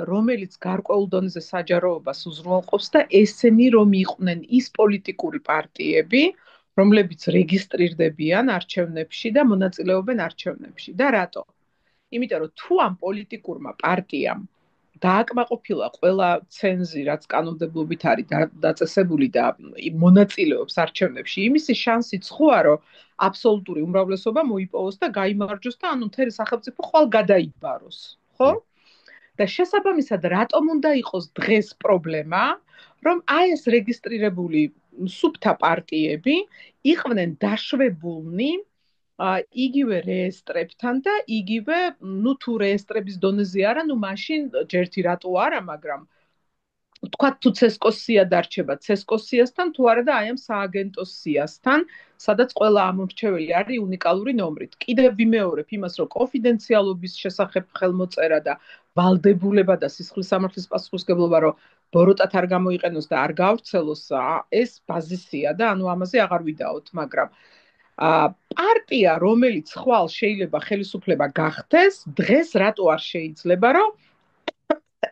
რომელიც გარკვეულ დონეზე საჯაროებას უზრუნველყოფს და ესენი რომ იყვნენ ის პოლიტიკური პარტიები, რომლებიც რეგისტრირდებიან არჩევნებში და მონაწილეობენ არჩევნებში. და რატო? იმიტომ რომ თუ ამ პოლიტიკურმა პარტიამ დააკმაყოფილა ყველა ცენზი, რაც კანონმდებლობით არის დაწესებული და მონაწილეობს არჩევნებში, იმისი შანსიც ხოა, რომ აბსოლუტური უმრავლესობა მოიპოვოს და გაიმარჯვოს და ანუ მთელი სახელმწიფო ხვალ გადაიბაროს, ხო? და შესაბამისად, რატომ უნდა იყოს დღეს პრობლემა, რომ აი ეს რეგისტრირებული სუფთა პარტიები იყვნენ დაშვებულნი იგივე რეესტრებთან და იგივე, ნუ თუ რეესტრების დონეზე არა, ნუ მაშინ ჯერთი რატო არა, მაგრამ თქვა თუ ცესკოსია დარჩება ცესკოსიასთან თუ არა და აი ამ სააგენტოს სიასთან, სადაც ყველა ამორჩეველი არის უნიკალური ნომრით. კიდევ ვიმეორებ იმას, რომ კონფიდენციალობის შესახებ ხელმოწერა და ვალდებულება და სისხლის სამართლის პასუხისმგებლობა, რომ ბოროტად არ გამოიყენოს და არ გაავრცელოს, ეს ბაზისია და ანუ ამაზე აღარ ვიდაოთ, მაგრამ პარტია, რომელიც ხვალ შეიძლება ხელისუფლება გახდეს, დღეს რატო არ შეიძლება, რომ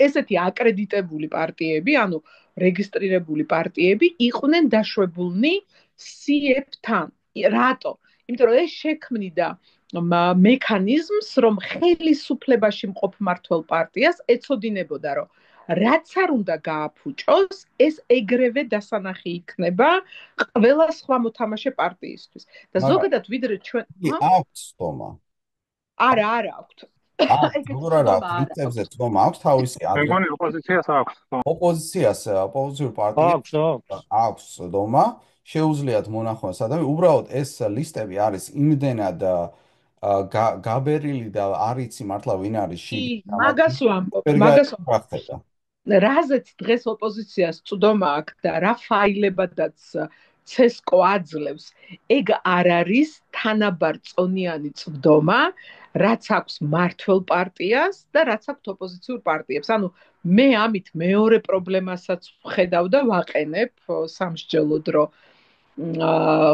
ესეთი აკრედიტებული პარტიები, ანუ რეგისტრირებული პარტიები იყვნენ დაშვებულნი CF-თან. რატო? იმიტომ რომ ეს შექმნიდა მექანიზმს, რომ ხელისუფლებაში მყოფ მმართველ პარტიას ეცოდინებოდა, რომ რაც არ უნდა გააფუჭოს, ეს ეგრევე დასანახი იქნება ყველა სხვა მოთამაშე პარტიისთვის. და ზოგადად ვიდრე ჩვენ აქვს თომა. არა აქვთ. როგორ არ აქვს? რიცებზე თომა აქვს თავისი მე მგონი ოპოზიციას აქვს. ოპოზიციურ პარტიას აქვს თომა, შეუძლიათ მონახოს ადამიანი. უბრალოდ ეს ლისტები არის იმდენად გაბერილი და არ იცი მართლა ვინ არის შიგნით. მაგას ვამბობ. რაზეც დღეს ოპოზიციას წვდომა აქვს და რა ფაილებადაც ცესკო აძლევს, ეგ არ არის თანაბარწონიანი წვდომა, რაც აქვს მმართველ პარტიას და რაც აქვს ოპოზიციურ პარტიებს. ანუ მე ამით მეორე პრობლემასაც ვხედავ და ვაყენებ სამსჯელოდ, რომ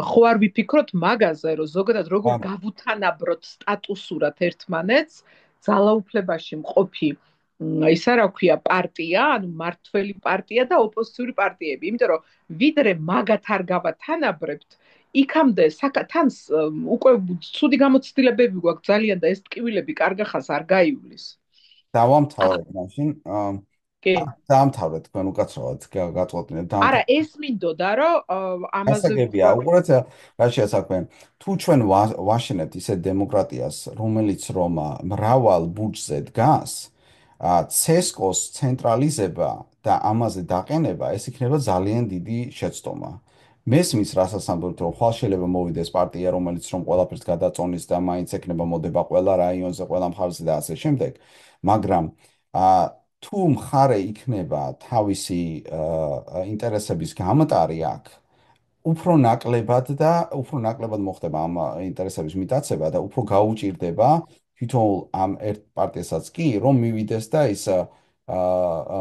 ხო არ ვიფიქროთ მაგაზე, რომ ზოგადად როგორ გავუთანაბროთ სტატუსურად ერთმანეთს ძალაუფლებაში მყოფი ისა რა ქვია პარტია, ანუ მმართველი პარტია და ოპოზიციური პარტიები, იმიტომ რომ ვიდრე მაგათ არ გავათანაბრებთ, იქამდე საკათანს უკვე ცუდი გამოცდილებები გვაქვს ძალიან და ეს ტკივილები კარგახანს არ გაივლის. დავამთავრეთ მაშინ. დაამთავრეთ თქვენ უკაცრავად გაწყვეტინეთ. არა, ეს მინდოდა, რომ ამაზე გასაგებია, უყურეთ რა შეასაქმე. თუ ჩვენ ვაშენებთ ისეთ დემოკრატიას, რომელიც რომ მრავალ ბუჯზე დგას, ცესკოს ცენტრალიზება და ამაზე დაყენება, ეს იქნება ძალიან დიდი შეცდომა. მესმის რასაც ამბობთ, რომ ხვალ შეიძლება მოვიდეს პარტია, რომელიც რომ ყველაფერს გადაწონის და მაინც ექნება მოდება ყველა რაიონზე, ყველა მხარეზე და ასე შემდეგ, მაგრამ თუ მხარე იქნება თავისი ინტერესების გამტარი აქ, უფრო ნაკლებად მოხდება ამ ინტერესების მიტაცება და უფრო გაუჭირდება თვითონ ამ ერთ პარტიასაც კი, რომ მივიდეს და ის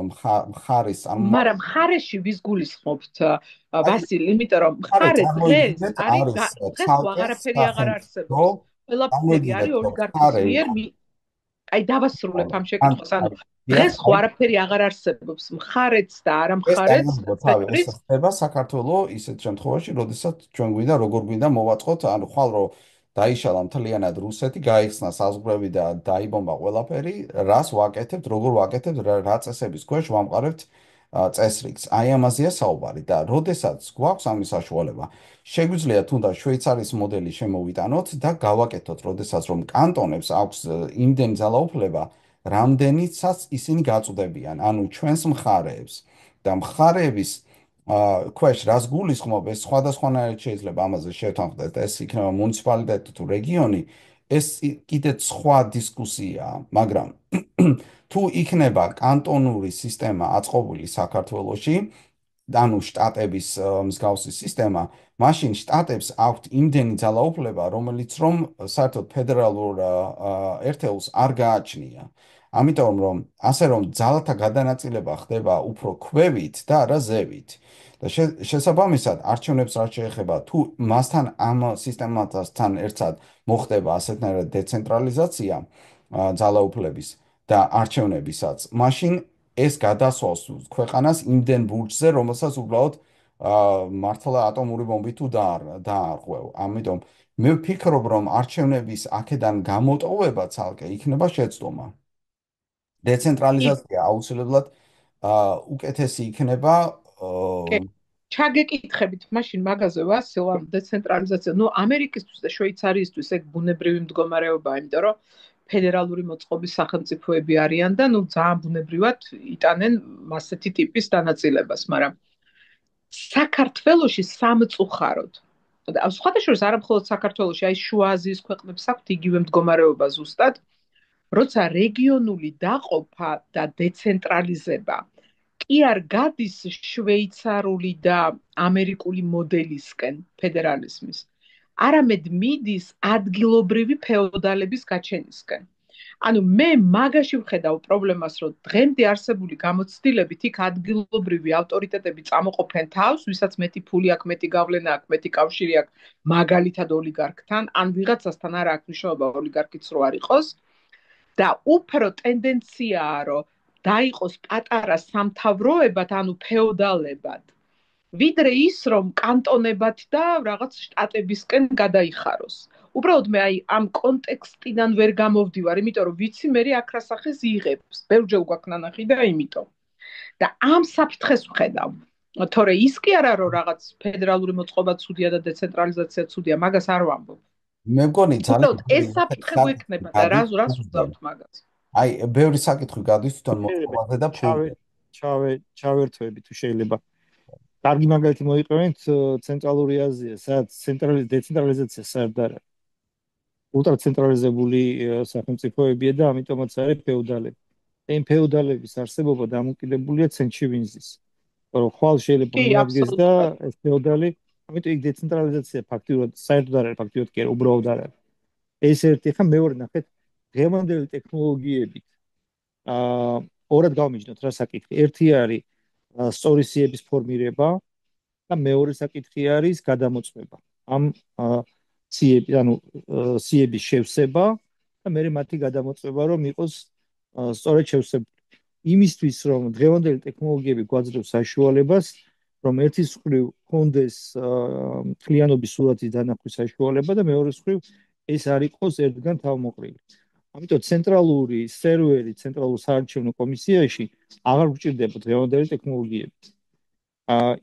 მხარის მაგრამ მხარეში ვის გულისხმობთ ვასილ, იმიტომ რომ მხარე დღეს არის აღარაფერი აღარ არსებობს. ყველაფერი არის ოლიგარქის მიერ აი დავასრულებ ამ შეკითხვას, ანუ დღეს ხო არაფერი აღარ არსებობს, მხარეც და არა მხარეც. ეს ხდება საქართველოს ისეთ შემთხვევაში, როდესაც ჩვენ გვინდა როგორ გვინდა მოვაწყოთ, ანუ ხვალ რომ დაიშალა მთლიანად რუსეთი, გაიხსნა საზღვრები და დაიბომბა ყველაფერი, რას ვაკეთებთ, როგორ ვაკეთებთ, რა წესების ქვეშ ვამყარებთ წესრიგს. აი ამაზეა საუბარი და როდესაც გვაქვს ამის საშუალება, შეგვიძლია თუნდაც შვეიცარიის მოდელი შემოვიტანოთ და გავაკეთოთ, როდესაც რომ კანტონებს აქვს იმდენი ძალაუფლება, რამდენიცაც ისინი გაწვდებიან, ანუ ჩვენს მხარეებს და მხარეების ქვეშ რას გულისხმობ, ეს სხვადასხვანაირად შეიძლება ამაზე შევთანხმდეთ, ეს იქნება მუნიციპალიტეტი თუ რეგიონი, ეს კიდე სხვა დისკუსიაა, მაგრამ თუ იქნება კანტონური სისტემა აწყობილი საქართველოში, ანუ შტატების მსგავსი სისტემა, მაშინ შტატებს აქვთ იმდენი ძალაუფლება, რომელიც რომ საერთოდ ფედერალურ ერთეულს არ გააჩნია. ამიტომ რომ ასე რომ ძალათა გადანაწილება ხდება უფრო ქვევით და არა ზევით. და შესაბამისად არჩევნებს რაც შეეხება, თუ მასთან ამ სისტემასთან ერთად მოხდება ასეთნაირად დეცენტრალიზაცია ძალაუფლების და არჩევნებისაც, მაშინ ეს გადასვავს ქვეყანას იმდენ ბურჯზე, რომელსაც უბრალოდ მართლა ატომური ბომბი თუ დაარღვევ. ამიტომ მე ვფიქრობ, რომ არჩევნების აქედან გამოტოვება ცალკე იქნება შეცდომა. დეცენტრალიზაცია აუცილებლად უკეთესი იქნება. ჩაგეკითხებით მაშინ მაგაზე ვასილ, ამ დეცენტრალიზაცია, ამერიკისთვის და შვეიცარიისთვის ეგ ბუნებრივი მდგომარეობაა, იმიტომ რომ ფედერალური მოწყობის სახელმწიფოები არიან და ძალიან ბუნებრივად იტანენ ასეთი ტიპის დანაწილებას, მაგრამ საქართველოში სამწუხაროდ და სხვადასხვა არა მხოლოდ საქართველოში, აი შუა აზიის ქვეყნებს აქვთ იგივე მდგომარეობა ზუსტად, როცა რეგიონული დაყოფა და დეცენტრალიზება კი არ გადის შვეიცარული და ამერიკული მოდელისკენ ფედერალიზმის. არამედ მიდის ადგილობრივი ფეოდალების გაჩენისკენ. ანუ მე მაგაში ვხედავ პრობლემას, რომ დღემდე არსებული გამოცდილებით იქ ადგილობრივი ავტორიტეტები წამოყოფენ თავს, ვისაც მეტი ფული აქვს, მეტი გავლენა აქვს, მეტი კავშირი აქვს, მაგალითად ოლიგარქთან, ან ვიღაცასთან არა აქვს მნიშვნელობა ოლიგარქიც რო არ იყოს. და უფრო ტენდენციაა, რომ დაიყოს პატარა სამთავროებად, ანუ ფეოდალებად, ვიდრე ის, რომ კანტონებად და რაღაც შტატებისკენ გადაიხაროს. უბრალოდ მე ამ კონტექსტიდან ვერ გამოვდივარ, იმიტომ რომ ვიცი მე აქრასახეს იღებს. ბევრჯერ გვაქვს ნანახი და იმიტომ. და ამ საფრთხეს ვხედავ. თორე ის კი არა, რომ რაღაც ფედერალური მოწყობა ცუდია და დეცენტრალიზაცია ცუდია, მაგას არ ვამბობ. მე მგონი ძალიან ეს საფრთხე გვექნება და რას ვუძავთ მაგას. აი, ბევრი საკითხი გადის თვითონ მოწყობაზე და ჩავერთვები თუ შეიძლება. კარგი მაგალითი მოიყევით ცენტრალური აზია, სადაც დეცენტრალიზაცია საერთოდ არ არის. ultracentralizებული სახელმწიფოებია და ამიტომაც არის ფეოდალები. იმ ფეოდალების არსებობა დამოკიდებულია ცენტრში ვინზის. რომ ხვალ შეიძლება მიადგეს და ეს ფეოდალი, ამიტომ იქ დეცენტრალიზაცია ფაქტიურად საერთოდ არ არის, ფაქტიურად კი არა, უბრალოდ არ არის. ეს ერთი, ხა მეორე ნახეთ, დღევანდელი ტექნოლოგიებით ორად გავმიჯნოთ რა საკითხი. ერთი არის სწორი სიების ფორმირება და მეორე საკითხი არის გადამოწმება. ამ სიების შევსება და მე მათი გადამოწმება რომ იყოს სწორედ შევსებული. იმისთვის რომ დღევანდელი ტექნოლოგიები გვაძლევს საშუალებას, რომ ერთის მხრივ ჰქონდეს მთლიანობის სურათის დანახვის საშუალება და მეორე მხრივ ეს არ იყოს ერთგან თავმოყრილი. ამიტომ ცენტრალური სერვერი ცენტრალურ საარჩევნო კომისიაში აღარ გვჭირდება დღევანდელი ტექნოლოგიები.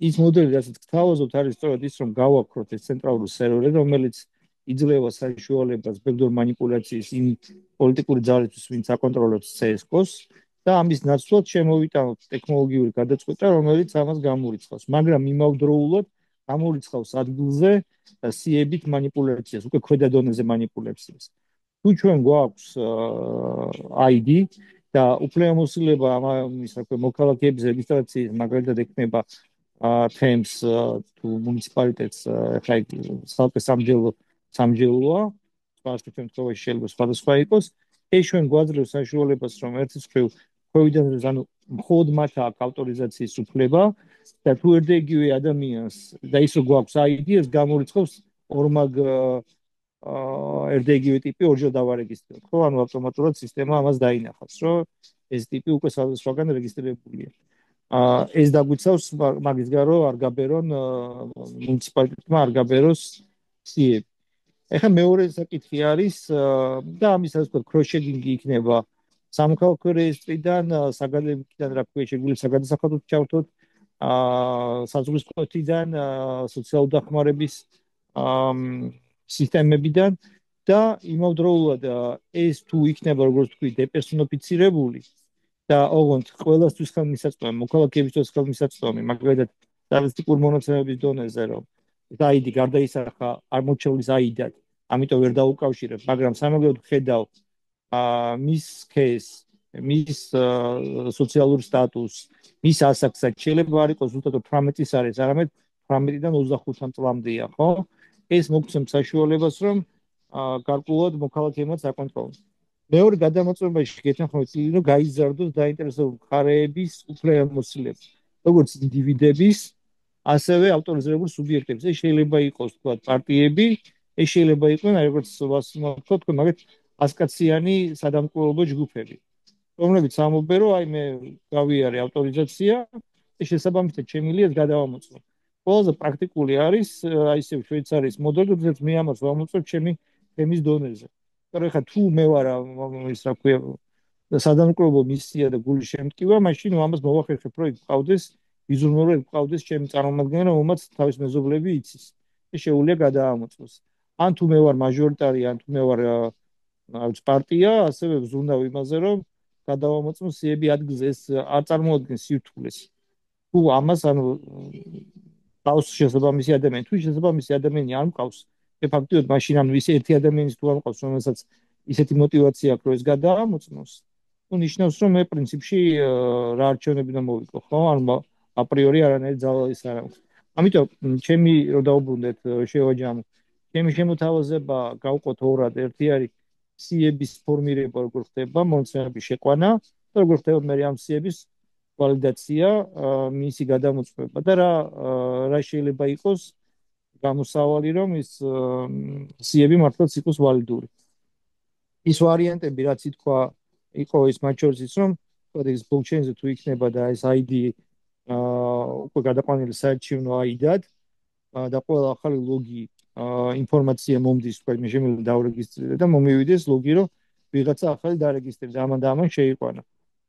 ის მოდელი, რასაც გთავაზობთ, არის სწორედ ის, რომ გავაქროთ ეს ცენტრალური სერვერი, რომელიც იძლევა საშუალებას ბექდორ მანიპულაციის იმ პოლიტიკური ძალისთვის, ვინც აკონტროლებს CSGO-ს და ამის ნაცვლად შემოვიტანოთ ტექნოლოგიური გადაწყვეტა, რომელიც ამას გამორიცხავს, მაგრამ იმავდროულად გამორიცხავს ადგილზე და სიებით მანიპულაციას, უკვე ქვედა დონეზე მანიპულაციას. თუ ჩვენ გვაქვს ID და უფლებამოსილება ამის მოქალაქეების რეგისტრაციის მაგალითად ექნება თემს თუ მუნიციპალიტეტს ხა სალკე სამჯელოა, სხვა შემთხვევაში შეიძლება სხვადასხვა იყოს. ეს ჩვენ გვაძლევს საშუალებას, რომ ერთის მხრივ ქვევიდან ანუ მხოლოდ მათ აქვს ავტორიზაციის უფლება და თუ ერთიგივე ადამიანს და ის რო გვაქვს ID, ეს გამორიცხავს ორმაგ ერთიგივე ტიპი ორჯერ დავარეგისტრიროთ, ხო? ანუ ავტომატურად სისტემა ამას დაინახავს, რომ ეს ტიპი უკვე სხვაგან რეგისტრირებულია. ეს დაგვიცავს მაგის გარო არ გაბერონ მუნიციპალიტეტმა არ გაბეროს სიები. ეხლა მეორე საკითხი არის და ამის ასე ვთქვათ ქროს-ჩეკინგი იქნება სამოქალაქო რეესტრიდან, საგადასახადოებიდან, რა ქვია, შეგვიძლია საგადასახადოდ ჩავთოთ, საზღვრისკოთიდან, სოციალური დახმარების სისტემებიდან და იმავდროულად ეს თუ იქნება როგორც თქვი დეპერსონიფიცირებული და ოღონდ ყველასთვის ხელმისაწვდომი, მოქალაქეებისთვის ხელმისაწვდომი, მაგალითად სტატისტიკური მონაცემების დონეზე, რომ ID გარდაისახა არ მოჩვეულის ID-დად, ამიტომ ვერ დაუკავშირებ, მაგრამ სამაგიეროდ ხედავ მის case, მის სოციალურ სტატუსს, მის ასაკსაც შეიძლება არ იყოს ზუსტად 18-ის არის, არამედ 18-დან 25 წლამდეა, ხო? ეს მოგცემს საშუალებას, რომ გარკვეულად მოქალაქეებმაც აკონტროლოს. მეორე გადამოწმებაში გეთანხმებით, რომ გაიზარდოს დაინტერესებული მხარეების უფლებამოსილება, როგორც ინდივიდების, ასევე ავტორიზირებულ სუბიექტების. ეს შეიძლება იყოს, თქვათ, პარტიები, ეს შეიძლება იყოს, როგორც ვთქვათ, მაგათ ასკაციანი სადამკვირვებლო ჯგუფები, რომლებიც ამბობენ, რომ აი მე გავიარე ავტორიზაცია, ეს შესაბამისად შემიძლია გადავამოწმო. ყველაზე პრაქტიკული არის აი ესე შვეიცარიის მოდელი, რომელიც მე ამას ვამოწმებ ჩემი თემის დონეზე. მაგრამ ხა თუ მე ვარ ის რა ქვია სადამკვირვებლო მისია და გული შემტკივა, მაშინ ამას მოვახერხებ, რომ გყავდეს ვიზუალურად გყავდეს ჩემი წარმომადგენელი, რომელმაც თავის მეზობლები იცის. ეს შეუძლია გადაამოწმოს. ან თუ მე ვარ მაჟორიტარი, ან თუ მე ვარ პარტია, ასევე ვზრუნავ იმაზე, რომ გადავამოწმო სიები ადგილზე, ეს არ წარმოადგენს სირთულეს. თუ ამას ანუ ყავს შესაბამისი ადამიანი, თუ შესაბამისი ადამიანი არ მყავს, ფაქტობრივად მაშინ ანუ ის ერთი ადამიანის თუ არ მყავს, რომელსაც ისეთი мотиваცია აქვს, რომ ეს გადაამოწმოს, ну ნიშნავს რომ მე პრინციპში რა არჩევნები უნდა მოვიკო, ხო? ანუ აპრიორი არანაირი ძალის არ აქვს. ამიტომ ჩემი რო დაუბრუნდეთ შევაჯამ, ჩემი შემოთავაზება გავყოთ ორად, ერთი არის სიების ფორმირება როგორ ხდება, მონაცემების შეყვანა და როგორ ხდება მე ამ სიების ვალიდაცია, მისი გადამოწმება და რა შეიძლება იყოს გამოსავალი რომ ის სიები მართლაც იყოს ვალიდური. ის ვარიანტები რაც ითქვა იყო ის მათ შორის ის რომ ეს ბლოკჩეინზე თუ იქნება და ეს ID უკვე გადაყვანილი საარჩევნო ID-დად და ყველა ახალი ლოგი ინფორმაცია მომდის თქვა მე შემიძლია დავრეგისტრირე და მომივიდეს ლოგი რომ ვიღაცა ახალი დარეგისტრირდა ამან და ამან შეიყვანა.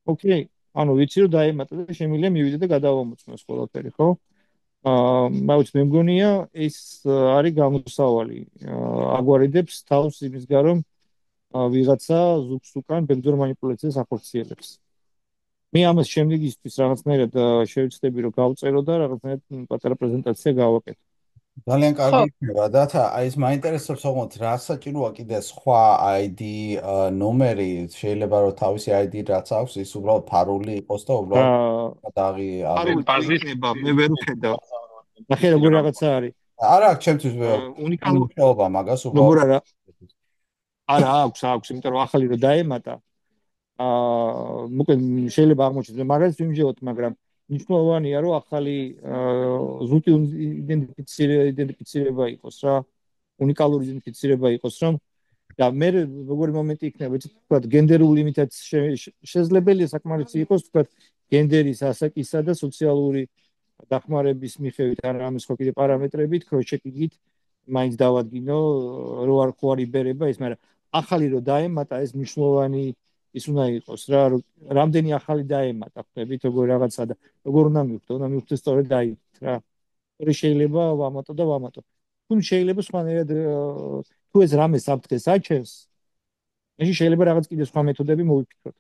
ოკეი, ანუ ვიცი რომ დაემატა და შემიძლია მივიდე და გადავამოწმოს ყველაფერი, ხო? მაგრამ მე მგონია ეს არის გამოსავალი. აგვარიდებს თავს იმის გარომ ვიღაცა ზუგს უკან ბექდორ მანიპულაციას ახორციელებს. მე ამას შემდეგისთვის რაღაცნაირად შევეცდები რომ გავწერო და რაღაცნაირად პატარა პრეზენტაცია გავაკეთო. ძალიან კარგი იქნება და აი ეს მაინტერესებს თქო რა საჭიროა კიდე სხვა ID ნომერი შეიძლება რომ თავისი ID რაც აქვს ის უბრალოდ ფარული იყოს და უბრალოდ დაღი ბაზის მე ვერ ვხედავ. ნახე როგორ რაღაცა არის. არა აქვს ჩემთვის უნიკალური მშობა მაგას უბრალოდ არა აქვს, იმიტომ რომ ახალი რომ დაემატა მოკლედ შეიძლება აღმოჩნდეს მაგას ვიმჟევოთ, მაგრამ მნიშვნელოვანია რომ ახალი ზუსტი იდენტიფიცირება იყოს რა, უნიკალური იდენტიფიცირება იყოს რომ და მე როგორი მომენტი იქნება, იცით თქვა გენდერული იმიტაცია შესაძლებელია საკმარისი იყოს თქვა გენდერის, ასაკისა და სოციალური დახმარების მიხედვით ან რამის ხო კიდე პარამეტრებით ქროჩეკიგით მაინც დავადგინო რო არ ხო არ იბერება ეს, მაგრამ ახალი რო დაემატა ეს მნიშვნელოვანი ის უნდა იყოს რა, რამდენი ახალი დაემატა ხდებით როგორ რაღაცა და როგორ უნდა მივხვდე, უნდა მივხვდე სწორედ დაით რა. ორი შეიძლება ვამატო და ვამატო. თუმცა შეიძლება სხვანაირად თუ ეს რამე საფრთხეს აჩენს, მაშინ შეიძლება რაღაც კიდე სხვა მეთოდები მოვიფიქროთ.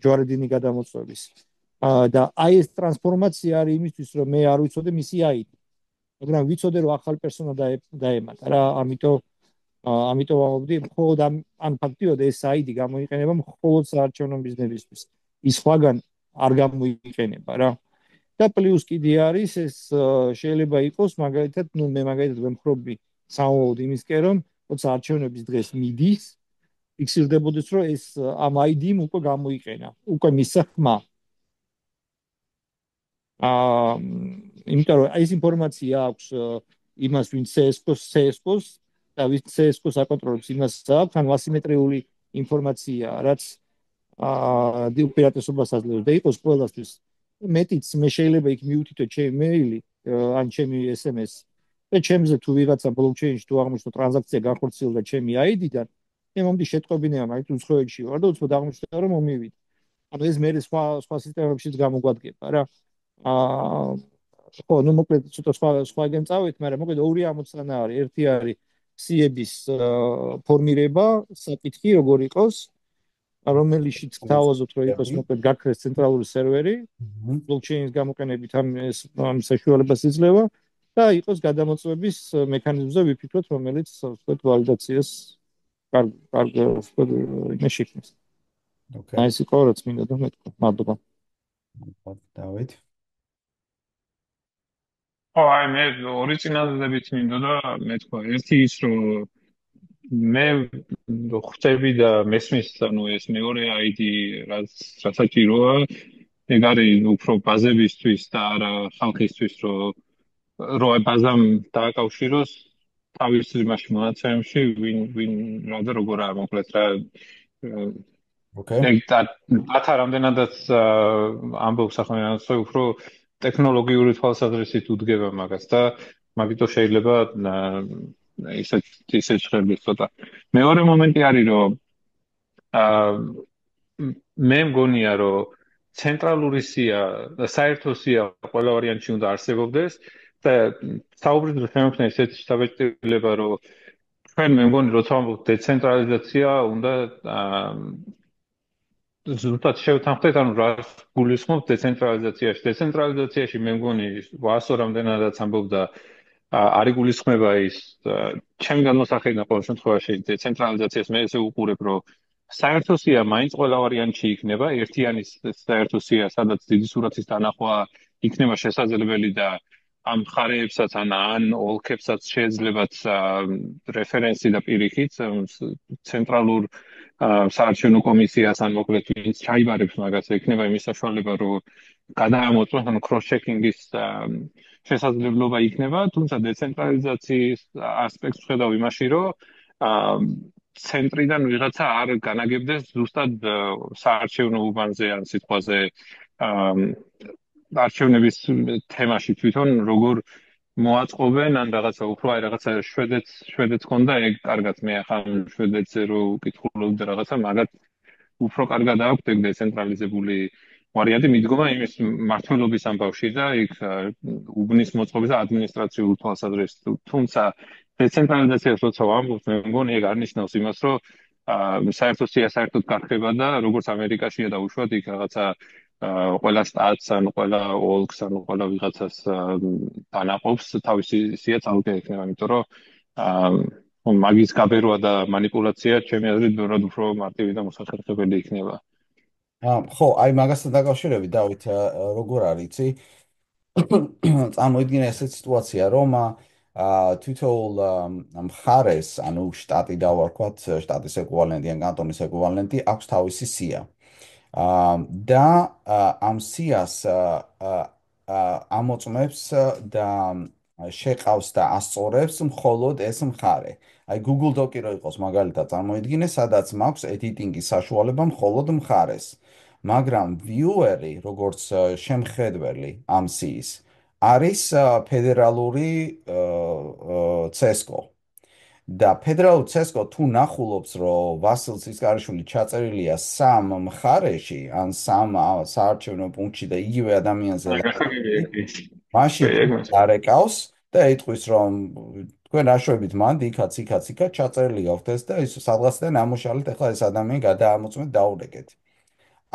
ჯვარედინი გადამოწვევის. და აი ეს ტრანსფორმაცია არის იმისთვის რომ მე არ ვიცოდე მისი ID. მაგრამ ვიცოდე რომ ახალი პერსონა დაემატა რა, ამიტომ ვამბობდი მხოლოდ ამ ფაქტიოდ ეს ID გამოიყენება მხოლოდ საარჩევნო მიზნებისთვის. ის სხვაგან არ გამოიყენება რა. და პლუს კიდე არის ეს შეიძლება იყოს მაგალითად, მე მაგალითად ვემხრობი სამოვოდ იმისკენ რომ როცა არჩევნების დღეს მიდის, ფიქსირდებოდეს რომ ეს ამ ID-მ უკვე გამოიყენა, უკვე მისცა ხმა. იმიტომ რომ ეს ინფორმაცია აქვს იმას ვინც CSGO-ს და ვინც CSGO-ს აკონტროლებს იმას აქვს, ანუ ასიმეტრიული ინფორმაცია, რაც უპირატესობას აძლევს და იყოს ყველასთვის. მეტიც მე შეიძლება იქ მიუთითო ჩემი მეილი ან ჩემი SMS და ჩემზე თუ ვიღაცა ბლოკჩეინში თუ აღმოჩნდა ტრანზაქცია განხორციელდა ჩემი ID-დან, მე მომდი შეტყობინება, მაგით უცხოეთში ვარ და უცბად აღმოჩნდა რომ მომივიდა. ანუ ეს მე სხვა სისტემებშიც გამოგვადგება რა. ხო, ну მოკლედ ცოტა სხვა გემწავით, მაგრამ მოკლედ ორი ამოცანა არის. ერთი არის სიების ფორმირება, საკითხი როგორ იყოს, რომელშიც თავაზობთ რომ იყოს მოკლედ გაქრეს ცენტრალური სერვერი, ბლოკჩეინის გამოყენებით ამ საშუალებას იძლევა და იყოს გადამოწვევის მექანიზმზე ვიფიქროთ, რომელიც ვთქვათ ვალიდაციას კარგ იმას შექმნის. ოკეი. აი ეს იყო რაც მინდა და მეთქვა. მადლობა. დავით. აი მე ორი წინადადებით მინდა და მეთქვა. ერთი ის რომ მე ხვდები და მესმის ანუ ეს მეორე ID რაც საჭიროა, ეგ არის უფრო ბაზებისთვის და არა ხალხისთვის რომ ბაზამ დააკავშიროს თავის იმაში მონაცემებში ვინ რა და როგორ არის მოკლედ რა. ოკეი. და რამდენადაც ამბობს ახლა უფრო ტექნოლოგიური თვალსაზრისით უდგება მაგას და მაგითო შეიძლება ისეთ შეხების ცოტა. მეორე მომენტი არის რომ მე მგონია რომ ცენტრალური სია და საერთო სია ყველა ვარიანტში უნდა არსებობდეს და საუბრის დროს შემოქმნა ესეთი საბჭოtildeება რომ ჩვენ მე მგონი როცა ვამბობთ დეცენტრალიზაცია უნდა ზუსტად შევთანხმდეთ, ანუ რა გულისხმობთ დეცენტრალიზაციაში. დეცენტრალიზაციაში მე მგონი ვასო რამდენადაც ამბობდა არის გულისხმება ის ჩემი განმოსახედიდან ყოველ შემთხვევაში დეცენტრალიზაციას მე ესე უყურებ რომ საერთო სია მაინც ყველა ვარიანტში იქნება, ერთიანი საერთო სია, სადაც დიდი სურათის დანახვა იქნება შესაძლებელი და ამ მხარეებსაც ან ოლქებსაც შეეძლებათ რეფერენსი და პირიქით ცენტრალურ საარჩევნო კომისიას ან მოკლედ ვინც ჩაიბარებს მაგას ექნება იმის საშუალება რომ გადაამოწმოს ანუ cross-checking-ის შესაძლებლობა იქნება, თუმცა დეცენტრალიზაციის ასპექტს ხედავ იმაში რომ ცენტრიდან ვიღაცა არ განაგებდეს ზუსტად საარჩევნო უბანზე ან სიტყვაზე არჩევნების თემაში თვითონ როგორ მოაწყობენ ან რაღაცა უფრო აი რაღაცა შვედეთს ხონდა ეგ კარგად მე ახლა შვედეთზე რო ვკითხულობ და რაღაცა მაგათ უფრო კარგად აქვს ეგ დეცენტრალიზებული ვარიანტი მიდგომა იმის მართლობის ამბავში და იქ უბნის მოწყობის და ადმინისტრაციული თვალსაზრისით თუმცა დეცენტრალიზაციას როცა ვამბობთ მე მგონი ეგ არ ნიშნავს იმას რომ საერთო სია საერთოდ გახდება და როგორც ამერიკაშია დაუშვათ იქ რაღაცა ყველა შტატს ან ყველა ოლქს ან ყველა ვიღაცას დანაყოფს თავისი სია ძალკე ექნება იმიტომ რომ მაგის გაბერვა და манипуляცია ჩემი აზრით ბევრად უფრო მარტივი და მოსახერხებელი იქნება ხო, აი მაგასთან დაკავშირებით დავით როგორ არის, იცი? წარმოიდგინე ესეთ სიტუაცია, რომ თითოეულ მხარეს, ანუ შტატი დავარქვათ, შტატის ეკვივალენტი ან კანტონის ეკვივალენტი აქვს თავისი სია. და ამ სიას ამოწმებს და შეყავს და ასწორებს მხოლოდ ეს მხარე. აი Google Doc-ი რო იყოს მაგალითად წარმოიდგინე, სადაც მაქვს editing-ის საშუალება მხოლოდ მხარეს. მაგრამ viewer-ი, როგორც შემხედველი ამ სიის, არის ფედერალური CSGO. და ფედერალური CSGO თუ ნახულობს, რომ ვასილ ცისკარიშვილი ჩაწერილია სამ მხარეში, ან სამ საარჩევნო პუნქტში და იგივე ადამიანზე მაშინ არეკავს და იტყვის, რომ თქვენ აშვებით მანდ იქაც ჩაწერილი გაქვთ და ის სადღაციდან ამოშალეთ, ახლა ეს ადამიანი გადაამოწმეთ დაურეკეთ.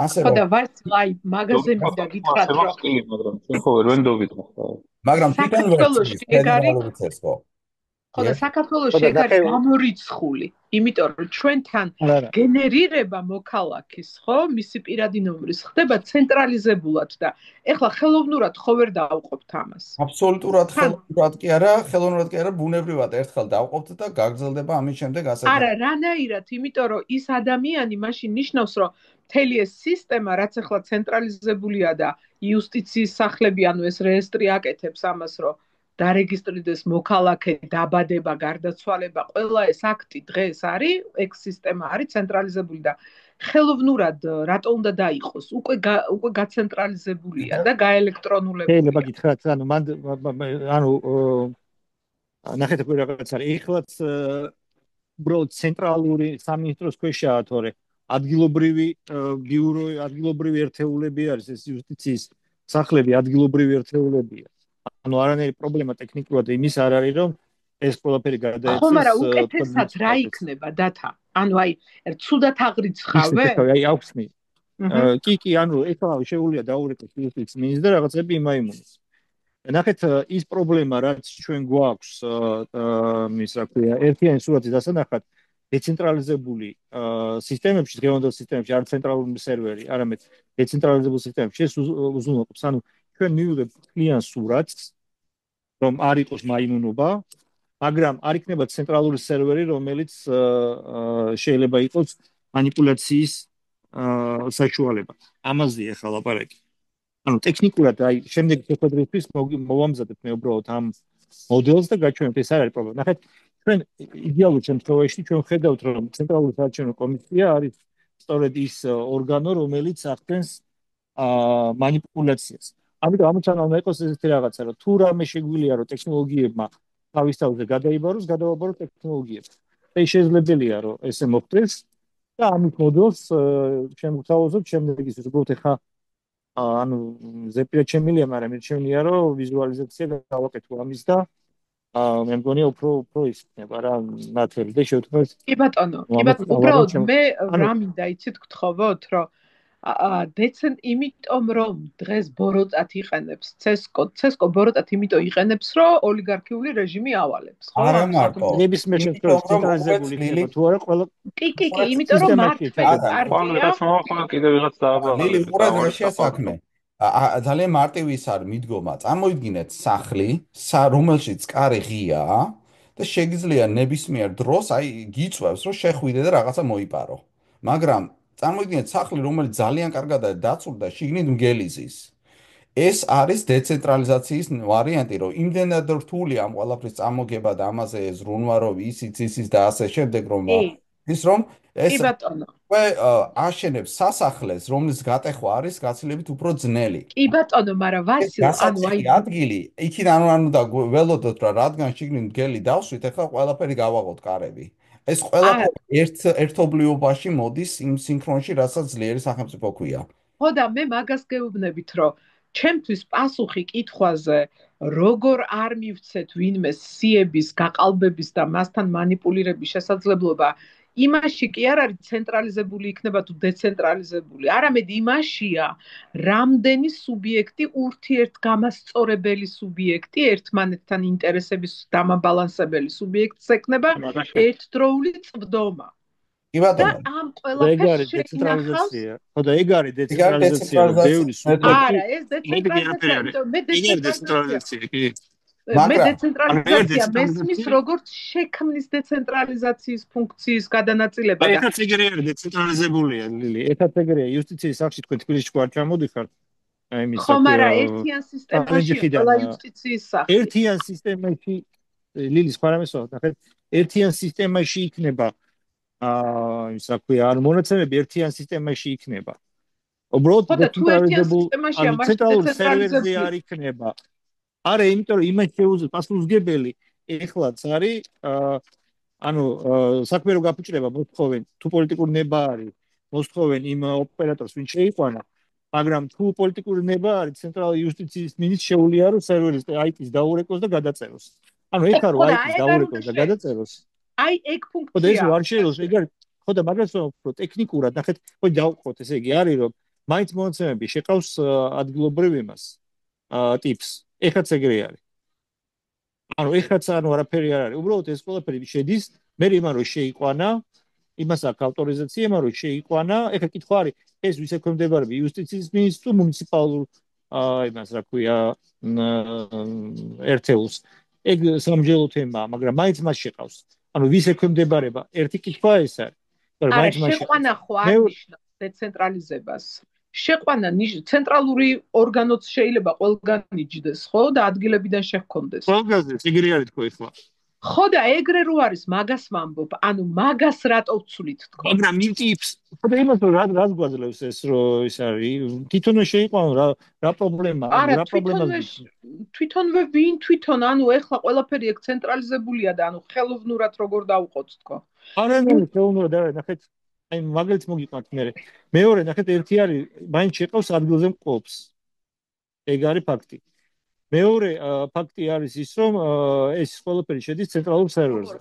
ასე რომ და ვარცლაი მაგაზე მინდა გითხრათ რომ მაგრამ ჩვენ ხო ვერ ვენდობით ხო მაგრამ თვითონ საქართველოში ეგ არის CSGO ხო და საქართველოში ეგ არის გამორიცხული იმიტომ რომ ჩვენთან გენერირება მოქალაქის ხო მისი პირადი ნომრის ხდება ცენტრალიზებულად და ეხლა ხელოვნურად ხო ვერ დავყოფთ ამას აბსოლუტურად ხელოვნურად კი არა ბუნებრივად ერთხელ დავყოფთ და გაგრძელდება ამის შემდეგ ასე არა რანაირად იმიტომ რომ ის ადამიანი მაშინ ნიშნავს რომ მთელი ეს სისტემა რაც ახლა ცენტრალიზებულია და იუსტიციის სახლები ანუ ეს რეესტრი აკეთებს ამას რომ დარეგისტრირდეს მოქალაქე დაბადება გარდაცვალება ყველა ეს აქტი დღეს არის ეგ სისტემა არის ცენტრალიზებული და ხელოვნურად რატო უნდა დაიყოს უკვე გაცენტრალიზებულია და გაელექტრონულებულია შეიძლება გითხრათ ანუ ნახეთ როგორ რაღაც არის ეხლაც უბრალოდ ცენტრალური სამინისტროს ქვეშაა თორე ადგილობრივი ბიურო ადგილობრივი ერთეულები არის ეს იუსტიციის სახლები ადგილობრივი ერთეულებია ანუ არანაირი პრობლემა ტექნიკურად იმის არ არის რომ ეს ყველაფერი გადაეცეს ხო მაგრამ უკეთესად რა იქნება დათა ანუ აი ცუდად აღრიცხავე აი აუქსმი კი ანუ ეხლა შეუძლია დაურეკოს იუსტიციის მინისტრს და რაღაცები იმაიმუნოს ნახეთ ის პრობლემა რაც ჩვენ გვაქვს ის რა ქვია ერთიანი სურათის დასანახად დეცენტრალიზებული სისტემებში დღევანდელ სისტემებში არ ცენტრალური სერვერი არამედ დეცენტრალიზებული სისტემებში ეს უზრუნველყოფს ანუ ჩვენ მივიღებთ კლიან სურათს რომ არ იყოს მაიმუნობა მაგრამ არ იქნება ცენტრალური სერვერი რომელიც შეიძლება იყოს манипуляციის საშუალება ამაზეა ახლა ლაპარაკი ანუ ტექნიკურად აი შემდეგი შეხვედრისთვის მოვამზადებ მე უბრალოდ ამ მოდელს და გაჩვენებთ ეს არ არის პრობლემა ნახეთ ჩვენ იდეალურ შემთხვევაში ჩვენ ხედავთ რომ ცენტრალური საარჩევნო კომისია არის სწორედ ის ორგანო რომელიც ახდენს манипуляციას ამიტომ ამიტომ უნდა იყოს ესეთი რაღაცა რომ თუ რამე შეგვიძლია რომ ტექნოლოგიებმა თავის თავზე გადაიბაროს გადავაბაროთ ტექნოლოგიებს და შესაძლებელია რომ ესე მოხდეს და ამით მოდელს შემოგთავაზობთ შემდეგისთვის უბრალოდ ახლა ანუ ზეპირა ჩემილია მაგრამ მირჩევნია რომ ვიზუალიზაცია გავაკეთო ამის და მე მგონია უფრო ის იქნება რა ნათელი და შევთქვათ კი ბატონო უბრალოდ მე რა მინდა იცით გთხოვოთ რომ იმიტომ რომ დღეს ბოროტად იყენებს ცესკო ბოროტად იმიტომ იყენებს რომ ოლიგარქიული რეჟიმი ავალებს ხო არა მარტო ნებისმიერ შემთხვევაში ცენტრალიზებული იქნება თუ არა ყველა კი იმიტომ რომ მართველი პარტია კიდევ ვიღაც დააბაყდა ლილი უყურეთ რაშია საქმე ძალიან მარტივი ის არის მიდგომა წარმოიდგინეთ სახლი რომელშიც კარი ღიაა და შეგიძლია ნებისმიერ დროს აი გიწვევს რომ შეხვიდე და რაღაცა მოიპარო მაგრამ წარმოიდგინეთ სახლი რომელიც ძალიან კარგადაა დაცული და შიგნით მგელიზის ეს არის დეცენტრალიზაციის ვარიანტი რომ იმდენად რთულია ამ ყველაფრის წამოგება და ამაზე ზრუნვა ისიც და ასე შემდეგ რომ ის რომ ეს უკვე აშენებს სასახლეს რომლის გატეხვა არის გაცილებით უფრო ძნელი კი ბატონო მაგრამ ვასილ ანუ აი ადგილი იქიდან უნდა ველოდოთ რა რადგან შიგნით მგელი დავსვით ახლა ყველაფერი გავაღოთ კარები ეს ყველაფერი ერთობლიობაში მოდის იმ სინქრონში რასაც ძლიერი სახელმწიფო ქვია ხო და მე მაგას გეუბნებით რომ ჩემთვის პასუხი კითხვაზე როგორ არ მივცეთ ვინმე სიების გაყალბების და მასთან მანიპულირების შესაძლებლობა იმაში კი არ არის ცენტრალიზებული იქნება თუ დეცენტრალიზებული არამედ იმაშია რამდენი სუბიექტი ურთიერთგამასწორებელი სუბიექტი ერთმანეთთან ინტერესების დამაბალანსებელი სუბიექტს ექნება ერთდროული წვდომა კი ბატონო და ამ ყველაფერს შეინახავს ხო და ეგ არის დეცენტრალიზაცია ბევრი სუბიექტი არა ეს დეცენტრალიზაცია მე დეცენტრალიზაცია მესმის როგორც შექმნის დეცენტრალიზაციის ფუნქციის გადანაწილება და ერთად ეგრე არის დეცენტრალიზებულია ლილი ერთად ეგრეა იუსტიციის სახში თქვენ თბილისში არ ჩამოდიხართ აი მის ხო მაგრამ ერთიან სისტემაში ყველა იუსტიციის სახი ერთიან სისტემაში ლილი სხვა რამე სწორად ნახეთ ერთიან სისტემაში იქნება ის რა ქვია ან მონაცემები ერთიან სისტემაში იქნება უბრალოდ დეცენტრალიზებული სერვერზე არ იქნება არა იმიტომ რომ იმას შეუძლებს პასუხისმგებელი ეხლაც არის ანუ საქმე რო გაფუჭრება მოსთხოვენ თუ პოლიტიკური ნება არის მოსთხოვენ იმ ოპერატორს ვინც შეიყვანა მაგრამ თუ პოლიტიკური ნება არის ცენტრალური იუსტიციის მინისტრს შეუძლია რომ სერვერის IT-ს დაურეკოს და გადაწეროს ანუ ეხლა რო IT-ს დაურეკოს და გადაწეროს აი ეგ ფუნქცია ხო და ეს არ შეიძლება ეგ არის ხო და მაგას უფრო ტექნიკურად ნახეთ ხო დავყოთ ესე იგი არის რომ მაინც მონაცემები შეყავს ადგილობრივ იმას ტიპს ეხაც ეგრე არის ანუ ეხაც ანუ არაფერი არ არის უბრალოდ ეს ყველაფერი შედის მე იმან რომ შეიყვანა იმას აქვს ავტორიზაცია იმან რომ შეიყვანა ეხა კითხვა არის ეს ვის ექვემდებარება იუსტიციის მინისტრს თუ მუნიციპალურ იმას რა ქვია ერთეულს ეგ სამჯელო თემაა მაგრამ მაინც მას შეყავს ანუ ვის ექვემდებარება ერთი კითხვა ეს არის არა შეყვანა ხო არ ნიშნავს დეცენტრალიზებას შეყვანა ცენტრალური ორგანოც შეიძლება ყველგან იჯდეს ხო და ადგილებიდან შეგქონდეს ყველგანზე ეგრე არის თქო ეხლა ხო და ეგრე რო არის მაგას ვამბობ ანუ მაგას რატო ვცვლით თქო მაგრამ იმ ტიპს ხო და იმას რომ რას გვაძლევს ეს რომ ის არის თვითონვე შეიყვანო რა პრობლემაა რა პრობლემაა თვითონვე ვინ თვითონ ანუ ეხლა ყველაფერი ეგ ცენტრალიზებულია და ანუ ხელოვნურად როგორ დავუყოთ თქო არა ხელოვნურად არა ნახეთ აი მაგალითს მოგიყვანთ მეორე ნახეთ ერთი არის მაინც შეყავს ადგილზე მყოფს ეგ არის ფაქტი მეორე ფაქტი არის ის რომ ეს ყველაფერი შედის ცენტრალურ სერვერზე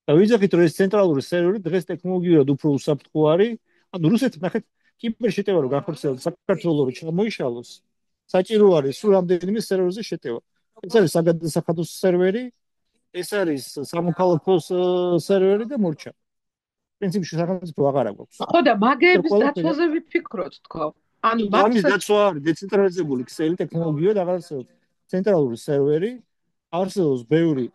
და ვიძახით რომ ეს ცენტრალური სერვერი დღეს ტექნოლოგიურად უფრო უსაფრთხო არის ანუ რუსეთს ნახეთ კიბერშეტევა რო განხორციელდეს საქართველოს რო ჩამოიშალოს საჭირო არის სულ რამდენიმე სერვერზე შეტევა ეს არის საგადასახადო სერვერი ეს არის სამოქალაქოს სერვერი და მორჩა პრინციპში სახელმწიფო აღარ აქვს ხო და მაგების დაცვაზე ვიფიქროთ თქო ანუ მაგის დაცვა არის დეცენტრალიზებული ქსელი ტექნოლოგიად აღარ არსებობს ცენტრალური სერვერი არსებობს ბევრი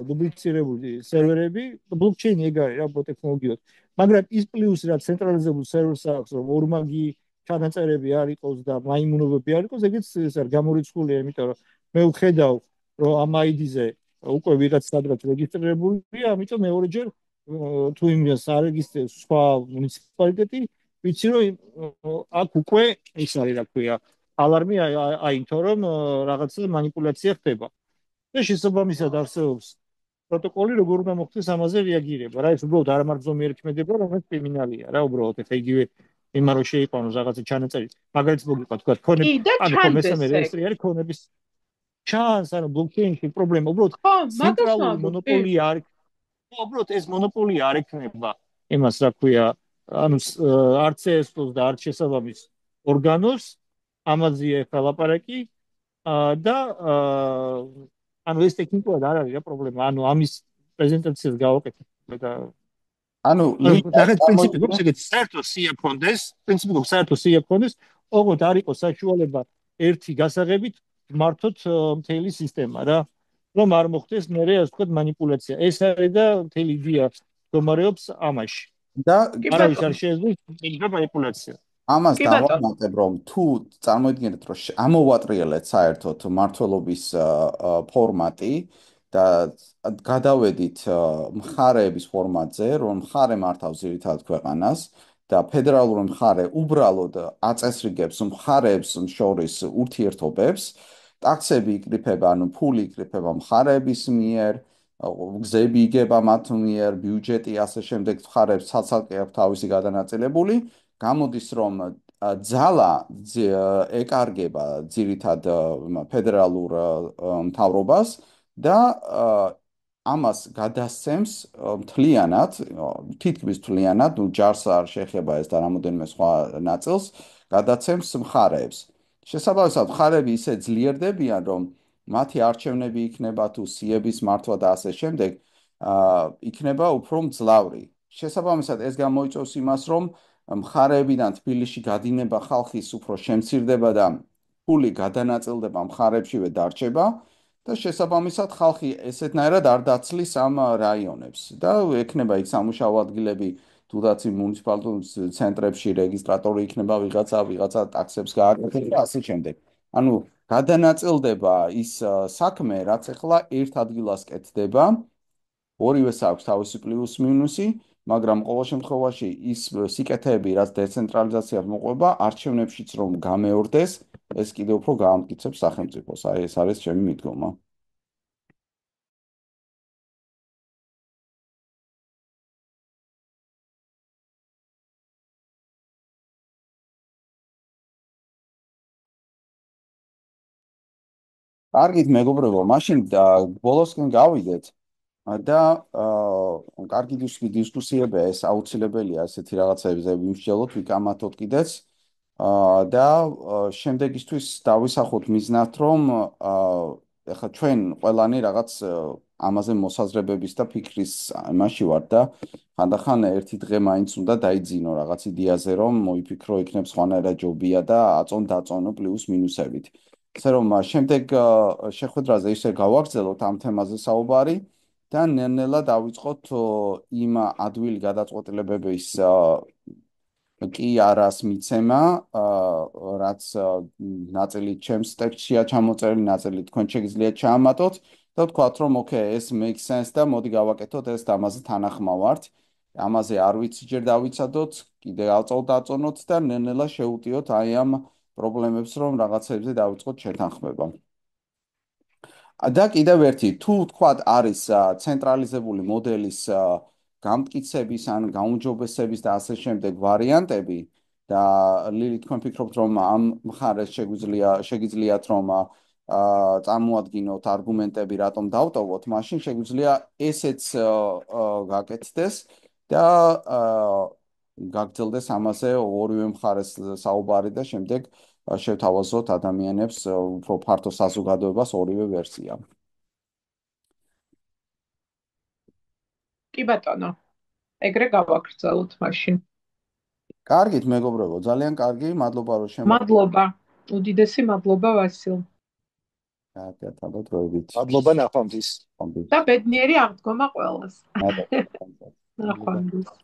დუბლიცირებული სერვერები ბლოკჩეინი ეგ არის რა ტექნოლოგიად მაგრამ ის პლუსი რა ცენტრალიზებული სერვერს აქვს რომ ორმაგი ჩანაწერები არ იყოს და მაიმუნობები არ იყოს ეგეც ეს არის გამორიცხულია იმიტომ რომ მე ვხედავ რომ ამ ID-ზე უკვე ვიღაც სადღაც რეგისტრირებულია ამიტომ მეორეჯერ თუ იმას არეგისტრირებს სხვა მუნიციპალიტეტი ვიცი რომ აქ უკვე ის არის რა ქვია ალარმი აინთო რომ რაღაცა მანიპულაცია ხდება და შესაბამისად არსებობს პროტოკოლი როგორ უნდა მოხდეს ამაზე რეაგირება რა ეს უბრალოდ არ მარგზომიერი ქმედება რომელიც კრიმინალია რა უბრალოდ ეხა იგივე იმან რომ შეიყვანოს რაღაცა ჩანაწერი მაგალითს მოგიყვანთ თქვა ქონები ანუ მესამე რეესტრი არის ქონების ჩანს ანუ ბლოკჩეინში პრობლემა უბრალოდ ცენტრალური მონოპოლია არის უბრალოდ ეს მონოპოლია არ ექნება იმას რა ქვია ანუ არც ესწოს და არც შესაბამის ორგანოს ამაზე ახლა ლაპარაკი და ანუ ეს ტექნიკურად არ არის რა პრობლემა. ანუ ამის პრეზენტაციას გავაკეთებ და ანუ რაღაც პრინციპი გვაქვს ეგეთ საერთო სია ქონდეს, პრინციპი გვაქვს საერთო სია ქონდეს, ოღონდ არ იყოს საშუალება ერთი გასაღებით მართოთ მთელი სისტემა რა. რომ არ მოხდეს მერე ასე ვთქვათ манипуляция. ეს არის და მთელი იდეა მდგომარეობს ამაში. და არავის არ შეეძლოს манипуляция. ამას დავამატებ, რომ თუ წარმოიდგინეთ, რომ ამოვატრიალეთ საერთოდ მართლობის ფორმატი და გადავედით მხარეების ფორმატზე, რომ მხარე მართავს ძირითადად ქვეყანას და ფედერალური მხარე უბრალოდ აწესრიგებს მხარეებს შორის ურთიერთობებს, ტაქსები იკრიფება, ანუ ფული იკრიფება მხარეების მიერ, გზები იგება მათ მიერ, ბიუჯეტი ასე შემდეგ მხარეებს ცალ-ცალკე აქვს თავისი გადანაწილებული. გამოდის რომ ძალა ეკარგება ძირითად ფედერალურ მთავრობას და ამას გადასცემს მთლიანად, თითქმის მთლიანად, ნუ ჯარს არ შეეხება ეს და რამოდენიმე სხვა ნაწილს, გადაცემს მხარეებს. შესაბამისად, მხარეები ისე ძლიერდებიან, რომ მათი არჩევნები იქნება თუ სიების მართვა და ასე შემდეგ, იქნება უფრო მძლავრი. შესაბამისად, ეს გამოიწვევს იმას, რომ მხარეებიდან თბილისში გადინება ხალხის უფრო შემცირდება და ფული გადანაწილდება მხარეებშივე დარჩება და შესაბამისად ხალხი ესეთნაირად არ დაცლის ამ რაიონებს და ექნება იქ სამუშაო ადგილები თუნდაც იმ მუნიციპალურ ცენტრებში რეგისტრატორი იქნება ვიღაცა ტაქსებს გააკეთებს და ასე შემდეგ. ანუ გადანაწილდება ის საქმე, რაც ახლა ერთ ადგილას კეთდება, ორივეს აქვს თავისი პლუს მინუსი, მაგრამ ყოველ შემთხვევაში ის სიკეთეები, რაც დეცენტრალიზაციას მოყვება, არჩევნებშიც რომ გამეორდეს, ეს კიდევ უფრო გაამტკიცებს სახელმწიფოს. აი ეს არის ჩემი მიდგომა. კარგით, მეგობრებო, მაშინ ბოლოსკენ გავიდეთ. და კარგი დისკუსიებია, ეს აუცილებელია ესეთი რაღაცებზე ვიმსჯელოთ, ვიკამათოთ კიდეც. და შემდეგისთვის დავისახოთ მიზნად, რომ ეხლა ჩვენ ყველანი რაღაც ამაზე მოსაზრებების და ფიქრის იმაში ვართ და ხანდახან ერთი დღე მაინც უნდა დაიძინო რაღაც იდეაზე, რომ მოიფიქრო, იქნებ სხვანაირად ჯობია და აწონ-დაწონო პლუს მინუსებით. ესე რომ შემდეგ შეხვედრაზე ისე გავაგრძელოთ ამ თემაზე საუბარი. და ნელ-ნელა დავიწყოთ იმ ადვილი გადაწყვეტილებების კი არას მიცემა, რაც ნაწილი ჩემს ტექსტშია ჩამოწერილი, ნაწილი თქვენ შეგიძლიათ ჩაამატოთ და თქვათ, რომ ოკეი, ეს makes sense და მოდი გავაკეთოთ ეს და ამაზე თანახმავართ. ამაზე არ ვიცი ჯერ დავიცადოთ, კიდე აწოლ-დაწონოთ და ნელ-ნელა შევუტიოთ აი ამ პრობლემებს, რომ რაღაცებზე დავიწყოთ შეთანხმება. და კიდევ ერთი, თუ თქვათ არის ცენტრალიზებული მოდელის გამტკიცების ან გაუმჯობესების და ასე შემდეგ ვარიანტები და ლილი თქვენ ფიქრობთ რომ ამ მხარეს შეგიძლიათ რომ წარმოადგინოთ არგუმენტები რატომ დავტოვოთ, მაშინ შეგვიძლია ესეც გაკეთდეს და გაგრძელდეს ამაზე ორივე მხარეს საუბარი და შემდეგ შევთავაზოთ ადამიანებს უფრო ფართო საზოგადოებას ორივე ვერსია. კი ბატონო, ეგრე გავაგრძელოთ მაშინ. კარგით, მეგობრებო, ძალიან კარგი, მადლობა რომ შემოგვიყვანეთ. მადლობა. უდიდესი მადლობა ვასილ. კარგად, ალბათ როებით. მადლობა ნახვამდის. და ბედნიერი აღდგომა ყველას. მადლობა. ნახვამდის.